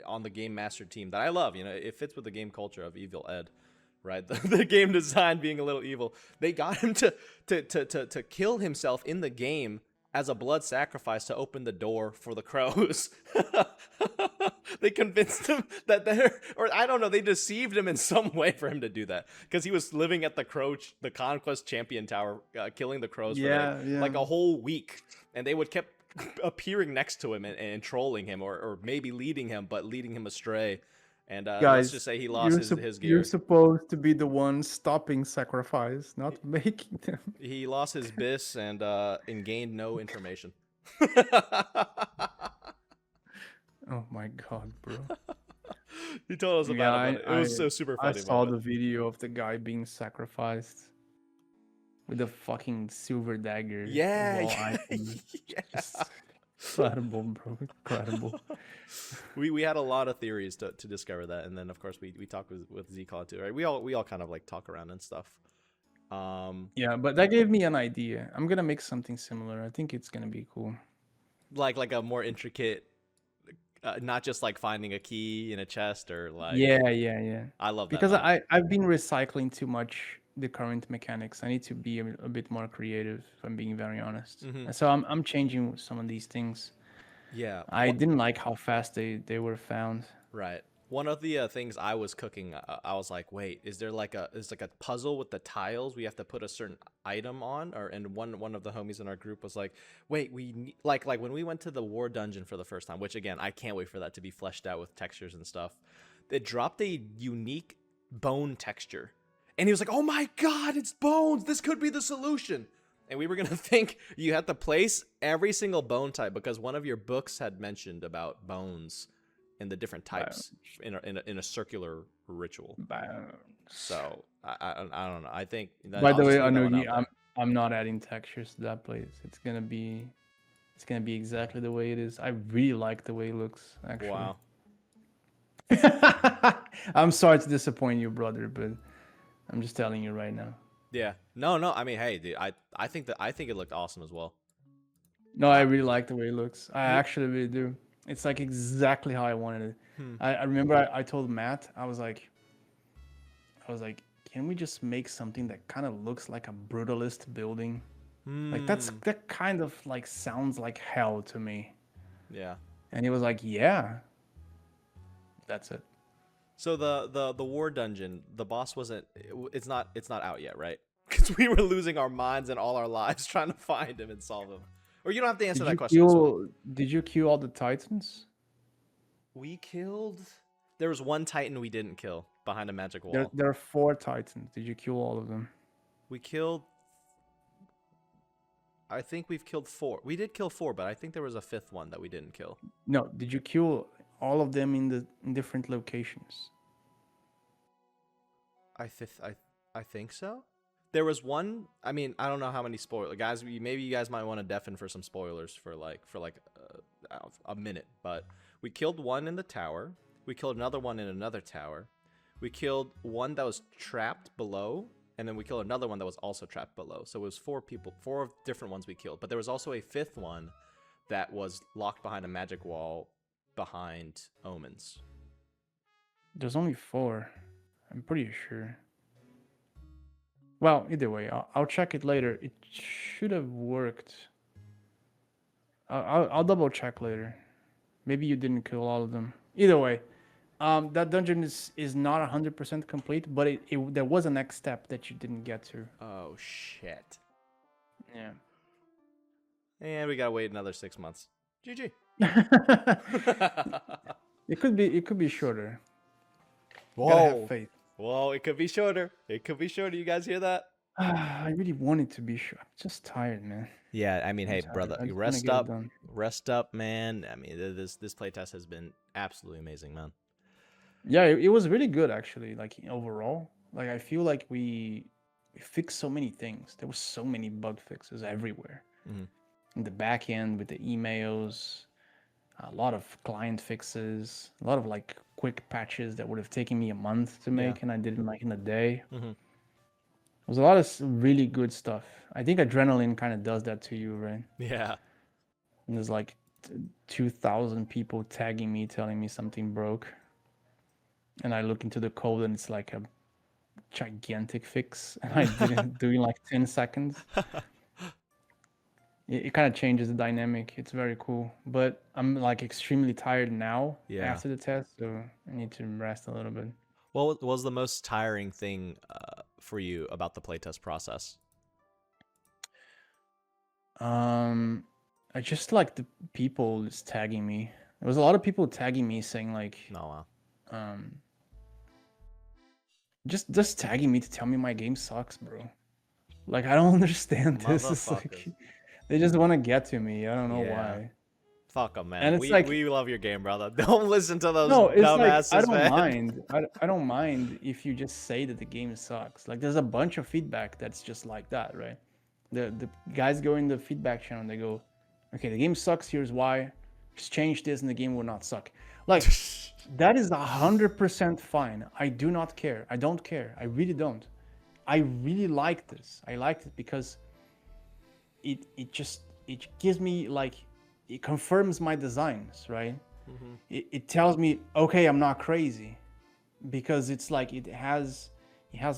on the game master team that I love. You know, it fits with the game culture of Evil Ed, right? The game design being a little evil. They got him to kill himself in the game as a blood sacrifice to open the door for the crows. They convinced him that or I don't know, they deceived him in some way for him to do that because he was living at the Conquest Champion Tower, killing the crows for like a whole week, and they would kept appearing next to him and trolling him or maybe leading him, but leading him astray. And let's just Guys, say he lost his you're gear. supposed to be the one stopping sacrifice, not making them. He lost his bis and gained no information. Oh my god, bro. He told us about it, but it was so super I funny saw moment. the video of the guy being sacrificed. with the fucking silver dagger Yeah, wall yeah, icon. yeah. Just incredible, bro. Incredible. We had a lot of theories to discover that, and then of course we talked with Zcon too, right? We all kind of like talk around and stuff. Yeah, but that gave me an idea. I'm gonna make something similar. I think it's gonna be cool. like a more intricate, not just like finding a key in a chest or like. Yeah. I love that, Because man. I've been recycling too much the current mechanics. I need to be a bit more creative, if I'm being very honest. Hmm. And so I'm changing some of these things. Yeah. I didn't like how fast they were found. Right. One of the things I was cooking, I was like, wait, is there like a puzzle with the tiles we have to put a certain item on? Or and one of the homies in our group was like, wait, like when we went to the war dungeon for the first time, which again I can't wait for that to be fleshed out with textures and stuff. It dropped a unique bone texture, and he was like, oh my god, it's bones. This could be the solution. And we were gonna think you had to place every single bone type because one of your books had mentioned about bones and the different types in a circular ritual. So I don't know. I think that By I'll the way, just leave that one Anugi, out there. I'm not adding textures to that place. It's gonna be exactly the way it is. I really like the way it looks, actually. Wow. I'm sorry to disappoint you, brother, but I'm just telling you right now. Yeah. No. I mean, hey, dude. I think it looked awesome as well. No, I Uh, really like the way it looks. I you. actually really do. It's like exactly how I wanted it. Hmm. I remember I told Matt, I was like, can we just make something that kind of looks like a brutalist building? Like Hmm. that kind of like sounds like hell to me. Yeah. And he was like, yeah, that's it. So the war dungeon, the boss wasn't. It's not out yet, right? Because we were losing our minds and all our lives trying to find him and solve him. Or you don't have to answer Did that you question. This one. kill did you kill all the titans? We killed. There was one Titan we didn't kill behind a magic There wall. there are 4 titans. Did you kill all of them? We killed. I think we've killed 4. We did kill 4, but I think there was a 5th one that we didn't kill. No, did you kill all of them in different locations? I think so. There was one. I mean, I don't know how many spoilers, guys. Maybe you guys might want to deafen for some spoilers for a minute. But we killed one in the tower. We killed another one in another tower. We killed one that was trapped below, and then we killed another one that was also trapped below. So it was 4 different ones we killed. But there was also a 5th one that was locked behind a magic wall behind omens. There's only 4. I'm pretty sure. Well, either way, I'll check it later. It should have worked. I'll double check later. Maybe you didn't kill all of them. Either way, that dungeon is not 100% complete, but there was a next step that you didn't get to. Oh shit. Yeah. And we gotta wait another 6 months. GG. It could be shorter. Gotta have faith. Whoa, it could be shorter. It could be shorter. You guys hear that? I really want it to be short. I'm just tired, man. Yeah, I mean, I'm hey, tired. brother, I you just want to rest get it up. done. Rest up, man. I mean, this playtest has been absolutely amazing, man. Yeah, it was really good actually. Like overall, like I feel like we fixed so many things. There were so many bug fixes everywhere. Mm-hmm. In the back end with the emails, a lot of client fixes, a lot of like quick patches that would have taken me a month to make, and I did it like in a day. Mm-hmm. There was a lot of really good stuff. I think adrenaline kind of does that to you, right? Yeah. And there's like 2,000 people tagging me, telling me something broke. And I look into the code and it's like a gigantic fix. And I did it do in like 10 seconds. It kind of changes the dynamic. It's very cool. But I'm like extremely tired now after the test. So I need to rest a little bit. What was the most tiring thing for you about the playtest process? I just like the people just tagging me. There was a lot of people tagging me saying like, No, just tagging me to tell me my game sucks, bro. Like I don't understand this. It's like they just want to get to me. I don't know why. Fuck them, man. And it's like, We love your game, brother. Don't listen to those no, it's like I dumbasses, don't man. mind. I don't mind if you just say that the game sucks. Like there's a bunch of feedback that's just like that, right? The guys go in the feedback channel and they go, okay, the game sucks. Here's why. Just change this and the game will not suck. Like that is 100% fine. I do not care. I don't care. I really don't. I really like this. I liked it because it gives me like, it confirms my designs, right? It tells me, okay, I'm not crazy, because it's like it has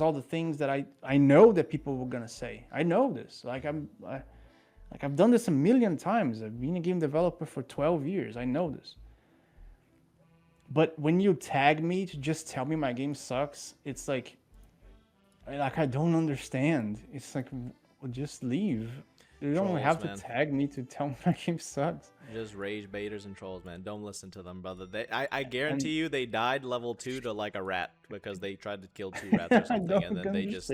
all the things that I know that people were gonna say. I know this. Like I've done this a million times. I've been a game developer for 12 years. I know this. But when you tag me to just tell me my game sucks, it's like I don't understand. It's like, well, just leave. You don't Trolls, have man. to tag me to tell me my game sucks. Just rage baiters and trolls, man. Don't listen to them, brother. I guarantee you they died level 2 to like a rat because they tried to kill 2 rats or something, and then they just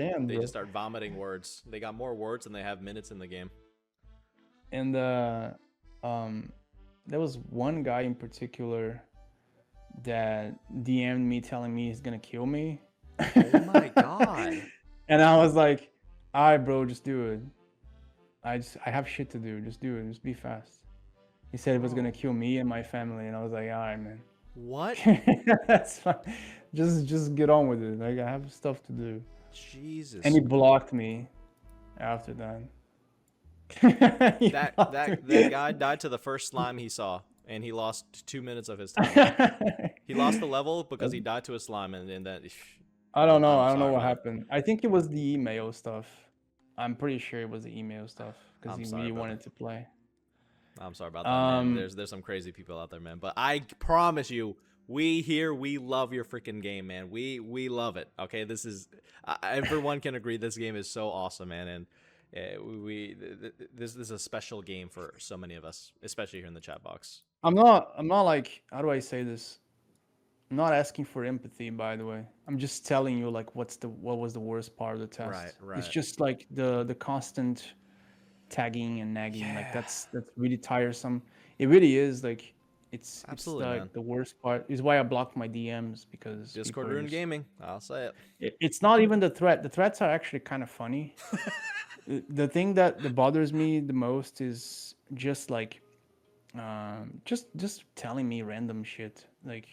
start vomiting words. They got more words than they have minutes in the game. And there was one guy in particular that DM'd me telling me he's gonna kill me. Oh my god. And I was like, all right, bro, just do it. I have shit to do. Just do it. Just be fast. He said it was gonna kill me and my family, and I was like, all right, man. What? That's fine. Just get on with it. Like I have stuff to do. Jesus. And he blocked me after that. That guy died to the first slime he saw, and he lost 2 minutes of his time. He lost the level because he died to a slime, and that. I don't know. I don't know sorry, what man. happened. I think it was the email stuff. I'm pretty sure it was the email stuff because I'm he sorry really about wanted that. to play. I'm sorry about that, man. There's some crazy people out there, man. But I promise you, we love your freaking game, man. We love it. Okay, this is everyone can agree this game is so awesome, man. And this is a special game for so many of us, especially here in the chat box. I'm not like, how do I say this? I'm not asking for empathy, by the way. I'm just telling you like what was the worst part of the test. Right. It's just like the constant tagging and nagging. Yeah. Like that's really tiresome. It really is. Like Absolutely, it's man. the worst part. Is why I blocked my DMs, because Discord ruined gaming. I'll say it. it's not even the threat. The threats are actually kind of funny. The thing that bothers me the most is just like just telling me random shit. Like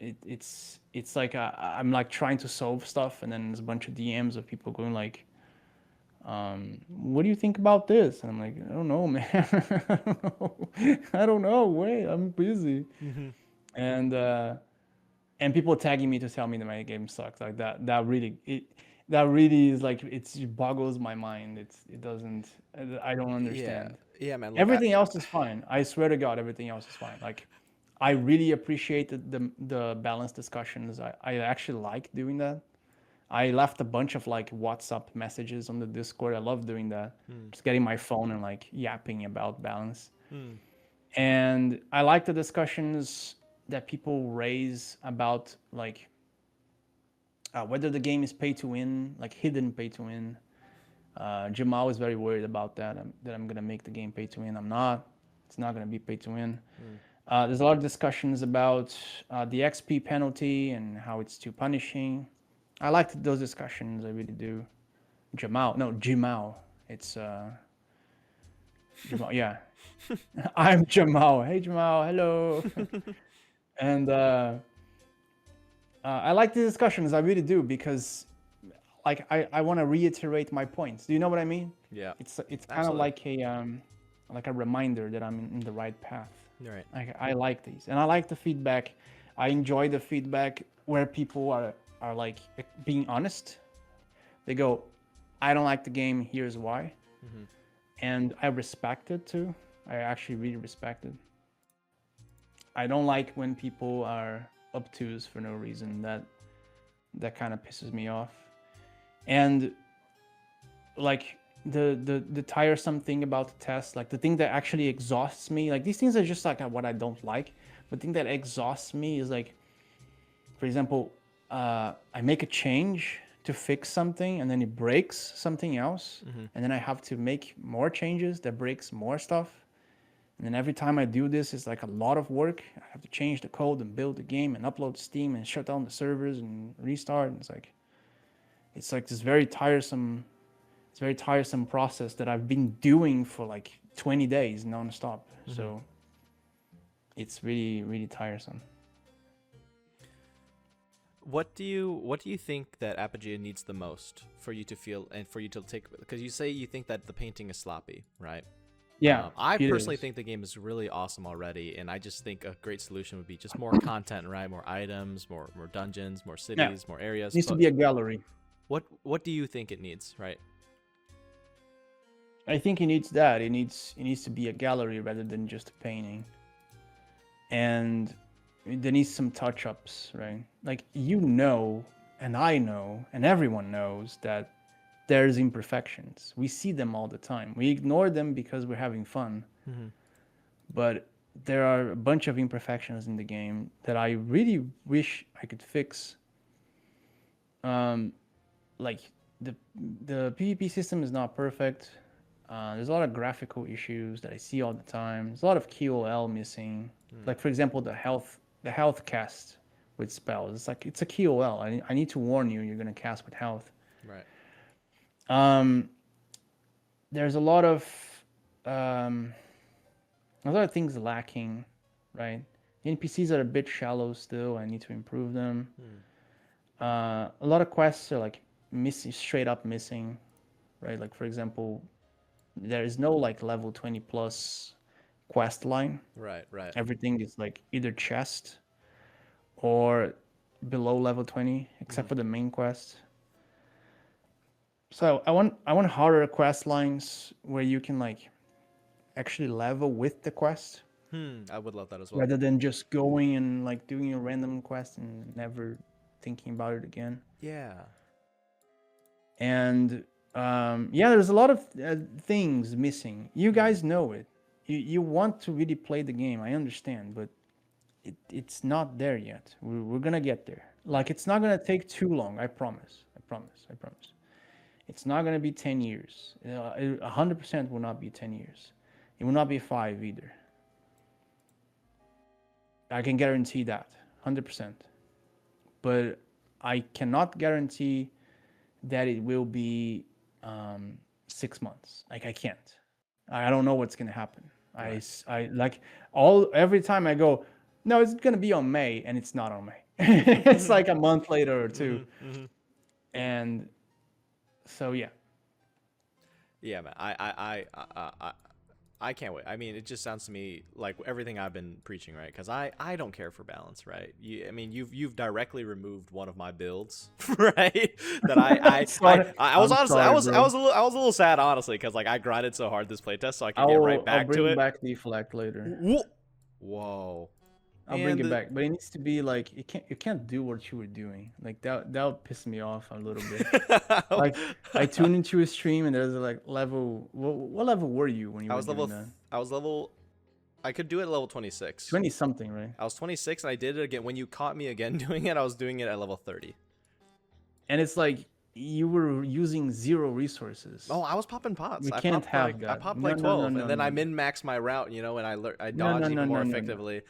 it's like I'm like trying to solve stuff, and then there's a bunch of DMs of people going like, what do you think about this? And I'm like, I don't know, man. I don't know. Wait, I'm busy. And people tagging me to tell me that my game sucks. Like that really is like, it boggles my mind. It doesn't. I don't understand. Yeah, man. Look, Everything else is fine. I swear to God, everything else is fine. Like, I really appreciated the balanced discussions. I actually like doing that. I left a bunch of like WhatsApp messages on the Discord. I love doing that. Just getting my phone and like yapping about balance. And I like the discussions that people raise about like whether the game is pay to win, like hidden pay to win. Jamal is very worried about that. That I'm gonna make the game pay to win. I'm not. It's not gonna be pay to win. There's a lot of discussions about the XP penalty and how it's too punishing. I like those discussions. I really do. Jamal. It's Jamal. Yeah, I'm Jamal. Hey, Jamal. Hello. And I like the discussions. I really do, because like I want to reiterate my points. Do you know what I mean? Yeah. It's kind of like a reminder that I'm in the right path. Right. I like these, and I like the feedback. I enjoy the feedback where people are like being honest. They go, I don't like the game, here's why. And I respect it too. I actually really respect it. I don't like when people are obtuse for no reason. That kind of pisses me off. And like the tiresome thing about the test, like the thing that actually exhausts me, like these things are just like what I don't like, but the thing that exhausts me is like, for example, I make a change to fix something, and then it breaks something else, and then I have to make more changes that breaks more stuff. And then every time I do this, it's like a lot of work. I have to change the code and build the game and upload to Steam and shut down the servers and restart. And it's like this very tiresome, it's very tiresome process that I've been doing for like 20 days nonstop. So it's really, really tiresome. What do you think that Apogea needs the most for you to feel and for you to take? Because you say you think that the painting is sloppy, right? Yeah, I it personally is. think the game is really awesome already, and I just think a great solution would be just more content, right? More items, more dungeons, more Yeah, cities, more it areas. needs to But be a gallery. what do you think it needs, right? I think it needs that. It needs to be a gallery rather than just a painting. And there needs some touch-ups, right? Like and I know, and everyone knows that there's imperfections. We see them all the time. We ignore them because we're having fun. But there are a bunch of imperfections in the game that I really wish I could fix. Like the PvP system is not perfect. There's a lot of graphical issues that I see all the time. There's a lot of QOL missing. Like for example, the health cast with spells. It's like it's a QOL. I need to warn you, you're gonna cast with health. Right. There's um, a lot of things lacking, right? The NPCs are a bit shallow still. I need to improve them. A lot of quests are like missing, straight up missing, right? Like for example, there is no like level 20 plus quest line. Right. Right. Everything is like either chest or below level 20, except for the main quest. So I want harder quest lines where you can like actually level with the quest I would love that as well. rather than just going and like doing a random quest and never thinking about it again. Yeah. And yeah, there's a lot of things missing. You guys know it. You want to really play the game. I understand, but it's not there yet. We're gonna get there. Like it's not gonna take too long. I promise. I promise. I promise. It's not gonna be 10 years. 100% will not be 10 years. It will not be 5 either. I can guarantee that, 100%. But I cannot guarantee that it will be 6 months. Like I can't. I don't know what's gonna happen. Right. I like every time I go, no, it's gonna be on May, and it's not on May. It's like a month later or two, and so yeah. Yeah, man. I can't wait. I mean, it just sounds to me like everything I've been preaching, right? Because I don't care for balance, right? I mean, you've directly removed one of my builds, right? That Sorry. I was I'm honestly sorry, bro. I was a little sad, honestly, because like I grinded so hard this playtest so I could get right I'll back to bring it. back deflect later. Whoa. I'll bring it And back, but it needs to be like you can't do what you were doing. Like that would piss me off a little bit. Like I tuned into a stream and there's like level. What level were you when you were doing that? I was level. I could do it at level 26. 20 something, right? I was 26 and I did it again. When you caught me again doing it, I was doing it at level 30. And it's like you were using zero resources. Oh, I was popping pots. We can't have I that. popped No, like no, no, 12, no, and then I no. min maxed my route, and I No, no, dodged no, even more no, no, no. effectively.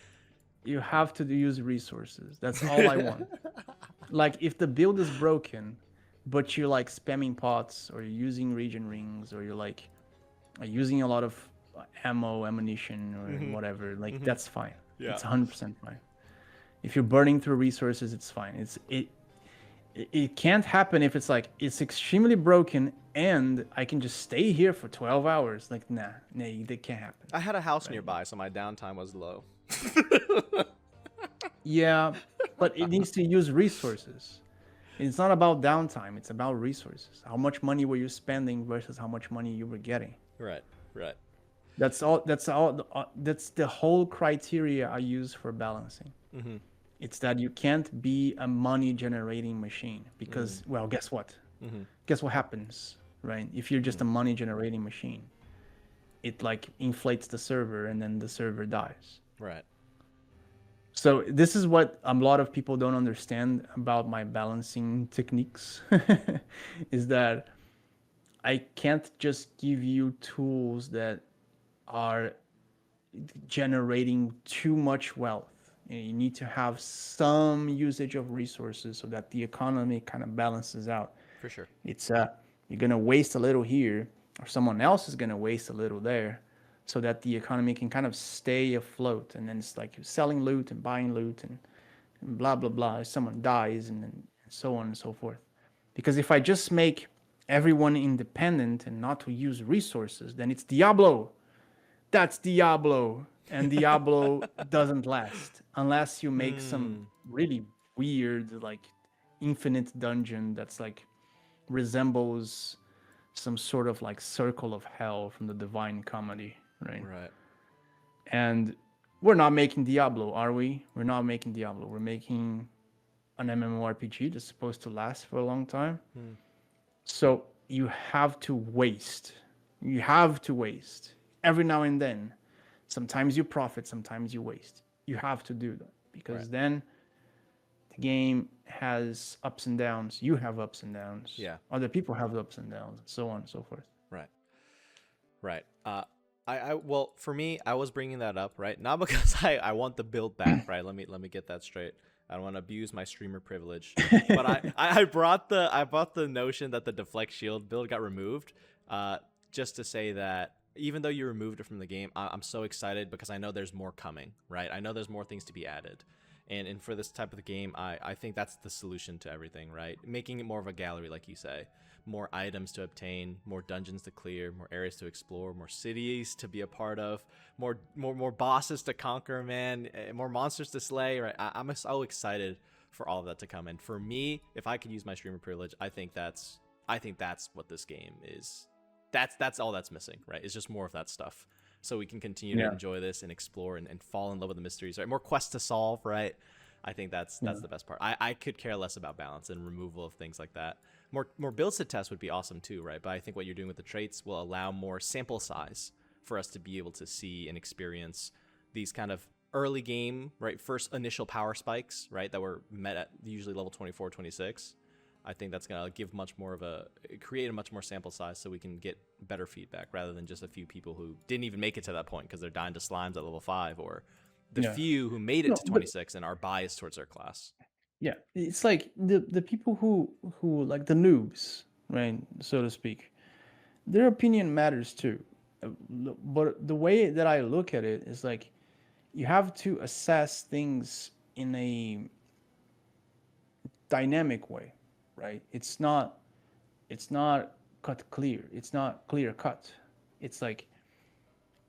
You have to use resources. That's all I want. Like if the build is broken, but you're like spamming pots or you're using region rings or you're like using a lot of ammunition or whatever, like that's fine. Yeah. It's 100% fine. If you're burning through resources, it's fine. It can't happen if it's like it's extremely broken and I can just stay here for 12 hours. Like nah, that can't happen. I had a house nearby, so my downtime was low. Yeah, but it needs to use resources. It's not about downtime. It's about resources. How much money were you spending versus how much money you were getting? Right, right. That's all. That's the whole criteria I use for balancing. It's that you can't be a money generating machine because, well, guess what? Guess what happens, right? If you're just a money generating machine, it like inflates the server and then the server dies. Right. So this is what a lot of people don't understand about my balancing techniques is that I can't just give you tools that are generating too much wealth. You need to have some usage of resources so that the economy kind of balances out. For sure. It's you're gonna waste a little here, or someone else is gonna waste a little there, so that the economy can kind of stay afloat. And then it's like selling loot and buying loot and blah blah blah. If someone dies and so on and so forth. Because if I just make everyone independent and not to use resources, then it's Diablo. That's Diablo. And Diablo doesn't last unless you make some really weird, like infinite dungeon that's like resembles some sort of like circle of hell from the Divine Comedy, right? Right. And we're not making Diablo, are we? We're not making Diablo. We're making an MMORPG that's supposed to last for a long time. So you have to waste. You have to waste every now and then. Sometimes you profit, sometimes you waste. You have to do that because then the game has ups and downs. You have ups and downs. Yeah. Other people have ups and downs, and so on and so forth. Right. Right. Well, for me, I was bringing that up, right? Not because I want the build back, right? Let me get that straight. I don't want to abuse my streamer privilege, but I brought the notion that the deflect shield build got removed, just to say that even though you removed it from the game, I'm so excited because I know there's more coming, right? I know there's more things to be added. And for this type of game, I think that's the solution to everything, right? Making it more of a gallery, like you say. More items to obtain, more dungeons to clear, more areas to explore, more cities to be a part of, more bosses to conquer, man, more monsters to slay, right? I'm so excited for all of that to come. And for me, if I could use my streamer privilege, I think that's what this game is. That's all that's missing, right? It's just more of that stuff. So we can continue to enjoy this and explore and fall in love with the mysteries, right? More quests to solve, right? I think that's the best part. I could care less about balance and removal of things like that. More builds to test would be awesome too, right? But I think what you're doing with the traits will allow more sample size for us to be able to see and experience these kind of early game, right? First initial power spikes, right? That were met at usually level 24, 26. I think that's going to create a much more sample size so we can get better feedback rather than just a few people who didn't even make it to that point because they're dying to slimes at level 5, or the few who made it to 26 and are biased towards their class. Yeah, it's like the people who like the noobs, right, so to speak. Their opinion matters too. But the way that I look at it is like you have to assess things in a dynamic way, right? It's not cut clear. It's not clear cut. It's like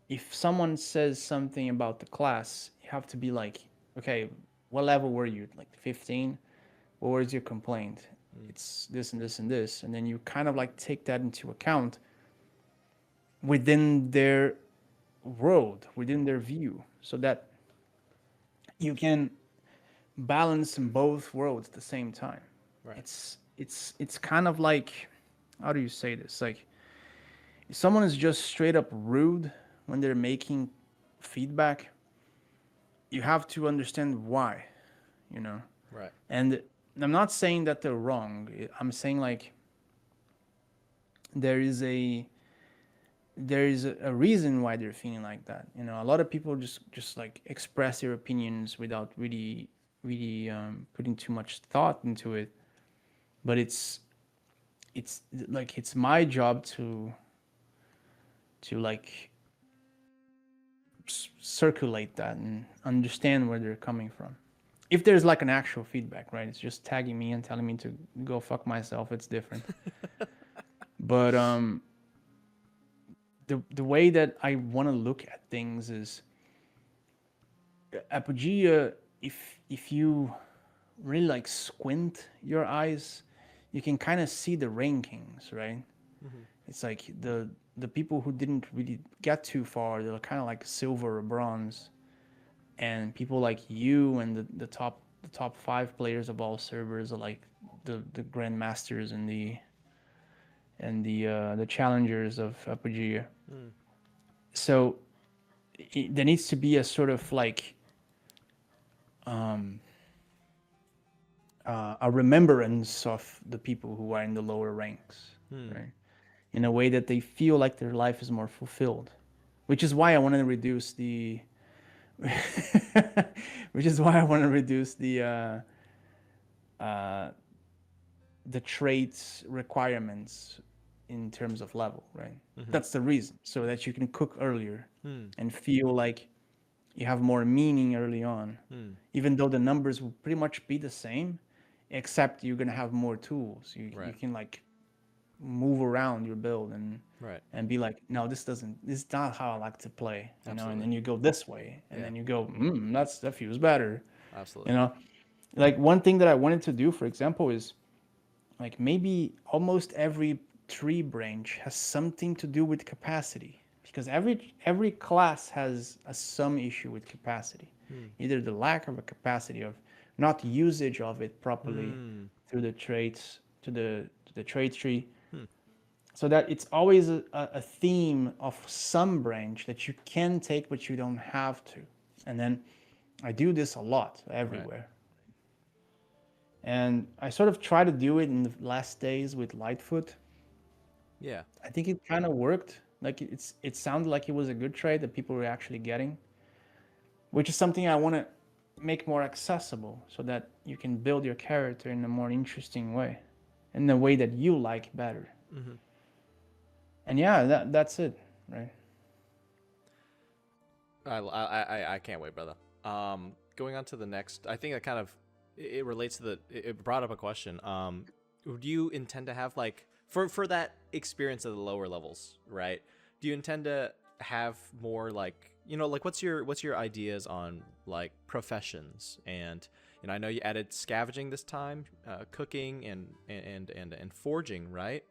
if someone says something about the class, you have to be like, okay, what level were you? Like 15? What was your complaint? It's this and this and this. And then you kind of like take that into account within their world, within their view, so that you can balance in both worlds at the same time. Right. It's kind of like, how do you say this? Like if someone is just straight up rude when they're making feedback, you have to understand why, you know? Right. And I'm not saying that they're wrong. I'm saying like there is a reason why they're feeling like that. You know, a lot of people just like express their opinions without really putting too much thought into it. But it's like it's my job to like circulate that and understand where they're coming from. If there's like an actual feedback, right? It's just tagging me and telling me to go fuck myself. It's different. But the way that I want to look at things is Apogea. If you really like squint your eyes, you can kind of see the rankings, right? Mm-hmm. It's like the people who didn't really get too far, they're kind of like silver or bronze, and people like you and the top 5 players of all servers are like the grandmasters and the challengers of Apogea. So there needs to be a sort of like a remembrance of the people who are in the lower ranks, right? In a way that they feel like their life is more fulfilled. which is why I want to reduce the which is why I want to reduce the traits requirements in terms of level, right? That's the reason, so that you can cook earlier and feel like you have more meaning early on, even though the numbers will pretty much be the same, except you're gonna have more tools. You can like move around your build Right. and be like, no, this is not how I like to play, you know, and Absolutely. then you go this way, and Yeah. then you go, that feels better, Absolutely. you know. Like one thing that I wanted to do, for example, is like maybe almost every tree branch has something to do with capacity, because every class has some issue with capacity, either the lack of a capacity of not usage of it properly through the traits to the trait tree, so that it's always a theme of some branch that you can take but you don't have to. And then I do this a lot everywhere. And I sort of try to do it in the last days with Lightfoot. Yeah. I think it kind of worked. Like it sounded like it was a good trade that people were actually getting, which is something I want to make more accessible so that you can build your character in a more interesting way, in the way that you like better. And yeah, that's it, right? I can't wait, brother. Going on to the next, I think that kind of it relates to it brought up a question. Do you intend to have like for that experience at the lower levels, right? Do you intend to have more like, you know, like what's your ideas on like professions? And I know you added scavenging this time, cooking and forging, right?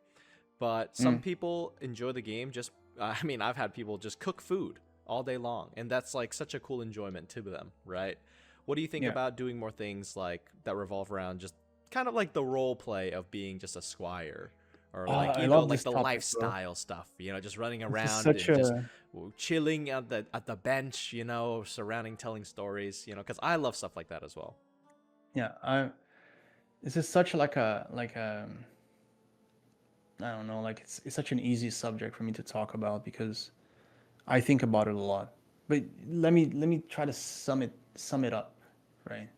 But some people enjoy the game just I mean, I've had people just cook food all day long, and that's like such a cool enjoyment to them, right? What do you think Yeah. about doing more things like that revolve around just kind of like the role play of being just a squire, or like, I you know, love like this the topic, bro. lifestyle stuff, you know, just running This is around such and just a chilling at the bench, you know, surrounding telling stories, you know, because I love stuff like that as well. yeah. This is such like a I don't know, like it's such an easy subject for me to talk about because I think about it a lot. But let me try to sum it up, right?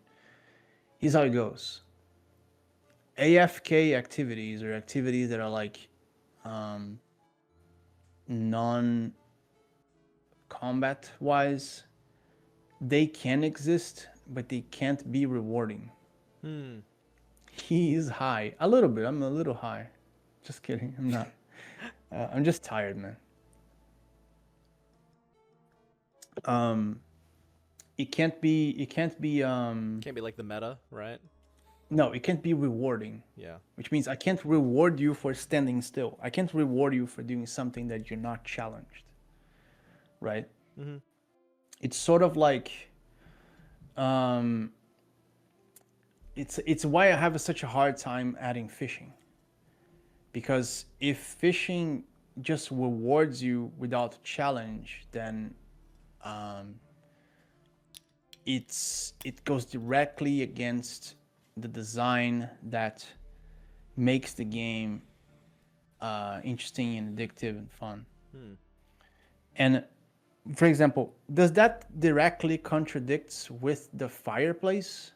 Here's how it goes. AFK activities, or activities that are like non combat wise, they can exist, but they can't be rewarding. He is high. A little bit. I'm a little high. Just kidding. I'm not. I'm just tired, man. It can't be. It can't be. Can't be like the meta, right? No, it can't be rewarding. Yeah. Which means I can't reward you for standing still. I can't reward you for doing something that you're not challenged. Right? It's sort of like. It's why I have such a hard time adding fishing. Because if fishing just rewards you without challenge, then it goes directly against the design that makes the game interesting and addictive and fun. And for example, does that directly contradicts with the fireplace?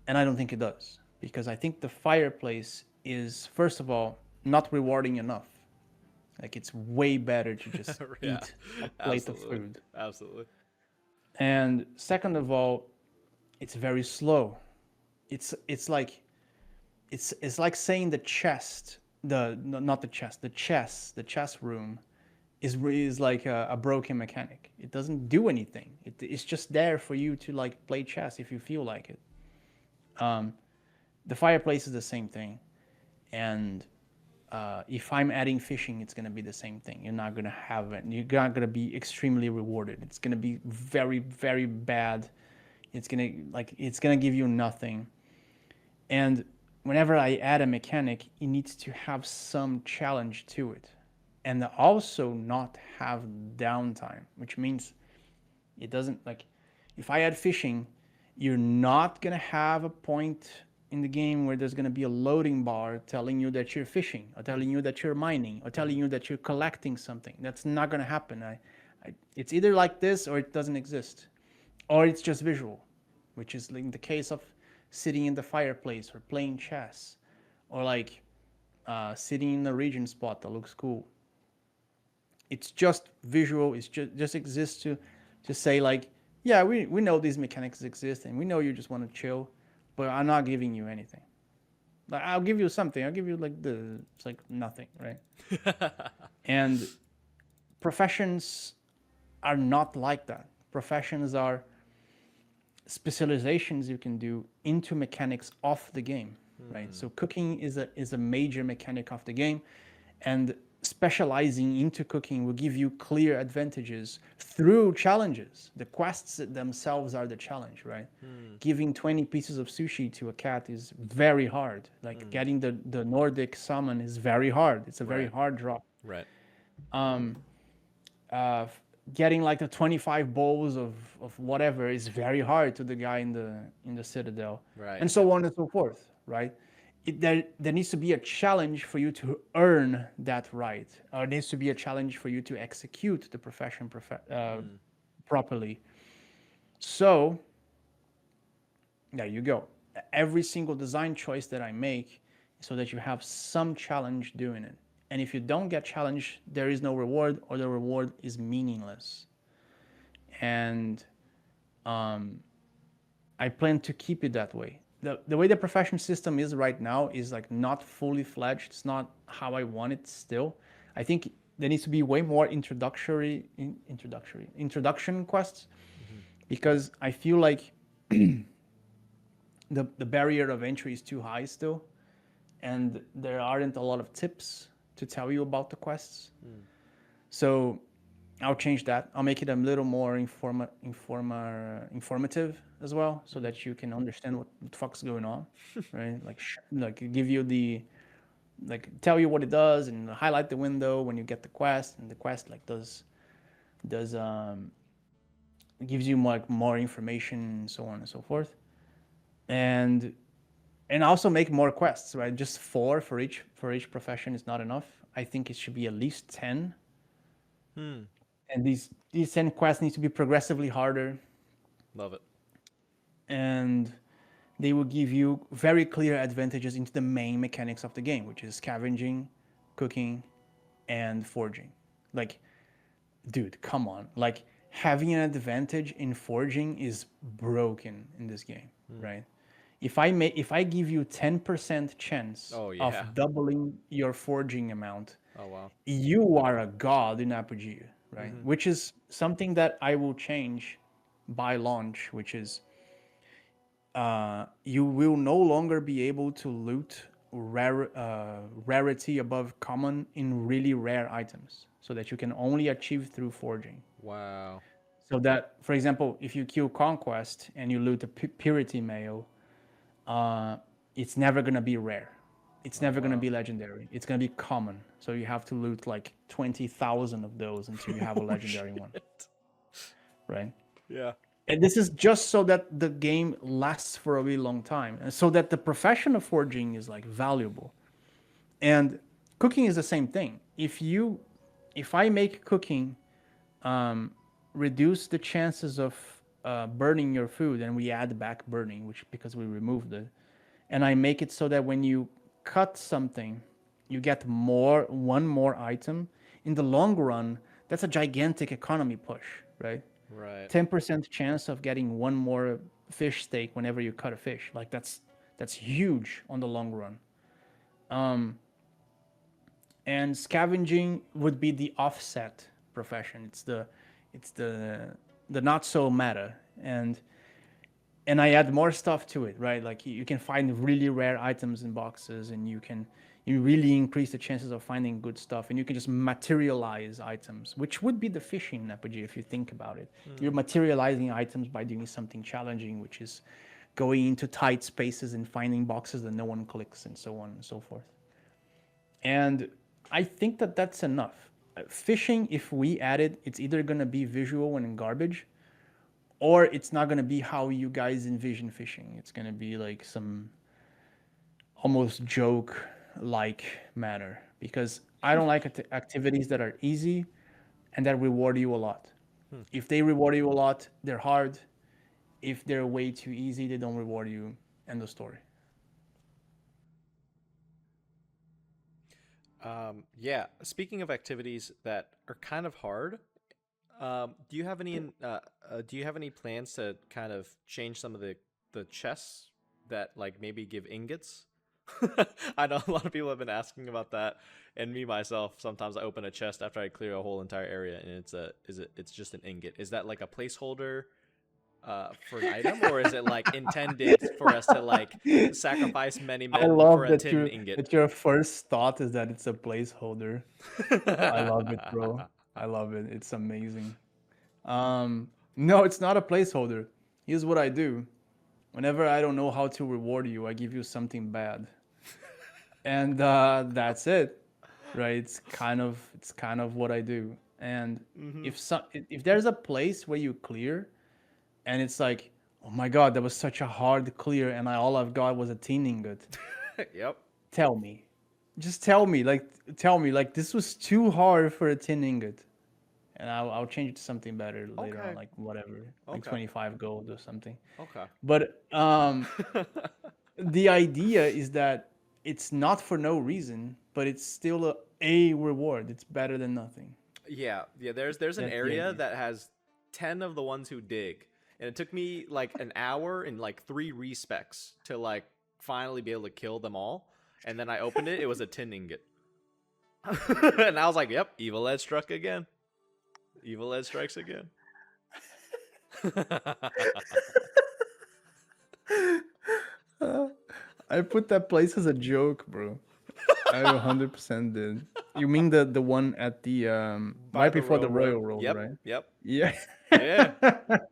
And I don't think it does, because I think the fireplace is, first of all, not rewarding enough. Like, it's way better to just Yeah, eat a plate of absolutely. food. Absolutely. And second of all, it's very slow. It's like saying the chest, not the chest, the chess room is like a broken mechanic. It doesn't do anything. It's just there for you to like play chess if you feel like it. The fireplace is the same thing, and if I'm adding fishing, it's gonna be the same thing. You're not gonna have it. You're not gonna be extremely rewarded. It's gonna be very, very bad. It's gonna give you nothing. And whenever I add a mechanic, it needs to have some challenge to it, and also not have downtime, which means it doesn't like. If I add fishing, you're not gonna have a point in the game where there's gonna be a loading bar telling you that you're fishing, or telling you that you're mining, or telling you that you're collecting something. That's not gonna happen. It's either like this or it doesn't exist, or it's just visual, which is in the case of sitting in the fireplace or playing chess, or like sitting in a region spot that looks cool. It's just visual. It's just exists to say like, yeah, we know these mechanics exist and we know you just want to chill, but I'm not giving you anything. Like, I'll give you something. I'll give you like it's like nothing, right? And professions are not like that. Professions are specializations you can do into mechanics of the game, right? So cooking is a major mechanic of the game, and specializing into cooking will give you clear advantages through challenges. The quests themselves are the challenge, right? Giving 20 pieces of sushi to a cat is very hard. Like getting the Nordic salmon is very hard. It's a very hard drop. Right. Uh, Getting like the 25 bowls of whatever is very hard to the guy in the citadel, Right. and so on and so forth, right? There needs to be a challenge for you to earn that right, or there needs to be a challenge for you to execute the profession properly. So there you go. Every single design choice that I make is so that you have some challenge doing it. And if you don't get challenged, there is no reward, or the reward is meaningless. And I plan to keep it that way. The way the profession system is right now is like not fully fledged. It's not how I want it still. I think there needs to be way more introduction quests, because I feel like the barrier of entry is too high still, and there aren't a lot of tips to tell you about the quests. So I'll change that. I'll make it a little more informative as well, so that you can understand what the fuck's going on, right? Like give you tell you what it does and highlight the window when you get the quest, and the quest like does gives you more information and so on and so forth, and also make more quests, right? Just four for each profession is not enough. I think it should be at least 10. And these 10 quests need to be progressively harder. Love it. And they will give you very clear advantages into the main mechanics of the game, which is scavenging, cooking, and forging. Like, dude, come on. Like, having an advantage in forging is broken in this game, right? If I give you 10% chance of doubling your forging amount, Oh wow. you are a god in Apogea, right? Which is something that I will change by launch, which is you will no longer be able to loot rarity above common in really rare items, so that you can only achieve through forging. Wow. So that, for example, if you kill Conquest and you loot a Purity Mail, it's never gonna be rare. It's never gonna be legendary. It's gonna be common. So you have to loot like 20,000 of those until you have a legendary one, right? Yeah. And this is just so that the game lasts for a really long time, and so that the profession of forging is like valuable. And cooking is the same thing. If I make cooking reduce the chances of burning your food, and we add back burning, which because we removed it, and I make it so that when you cut something, you get one more item. In the long run, that's a gigantic economy push, right? Right. 10% chance of getting one more fish steak whenever you cut a fish. Like that's huge on the long run. And scavenging would be the offset profession. It's the not so meta, and I add more stuff to it, right? Like you can find really rare items in boxes, and you really increase the chances of finding good stuff, and you can just materialize items, which would be the fishing in Apogea if you think about it. You're materializing items by doing something challenging, which is going into tight spaces and finding boxes that no one clicks, and so on and so forth. And I think that that's enough. Fishing, if we add it, it's either going to be visual and garbage, or it's not going to be how you guys envision fishing. It's going to be like some almost joke-like manner, because I don't like activities that are easy and that reward you a lot. If they reward you a lot, they're hard. If they're way too easy, they don't reward you. End of story. Yeah. Speaking of activities that are kind of hard, do you have any do you have any plans to kind of change some of the chests that like maybe give ingots? I know a lot of people have been asking about that, and me myself. Sometimes I open a chest after I clear a whole entire area, and it's just an ingot. Is that like a placeholder for an item, or is it like intended for us to like sacrifice many I men for love a tin ingot? that your first thought is that it's a placeholder. I love it, bro. I love it. It's amazing. No, it's not a placeholder. Here's what I do. Whenever I don't know how to reward you, I give you something bad, and that's it, right? It's kind of what I do. And if there's a place where you clear, and it's like, oh my god, that was such a hard clear, and all I've got was a tin ingot. Yep. Tell me, just tell me, like this was too hard for a tin ingot, and I'll change it to something better later Okay. on, like whatever, like Okay. 25 gold or something. Okay. But the idea is that it's not for no reason, but it's still a reward. It's better than nothing. Yeah, yeah. There's an That's the area idea. that has 10 of the ones who dig, and it took me like an hour and like 3 respecs to like finally be able to kill them all. And then I opened it; it was a tin ingot, and I was like, "Yep, evil edge struck again. Evil edge strikes again." I put that place as a joke, bro. I 100% did. You mean the one at the By right the before the Royal Road. Royal Road, Yep, right? yep, Yeah. yeah.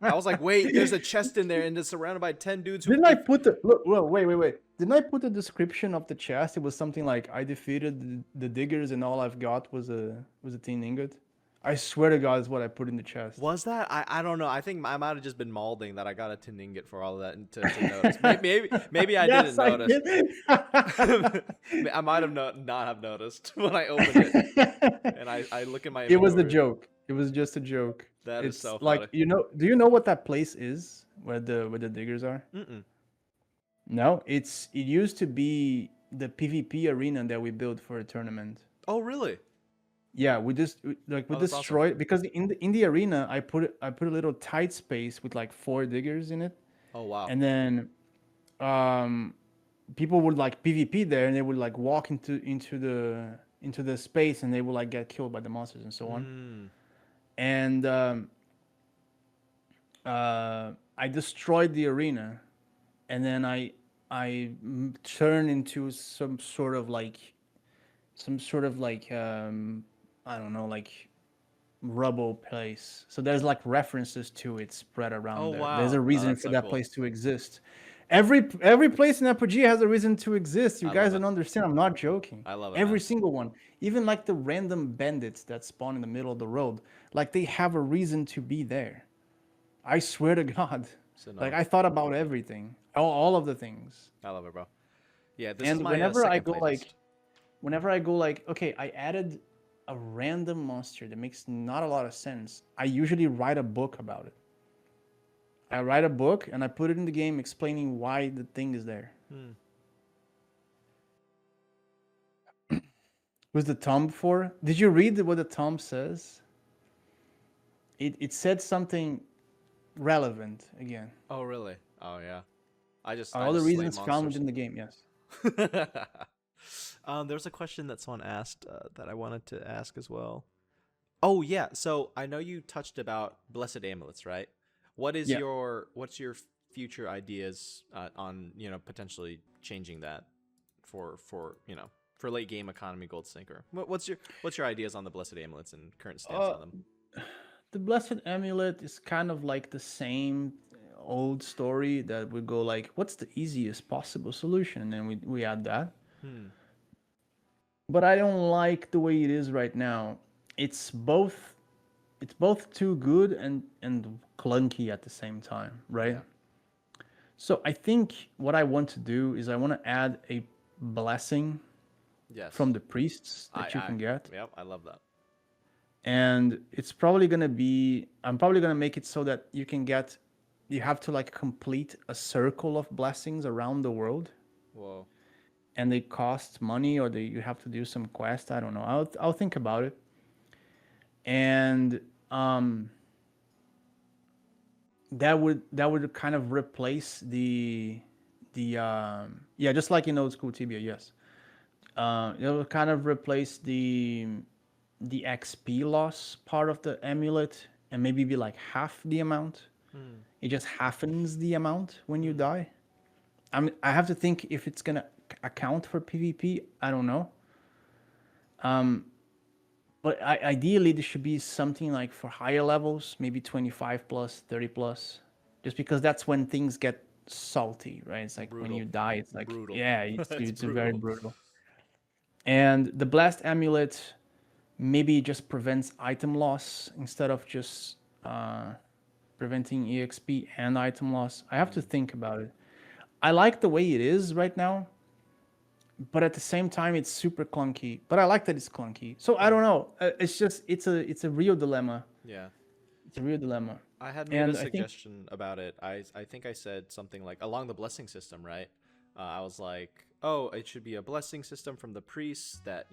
I was like, "Wait, there's a chest in there, and it's surrounded by 10 dudes who." Didn't I put the look? Well, wait. Didn't I put the description of the chest? It was something like I defeated the diggers, and all I've got was a tin ingot. I swear to God, is what I put in the chest. Was that? I don't know. I think I might have just been malding that I got a tin ingot for all of that and to notice. Maybe I didn't Yes, I notice. did. I might have not have noticed when I opened it, and I look at my It was a inventory. joke. It was just a joke. That is It's so like, funny. you know, do you know what that place is where the diggers are? Mm-mm. No, it used to be the PvP arena that we built for a tournament. Oh, really? Yeah, we Oh, that's awesome. destroyed because in the arena I put a little tight space with like 4 diggers in it, Oh, wow. and then um people would like PvP there, and they would like walk into the space, and they would like get killed by the monsters and so on. Mm. And I destroyed the arena, and then I turned into some sort of like I don't know, like rubble place. So there's like references to it spread Oh, around there. There's wow. a Oh, reason that's for so that cool. place to exist. Every place in Apogea has a reason to exist. You I guys love it. don't understand. I'm not joking. I love it, Every man. single one, even like the random bandits that spawn in the middle of the road, like they have a reason to be there. I swear to God. So Like no, I thought about everything, all of the things. I love it, bro. Yeah, this is And my second playtest. whenever I go like, okay, I added a random monster that makes not a lot of sense. I usually write a book about it. I write a book and I put it in the game explaining why the thing is there. Hmm. Was the tomb before? Did you read what the tomb says? It said something relevant again. Oh, really? Oh, yeah. I All the just slay reasons found monsters. within the game, yes. There's a question that someone asked that I wanted to ask as well. Oh yeah, so I know you touched about blessed amulets, right? Yeah. What's your future ideas on potentially changing that for late game economy gold sinker? What's your ideas on the blessed amulets and current stance Uh, on them? the blessed amulet is kind of like the same old story that we go like, what's the easiest possible solution? And then we add that. Hmm. But I don't like the way it is right now. It's both it's both too good and clunky at the same time, right? Yeah. So I think what I want to do is I want to add a blessing Yes. from the priests I that you I can get. yep. I love that. and it's probably gonna be. I'm probably gonna make it so that you can get. You have to like complete a circle of blessings around the world, Whoa. and they cost money, or you have to do some quest. I don't know. I'll think about it. And um, that would kind of replace the yeah, just like in old school Tibia. Yes, it would kind of replace the XP loss part of the amulet, and maybe be like half the amount. Hmm. It just halvens the amount when you Hmm. die. I have to think if it's gonna account for PvP. I don't know. But ideally, there should be something like for higher levels, maybe 25 plus, 30 plus, just because that's when things get salty, right? It's like when you Brutal. die, it's like, Brutal. yeah, It's it's a very brutal. brutal. And the blast amulet maybe just prevents item loss instead of just uh, preventing EXP and item loss. I have to Hmm. think about it. I like the way it is right now, but at the same time, it's super clunky. But I like that it's clunky. So I Hmm. don't know. It's a real dilemma. Yeah. It's a real dilemma. I had made a And I think, suggestion about it. I think I said something like along the blessing system, right? I was like, oh, it should be a blessing system from the priests that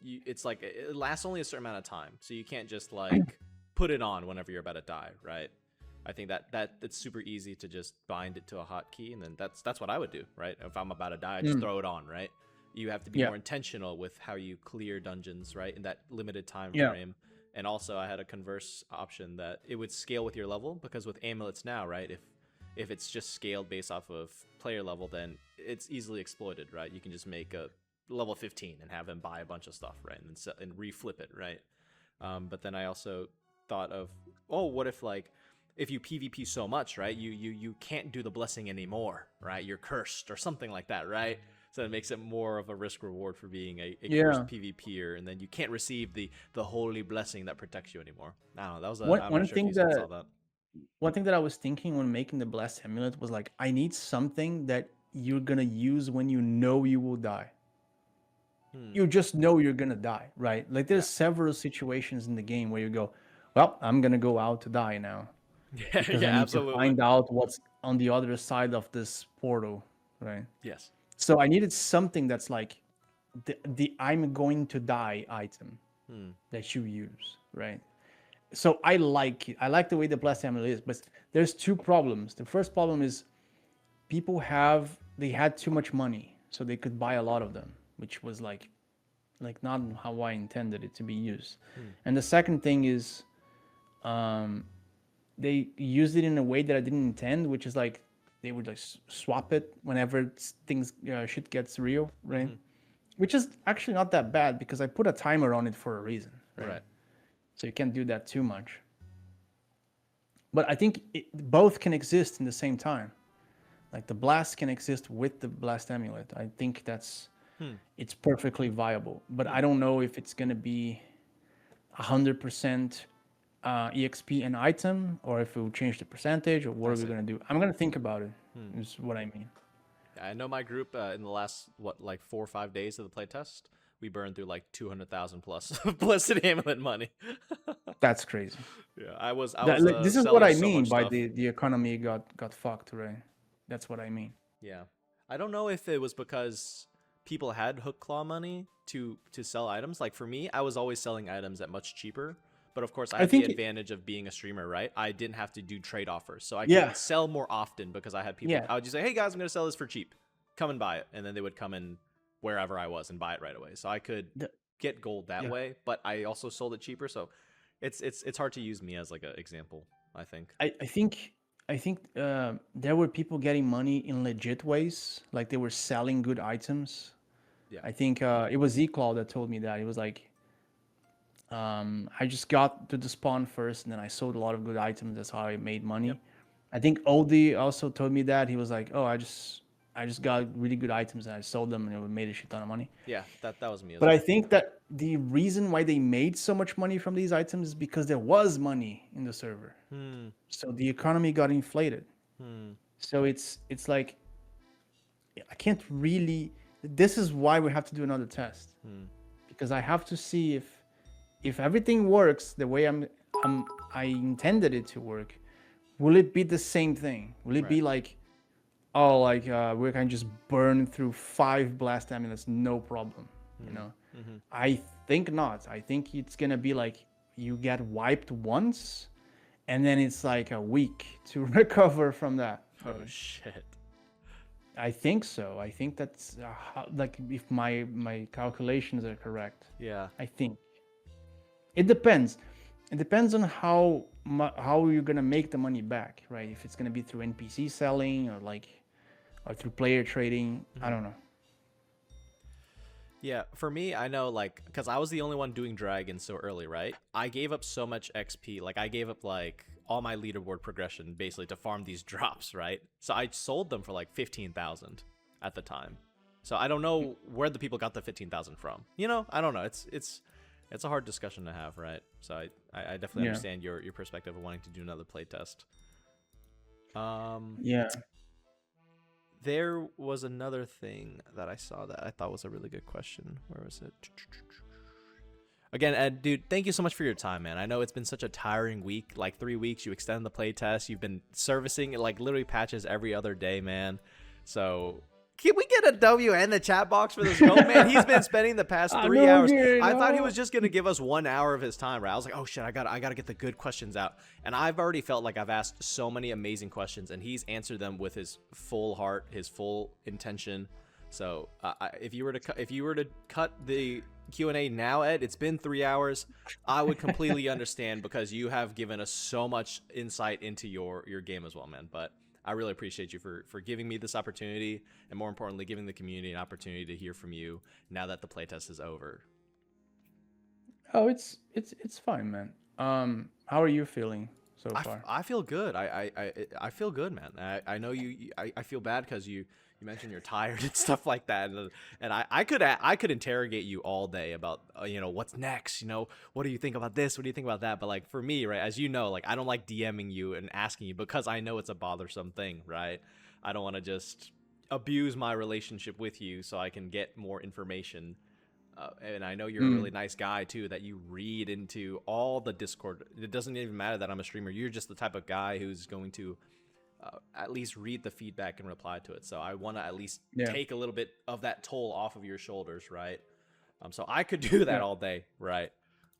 it's like it lasts only a certain amount of time, so you can't just like put it on whenever you're about to die, right? I think that it's super easy to just bind it to a hotkey, and then that's what I would do, right? If I'm about to die, I just mm, throw it on, right? You have to be yeah, more intentional with how you clear dungeons, right? In that limited time yeah, frame. And also I had a converse option that it would scale with your level, because with amulets now, right, if it's just scaled based off of player level, then it's easily exploited, right? You can just make a level 15 and have him buy a bunch of stuff, right, and then and reflip it, right? But then I also thought of, oh, what if like if you PvP so much, right, you can't do the blessing anymore, right? You're cursed or something like that, right? So it makes it more of a risk reward for being a cursed yeah. PvPer, and then you can't receive the holy blessing that protects you anymore. I don't know. That was a. One I'm not one sure if you thing saw that that. one thing that I was thinking when making the blessed amulet was like, I need something that you're gonna use when you know you will die. Hmm. You just know you're gonna die, right? Like there's Yeah. several situations in the game where you go, well, I'm gonna go out to die now Yeah. because I Yeah. need to Absolutely. find out what's on the other side of this portal, right? Yes. So I needed something that's like the I'm going to die item Hmm. that you use, right? So I like it. I like the way the blessed amulet is, but there's two problems. The first problem is they had too much money, so they could buy a lot of them, which was like not how I intended it to be used. Hmm. And the second thing is um, they used it in a way that I didn't intend, which is like they would like swap it whenever things shit gets real, right? Mm-hmm. Which is actually not that bad because I put a timer on it for a reason, right? Right. So you can't do that too much. But I think both can exist in the same time. Like the blast can exist with the blast amulet. I think Hmm. it's perfectly viable. But Hmm. I don't know if it's gonna be 100% EXP and item, or if it will change the percentage, or what I are we see. gonna do? I'm gonna think about it. Hmm. Is what I mean. Yeah, I know my group in the last like 4 or 5 days of the playtest, we burned through like 200,000 plus blessed amulet money. That's crazy. Yeah, I That, was like, this is what selling I so mean much by stuff. the economy got fucked, right? That's what I mean. Yeah, I don't know if it was because people had hook claw money to sell items. Like for me, I was always selling items at much cheaper. But of course, I I had the think, advantage of being a streamer, right? I didn't have to do trade offers, so I could yeah, sell more often because I had people. yeah, I would just say, "Hey guys, I'm gonna sell this for cheap. Come and buy it," and then they would come in wherever I was and buy it right away. So I could the, get gold that yeah. way, but I also sold it cheaper. So it's hard to use me as like an example, I think. I think there were people getting money in legit ways, like they were selling good items. Yeah. I think it was Eclaw that told me that. He was like, I just got to the spawn first, and then I sold a lot of good items. That's how I made Yep. money. I think Oldie also told me that. He was like, oh, I just got really good items and I sold them and it made a shit ton of money. Yeah, that was me as But I well. think that the reason why they made so much money from these items is because there was money in the server. Hmm. So the economy got inflated. Hmm. So it's like I can't really. This is why we have to do another test Hmm. because I have to see if everything works the way I intended it to work, will it be the same thing? Will it be like, oh, like we can just burn through 5 blast amulets, no problem, you know? I think not. I think it's gonna be like you get wiped once, and then it's like a week to recover from that. Oh shit. I think so. I think that's like if my calculations are correct. Yeah. I think it depends. It depends on how you're gonna make the money back, right? If it's gonna be through NPC selling or through player trading, I don't know. Yeah, for me, I know, like, because I was the only one doing dragons so early, right? I gave up so much XP. Like, I gave up, like, all my leaderboard progression, basically, to farm these drops, right? So I sold them for, like, 15,000 at the time. So I don't know where the people got the 15,000 from. You know, I don't know. It's a hard discussion to have, right? So I definitely understand your perspective of wanting to do another playtest. Yeah. There was another thing that I saw that I thought was a really good question. Where was it? Again, Ed, dude, thank you so much for your time, man. I know it's been such a tiring week, like 3 weeks. You extended the playtest. You've been servicing it, like literally patches every other day, man. So can we get a W in the chat box for this goat, man? He's been spending the past 3 hours. I thought he was just gonna give us 1 hour of his time, right? I was like, oh shit, I gotta get the good questions out. And I've already felt like I've asked so many amazing questions, and he's answered them with his full heart, his full intention. So if you were to cut the Q&A now, Ed, it's been 3 hours. I would completely understand because you have given us so much insight into your game as well, man. But I really appreciate you for giving me this opportunity, and more importantly, giving the community an opportunity to hear from you now that the playtest is over. Oh, it's fine, man. How are you feeling so far? I feel good. I feel good, man. I know you. I feel bad because you mentioned you're tired and stuff like that, and I could interrogate you all day about what's next. What do you think about this? What do you think about that? But like for me, right, as you know, like I don't like DMing you and asking you because I know it's a bothersome thing, right? I don't want to just abuse my relationship with you so I can get more information. And I know you're a really nice guy too, that you read into all the Discord. It doesn't even matter that I'm a streamer. You're just the type of guy who's going to at least read the feedback and reply to it. So I want to at least take a little bit of that toll off of your shoulders, right? So I could do that all day, right?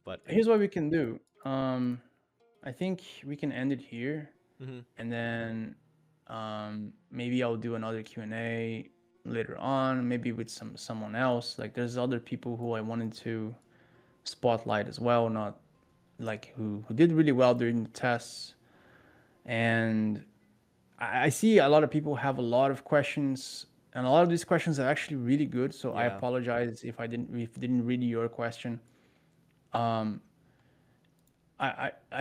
But here's what we can do. I think we can end it here, and then maybe I'll do another Q&A later on, maybe with someone else. Like there's other people who I wanted to spotlight as well, not like who did really well during the tests. And I see a lot of people have a lot of questions, and a lot of these questions are actually really good. So I apologize if didn't read your question. I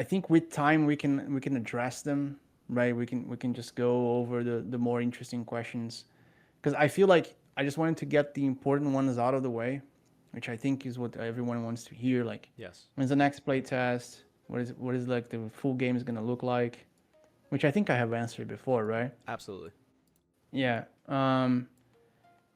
think with time we can address them, right? We can just go over the more interesting questions, because I feel like I just wanted to get the important ones out of the way, which I think is what everyone wants to hear. Like, when's the next play test? What is like the full game is gonna look like? Which I think I have answered before, right? Absolutely. Yeah. What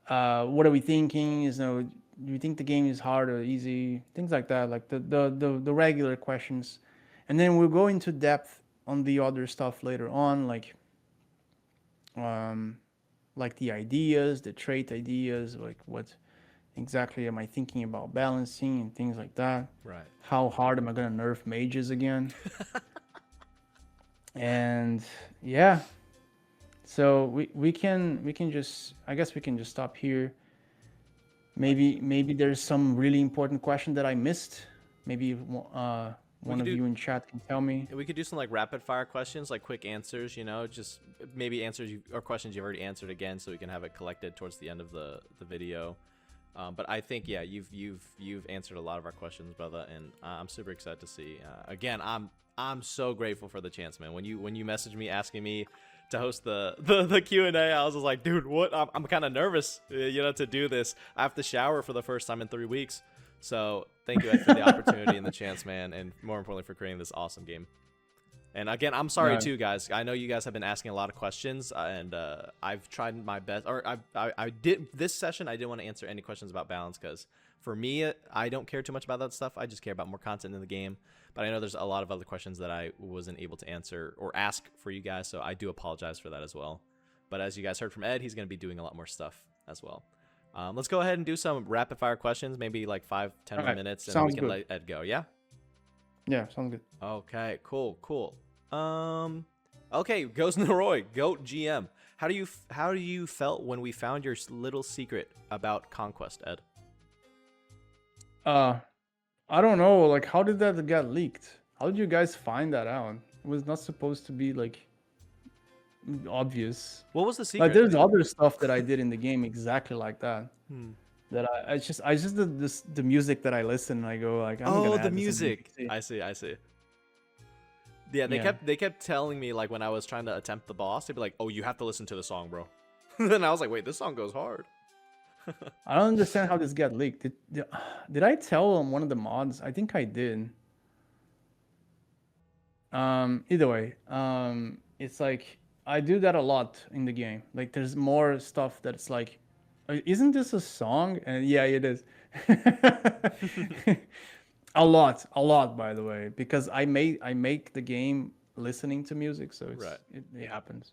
are we thinking? Do you think the game is hard or easy? Things like that, like the regular questions, and then we'll go into depth on the other stuff later on, like the ideas, the trait ideas, like what exactly am I thinking about balancing and things like that. Right. How hard am I gonna nerf mages again? And yeah, so we can just, I guess we can just stop here. Maybe there's some really important question that I missed. Maybe one of you in chat can tell me. We could do some like rapid fire questions, like quick answers, just maybe answers or questions you've already answered again, so we can have it collected towards the end of the video. But I think you've answered a lot of our questions, brother, and I'm super excited to see. Again, I'm so grateful for the chance, man. When you messaged me asking me to host the Q&A, I was just like, dude, what? I'm kind of nervous, to do this. I have to shower for the first time in 3 weeks. So thank you, Ed, for the opportunity and the chance, man, and more importantly for creating this awesome game. And again, I'm sorry No. too, guys. I know you guys have been asking a lot of questions, and I've tried my best. Or I did this session. I didn't want to answer any questions about balance because for me, I don't care too much about that stuff. I just care about more content in the game. But I know there's a lot of other questions that I wasn't able to answer or ask for you guys, so I do apologize for that as well. But as you guys heard from Ed, he's going to be doing a lot more stuff as well. Let's go ahead and do some rapid fire questions, maybe like 5-10 more minutes, and then we can let Ed go. Yeah. Yeah, sounds good. Okay, cool. Okay, Ghost Noroi, Goat GM. How do you felt when we found your little secret about Conquest, Ed? I don't know. Like, how did that get leaked? How did you guys find that out? It was not supposed to be like obvious. What was the secret? Like, there's other stuff that I did in the game exactly like that. That I just the music that I listen and I go like, I'm gonna add the this music. in. I see. Yeah, they kept telling me like when I was trying to attempt the boss, they'd be like, "Oh, you have to listen to the song, bro." Then I was like, "Wait, this song goes hard." I don't understand how this got leaked. Did I tell on one of the mods? I think I did. Either way, it's like I do that a lot in the game. Like there's more stuff that's like, isn't this a song? And yeah, it is. A lot, by the way, because I make the game listening to music, so it happens.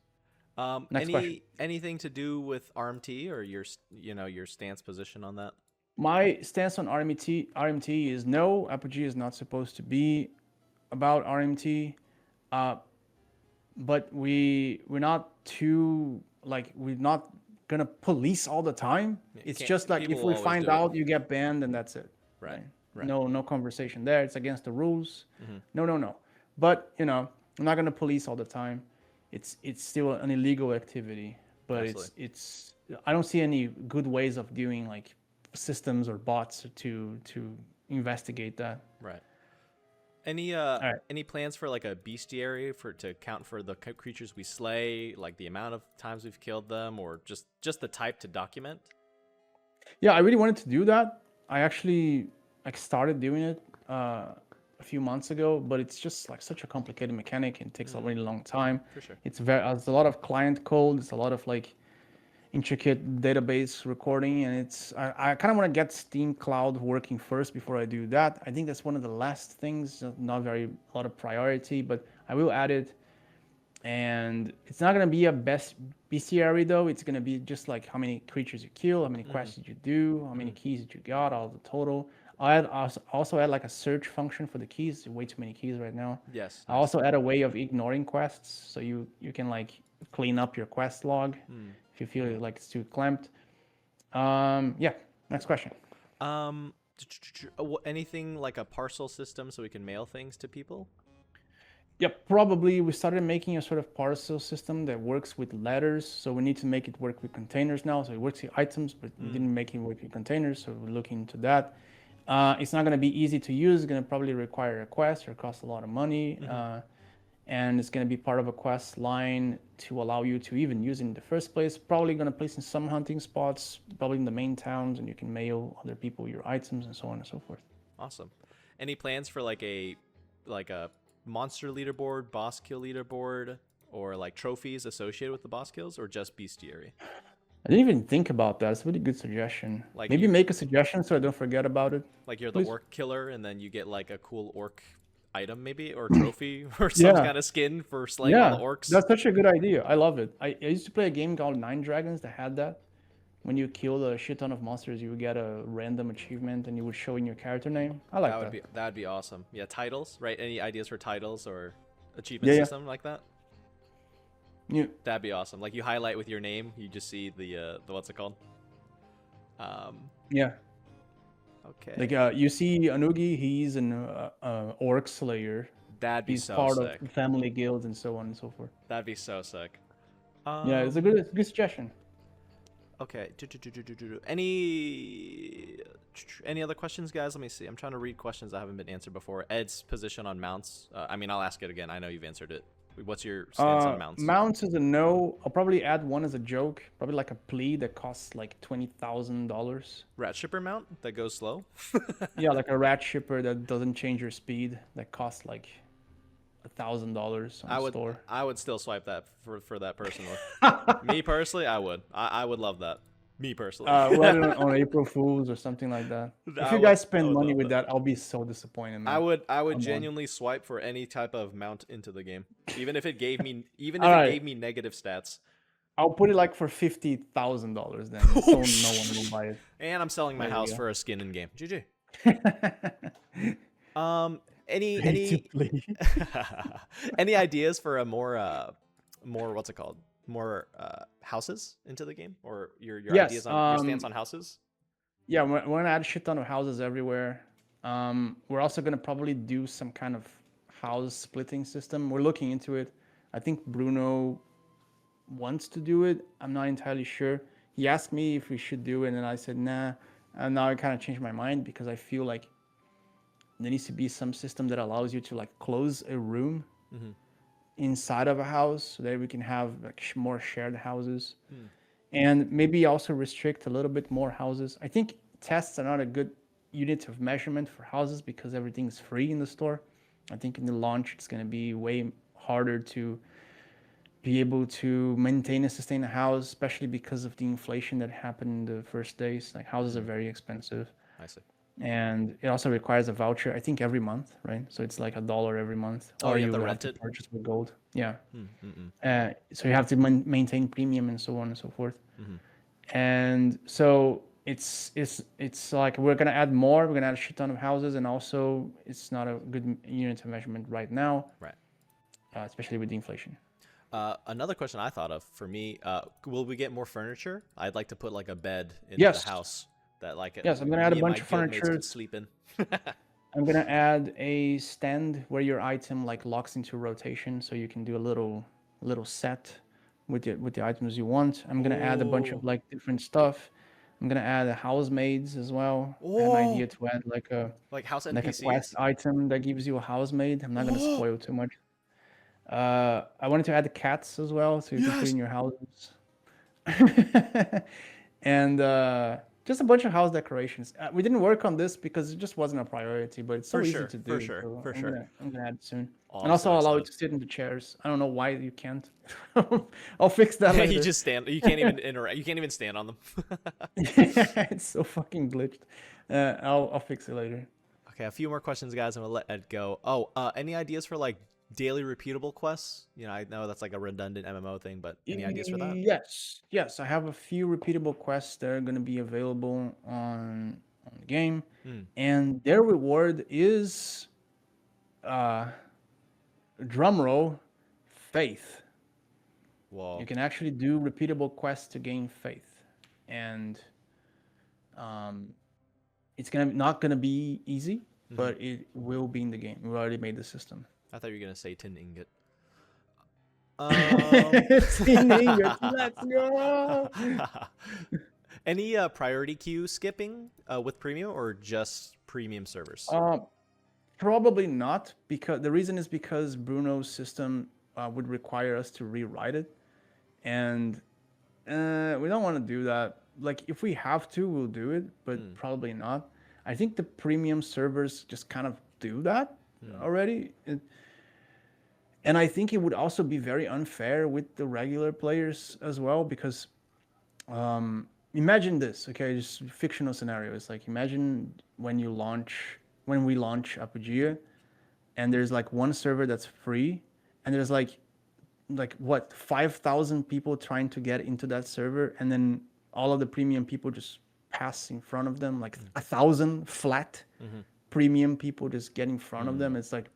Next question. Anything to do with RMT or your stance position on that? My stance on RMT is no. Apogea is not supposed to be about RMT, but we're not too like we're not gonna police all the time. It's just like if we find out you get banned, then that's it. Right. No conversation there. It's against the rules. No. But I'm not gonna police all the time. It's still an illegal activity, but it's I don't see any good ways of doing like systems or bots to investigate that. Right. Any plans for like a bestiary to count for the creatures we slay, like the amount of times we've killed them, or just the type to document? Yeah, I really wanted to do that. I actually started doing it a few months ago, but it's just like such a complicated mechanic and takes a really long time. For sure. It's a lot of client code. It's a lot of like intricate database recording, and I kind of want to get Steam Cloud working first before I do that. I think that's one of the last things, not a lot of priority, but I will add it. And it's not going to be a best bestiary though. It's going to be just like how many creatures you kill, how many quests did you do, how many keys did you got, all the total. I also add like a search function for the keys. Way too many keys right now. Yes. I also add a way of ignoring quests, so you can like clean up your quest log if you feel like it's too clamped. Yeah. Next question. Anything like a parcel system so we can mail things to people? Yeah, probably. We started making a sort of parcel system that works with letters, so we need to make it work with containers now. So it works with items, but we didn't make it work with containers, so we're looking into that. It's not going to be easy to use. It's going to probably require a quest or cost a lot of money. And it's going to be part of a quest line to allow you to even use it in the first place. Probably going to place in some hunting spots, probably in the main towns, and you can mail other people your items and so on and so forth. Awesome. Any plans for like a monster leaderboard, boss kill leaderboard, or like trophies associated with the boss kills, or just bestiary? I didn't even think about that. It's a really good suggestion. Like maybe make a suggestion so I don't forget about it. Like you're the orc killer, and then you get like a cool orc item, maybe, or trophy, or some kind of skin for slaying all the orcs. That's such a good idea. I love it. I used to play a game called Nine Dragons that had that. When you killed a shit ton of monsters, you would get a random achievement, and you would show in your character name. I like that. That'd be awesome. Yeah, titles, right? Any ideas for titles or achievement system like that? Yeah. That'd be awesome. Like you highlight with your name, you just see the what's it called? Yeah. Okay. Like you see Anugi, he's an orc slayer. That'd be he's so part sick. of family guilds and so on and so forth. That'd be so sick. Yeah, it's a good suggestion. Okay. Any other questions, guys? Let me see. I'm trying to read questions that haven't been answered before. Ed's position on mounts. I mean, I'll ask it again. I know you've answered it. What's your stance on mounts? Mounts is a no. I'll probably add one as a joke. Probably like a plea that costs like $20,000. Rat shipper mount that goes slow? Yeah, like a rat shipper that doesn't change your speed. That costs like $1,000 on the store. I would still swipe that for that personally. Me personally, I would. I would love that. Me personally. Right on April Fools or something like that. If you guys spend money with that, I'll be so disappointed, man. I would Come genuinely swipe for any type of mount into the game, even if it gave me gave me negative stats. I'll put it like for $50,000 then, so no one will buy it. And I'm selling my house for a skin in game. GG. Any any ideas for a more what's it called? More houses into the game, or your ideas on your stance on houses? Yeah, we're gonna add a shit ton of houses everywhere. We're also gonna probably do some kind of house splitting system. We're looking into it. I think Bruno wants to do it. I'm not entirely sure. He asked me if we should do it, and I said nah. And now I kind of changed my mind because I feel like there needs to be some system that allows you to like close a room inside of a house, so that we can have like more shared houses, and maybe also restrict a little bit more houses. I think tests are not a good unit of measurement for houses because everything's free in the store. I think in the launch it's going to be way harder to be able to maintain and sustain a house, especially because of the inflation that happened in the first days. Like houses are very expensive. I see. And it also requires a voucher, I think every month, right? So it's like $1 every month. Or you have to purchase with gold. Yeah. So you have to maintain premium and so on and so forth. And so it's like we're gonna add more. We're gonna add a shit ton of houses, and also it's not a good unit of measurement right now. Right. Especially with the inflation. Another question I thought of for me, will we get more furniture? I'd like to put like a bed in the house that like I'm gonna add a bunch of furniture. Sleep in. I'm gonna add a stand where your item like locks into rotation, so you can do a little set with the items you want. I'm gonna add a bunch of like different stuff. I'm gonna add housemaids as well. I have an idea to add like a house NPCs. Like a quest item that gives you a housemaid. I'm not gonna spoil too much. I wanted to add the cats as well, so you can put in your houses. And just a bunch of house decorations. We didn't work on this because it just wasn't a priority, but it's so easy to do. For sure. I'm gonna add it soon. And also allow it to sit in the chairs. I don't know why you can't. I'll fix that later. You just stand. You can't even interact. You can't even stand on them. It's so fucking glitched. I'll fix it later. Okay, a few more questions, guys. I'm gonna let Ed go. Oh, any ideas for like daily repeatable quests? You know, I know that's like a redundant MMO thing, but any ideas for that? Yes. I have a few repeatable quests that are going to be available on the game, and their reward is, drumroll, faith. Whoa! You can actually do repeatable quests to gain faith, and it's not gonna be easy, but it will be in the game. We already made the system. I thought you were gonna say tin ingot. Tin ingot, let's go. Any priority queue skipping with premium, or just premium servers? Probably not, because the reason is because Bruno's system would require us to rewrite it, and we don't want to do that. Like if we have to, we'll do it, but probably not. I think the premium servers just kind of do that already. And I think it would also be very unfair with the regular players as well, because imagine this, okay, just fictional scenario. It's like, imagine when we launch Apogea, and there's like one server that's free, and there's like what, 5,000 people trying to get into that server, and then all of the premium people just pass in front of them, like 1,000 flat premium people just get in front of them. It's like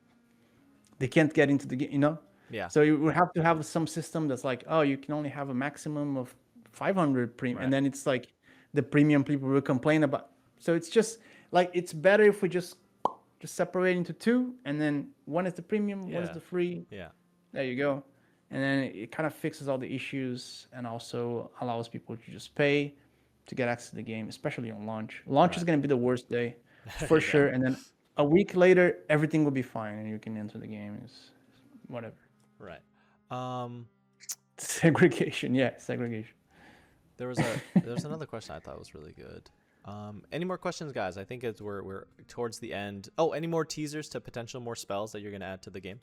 they can't get into the game, you know? Yeah. So you would have to have some system that's like, oh, you can only have a maximum of 500 premium, and then it's like the premium people will complain about. So it's just like, it's better if we just separate into two, and then one is the premium, one is the free. Yeah. There you go. And then it kind of fixes all the issues, and also allows people to just pay to get access to the game, especially on launch. Launch is going to be the worst day for sure. And then a week later, everything will be fine, and you can enter the game. It's whatever. Right. Segregation. Yeah, segregation. There's another question I thought was really good. Any more questions, guys? I think we're towards the end. Oh, any more teasers to potential more spells that you're going to add to the game?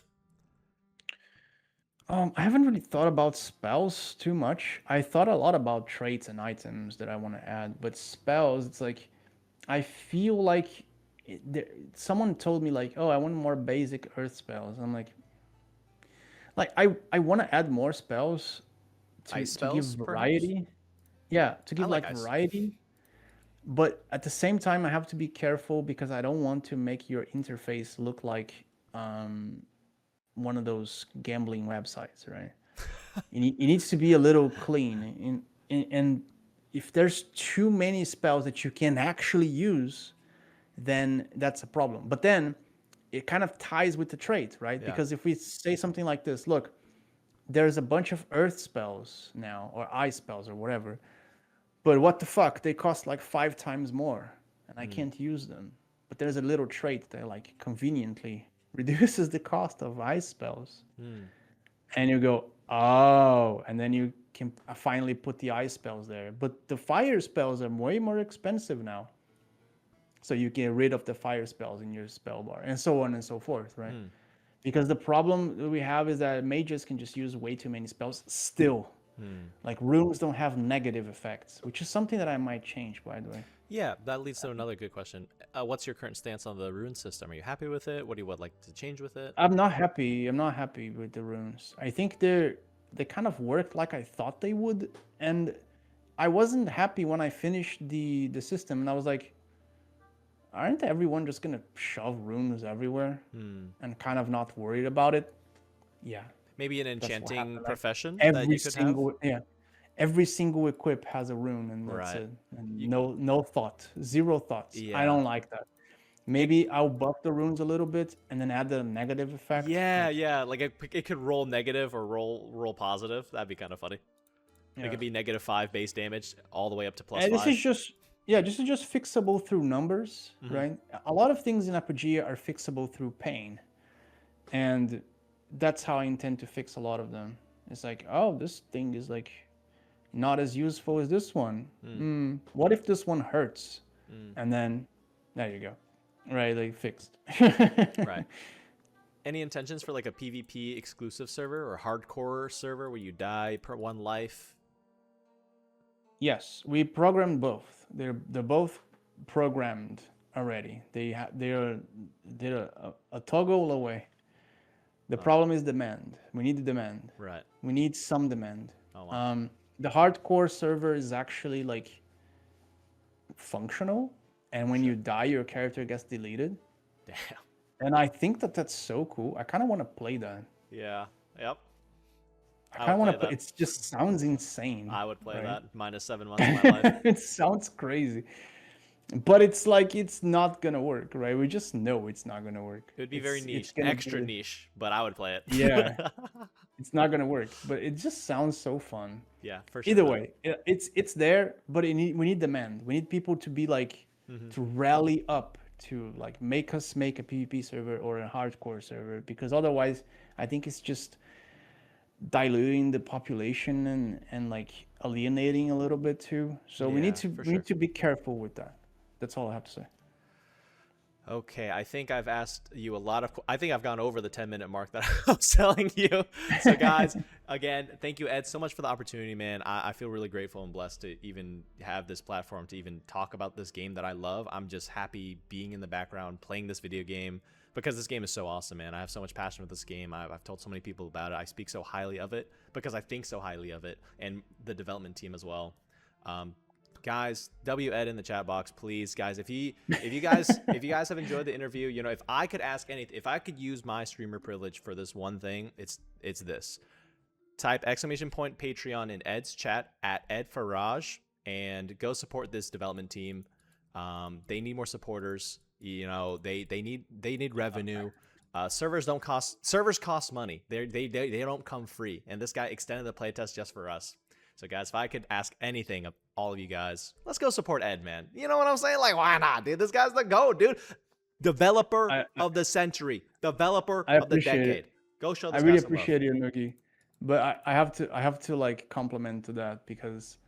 I haven't really thought about spells too much. I thought a lot about traits and items that I want to add, but spells, it's like I feel like someone told me like, "Oh, I want more basic earth spells." I'm like I want to add more spells Ice to give spells, perhaps? variety. Yeah, to I give like like ice. variety, but at the same time I have to be careful because I don't want to make your interface look like um one of those gambling websites, right? It needs to be a little clean. And if there's too many spells that you can actually use, then that's a problem. But then it kind of ties with the trait, right? Yeah. Because if we say something like this, look, there's a bunch of earth spells now, or ice spells, or whatever. But what the fuck? They cost like 5 times more, and I Mm. can't use them. But there's a little trait that like conveniently reduces the cost of ice spells. Mm. And you go, oh, and then you can finally put the ice spells there. But the fire spells are way more expensive now. So you get rid of the fire spells in your spell bar, and so on and so forth, right? Mm. Because the problem that we have is that mages can just use way too many spells still. Mm. Like runes don't have negative effects, which is something that I might change, by the way. Yeah, that leads to another good question. What's your current stance on the rune system? Are you happy with it? What do you would like to change with it? I'm not happy. I'm not happy with the runes. I think they kind of worked like I thought they would, and I wasn't happy when I finished the system, and I was like, aren't everyone just gonna shove runes everywhere Hmm. and kind of not worried about it? Yeah, Maybe an that's what enchanting happened. Like profession that every you could have? single yeah, every single equip has a rune, and that's Right. it. And You, no thought, zero thoughts. I yeah. don't like that. It, Maybe I'll buff the runes a little bit and then add the negative effect. yeah, Like yeah. Like it could roll negative or roll positive. That'd be kind of funny. It yeah. could be -5 base damage all the way up to And this +5. is just yeah, this is just fixable through numbers, Hmm. right? A lot of things in Apogea are fixable through pain, and that's how I intend to fix a lot of them. It's like, oh, this thing is like not as useful as this one. Mm. What if this one hurts? Mm. And then there you go, right? Like fixed. Right. Any intentions for like a PvP exclusive server or hardcore server where you die per one life? Yes, we programmed both. They're both programmed already. They're a toggle away. The problem is demand. We need the demand. Right. We need some demand. Oh wow. The hardcore server is actually like functional, and when you die, your character gets deleted. Damn. And I think that that's so cool. I kind of want to play that. Yeah. Yep. I I kind of would want play to play. that. It just sounds insane. I would play Right? that. -7 months of my life. It sounds crazy. But it's like it's not gonna work, right? We just know it's not gonna work. It would be very It's niche, gonna extra be niche, but I would play it. yeah, it's not gonna work. But it just sounds so fun. Yeah, for sure. Either Man. way, it's there, but we need demand. We need people to be like Mhm. to rally up to like make us make a PvP server or a hardcore server because otherwise, I think it's just diluting the population and like alienating a little bit too. So Yeah, for we sure. need to be careful with that. That's all I have to say. Okay, I think I've asked you a lot of. I think I've gone over the 10-minute mark that I was telling you. So, guys, again, thank you, Ed, so much for the opportunity, man. I feel really grateful and blessed to even have this platform to even talk about this game that I love. I'm just happy being in the background, playing this video game because this game is so awesome, man. I have so much passion with this game. I've told so many people about it. I speak so highly of it because I think so highly of it and the development team as well. Guys, Ed in the chat box, please, guys. If you guys have enjoyed the interview, you know, if I could ask anything, if I could use my streamer privilege for this one thing, it's this. Type !Patreon in Ed's chat at Ed Faraj and go support this development team. They need more supporters. You know, they need revenue. Servers cost money. They don't come free. And this guy extended the playtest just for us. So, guys, if I could ask anything of all of you guys, let's go support Ed, man. You know what I'm saying? Like, why not, dude? This guy's the GOAT, dude. Developer of the century. Developer of the decade. Go show this I really guy some love. appreciate you, Noogie. But I have to like compliment to that because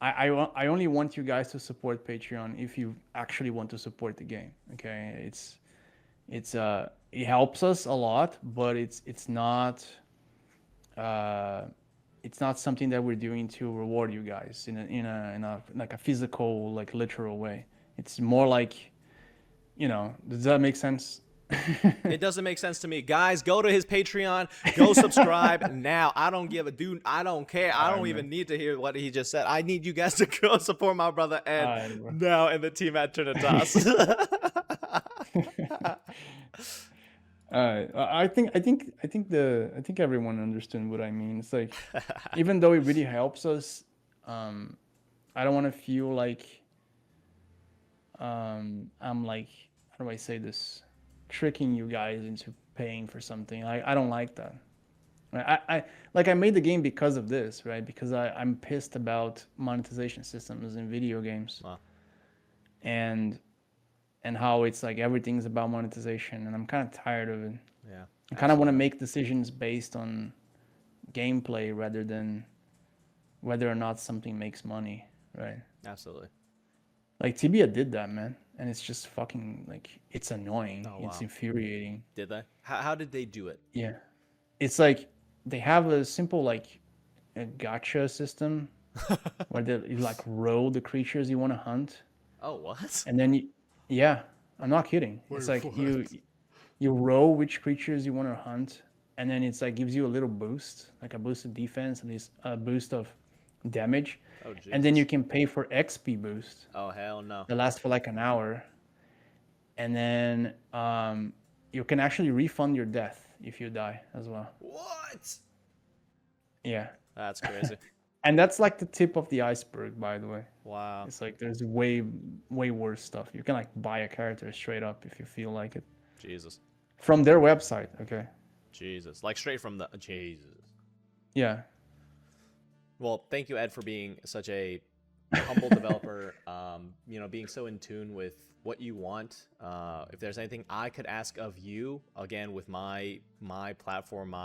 I only want you guys to support Patreon if you actually want to support the game. Okay, it helps us a lot, but it's not uh, it's not something that we're doing to reward you guys in a like a physical, like literal way. It's more like, does that make sense? It doesn't make sense to me. Guys, go to his Patreon. Go subscribe now. I don't give a dude. I don't care. I All right, don't man. even need to hear what he just said. I need you guys to go support my brother All Ed right, bro. now in the team at Trinitas. I think everyone understood what I mean. It's like, even though it really helps us, I don't want to feel like I'm like, how do I say this, tricking you guys into paying for something. I don't like that. I made the game because of this, right? Because I'm pissed about monetization systems in video games, Wow. and how it's like everything's about monetization, and I'm kind of tired of it. Yeah. I kind of want to make decisions based on gameplay rather than whether or not something makes money, right? Absolutely. Like Tibia did that, man, and it's just fucking like, it's annoying. Oh, It's wow. infuriating. Did they? How did they do it? Yeah, it's like they have a simple like a gotcha system where you like roll the creatures you want to hunt, Oh, what? and then yeah, I'm not kidding. It's like you roll which creatures you want to hunt, and then it's like gives you a little boost, like a boost of defense and this a boost of damage, Oh, and then you Jesus. can pay for XP boost Oh, hell no. that lasts for like an hour, and then you can actually refund your death if you die as well. What? Yeah, That's crazy. and that's like the tip of the iceberg, by the way. Wow. It's like there's way worse stuff. You can like buy a character straight up if you feel like it Jesus. from their website. Okay. Jesus. Like straight from the. Jesus. Yeah. Well, thank you, Ed, for being such a humble developer. Being so in tune with what you want. If there's anything I could ask of you, again, with my platform,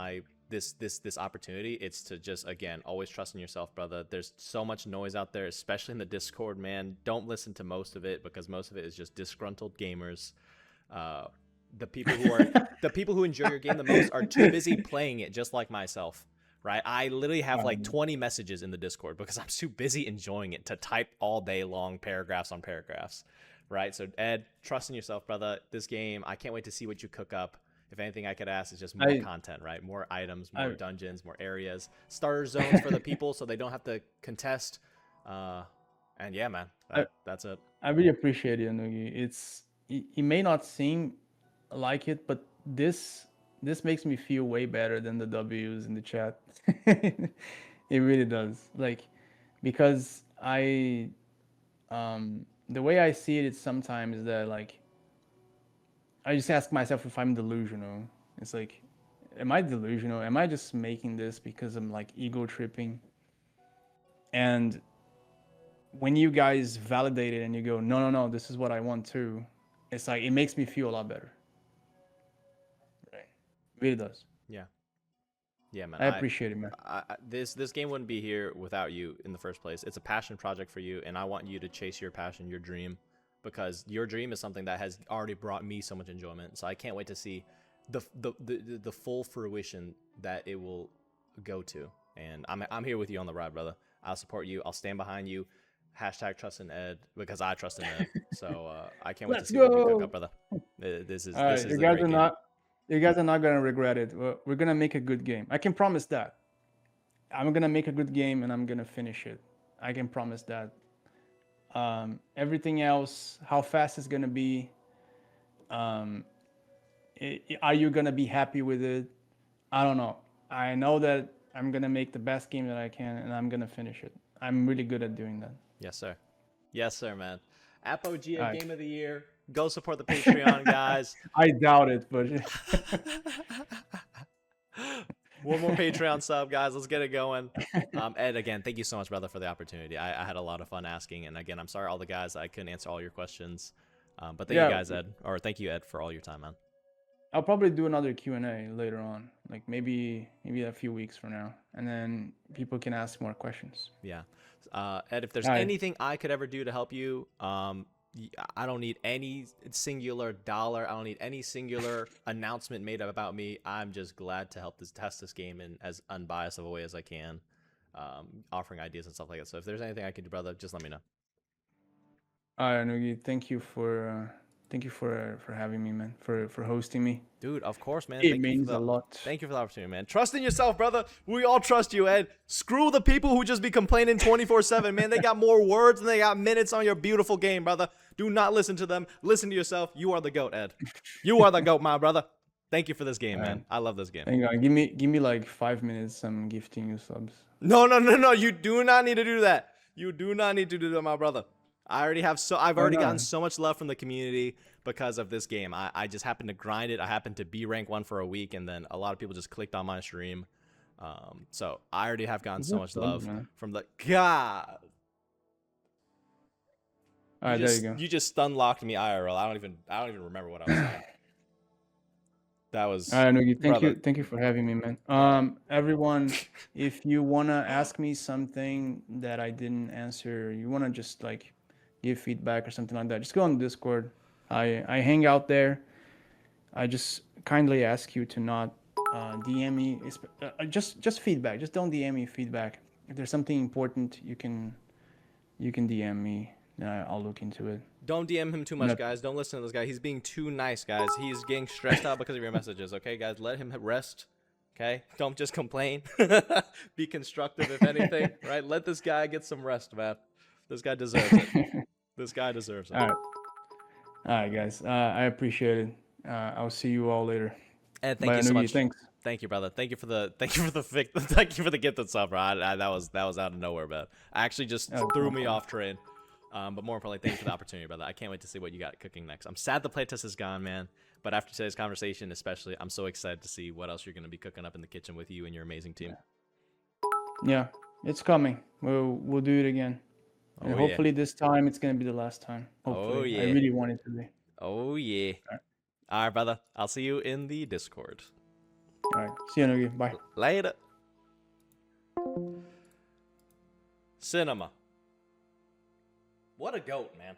this opportunity, it's to just, again, always trust in yourself, brother. There's so much noise out there, especially in the Discord, man. Don't listen to most of it, because most of it is just disgruntled gamers. The people who enjoy your game the most are too busy playing it, just like myself. Right, I literally have like 20 messages in the Discord because I'm too busy enjoying it to type all day long, paragraphs on paragraphs. Right, so Ed, trust in yourself, brother. This game, I can't wait to see what you cook up. If anything I could ask is just more content, right? More items, more dungeons, more areas, starter zones for the people so they don't have to contest. And yeah, man, that's it. I really appreciate it, Anugi. It may not seem like it, but this makes me feel way better than the W's in the chat. It really does. Like, because the way I see it is sometimes that like I just ask myself if I'm delusional. It's like, am I delusional? Am I just making this because I'm like ego tripping? And when you guys validate it and you go, no, this is what I want too, it's like, it makes me feel a lot better. Right. It really does. Yeah, man. I appreciate it, man. This game wouldn't be here without you in the first place. It's a passion project for you, and I want you to chase your passion, your dream, because your dream is something that has already brought me so much enjoyment. So I can't wait to see the full fruition that it will go to. And I'm here with you on the ride, brother. I'll support you. I'll stand behind you. Hashtag trust in Ed, because I trust in Ed. So I can't wait to see what you cook up, brother. This is All right, this is a great game. You guys are not gonna regret it. We're gonna make a good game. I can promise that. I'm gonna make a good game and I'm gonna finish it. I can promise that. Everything else, how fast it's gonna be, are you gonna be happy with it? I don't know. I know that I'm gonna make the best game that I can and I'm gonna finish it. I'm really good at doing that. Yes, sir. Yes, sir, man. Apogea Right. Game of the Year. Go support the Patreon, guys. I doubt it, but One more Patreon sub, guys. Let's get it going. Ed, again, thank you so much, brother, for the opportunity. I had a lot of fun asking, and again, I'm sorry all the guys I couldn't answer all your questions. But thank you guys, Ed, or thank you, Ed, for all your time, man. I'll probably do another Q&A later on, like maybe a few weeks from now, and then people can ask more questions. Yeah. Ed, if there's anything I could ever do to help you, I don't need any singular dollar. I don't need any singular announcement made about me. I'm just glad to help test this game in as unbiased of a way as I can, offering ideas and stuff like that. So if there's anything I can do, brother, just let me know. Nogi, thank you for having me, man. For hosting me. Dude, of course, man. It means a lot. Thank you for the opportunity, man. Trust in yourself, brother. We all trust you, Ed. Screw the people who just be complaining 24/7, man. They got more words than they got minutes on your beautiful game, brother. Do not listen to them. Listen to yourself. You are the GOAT, Ed. You are the GOAT, my brother. Thank you for this game, man. I love this game. Hang on, give me like 5 minutes. I'm gifting you subs. No. You do not need to do that. You do not need to do that, my brother. I've already gotten so much love from the community because of this game. I just happened to grind it. I happened to be rank 1 for a week, and then a lot of people just clicked on my stream. So I already have gotten so much love from the God. All right, there you go. You just stun locked me IRL. I don't even remember what I was saying. That was. I know you. Thank you for having me, man. Everyone, if you wanna ask me something that I didn't answer, you wanna just like give feedback or something like that, just go on Discord. I hang out there. I just kindly ask you to not DM me. Just feedback. Just don't DM me feedback. If there's something important, you can DM me. I'll look into it. Don't DM him too much, guys. Don't listen to this guy. He's being too nice, guys. He's getting stressed out because of your messages. Okay, guys, let him rest. Okay, don't just complain. Be constructive, if anything. Right? Let this guy get some rest, man. This guy deserves it. This guy deserves it. All right, guys. I appreciate it. I'll see you all later. And thank you so much. Thanks. Thank you, brother. Thank you for the gift and stuff, bro. That was out of nowhere, man. I actually just threw me off train. But more importantly, thank you for the opportunity, brother. I can't wait to see what you got cooking next. I'm sad the playtest is gone, man. But after today's conversation, especially, I'm so excited to see what else you're going to be cooking up in the kitchen with you and your amazing team. Yeah, it's coming. We'll do it again. And hopefully this time it's going to be the last time. Hopefully. Oh, yeah. I really want it to be. Oh, yeah. All right, brother. I'll see you in the Discord. All right. See you, Nogi. Bye. Later. Cinema. What a goat, man.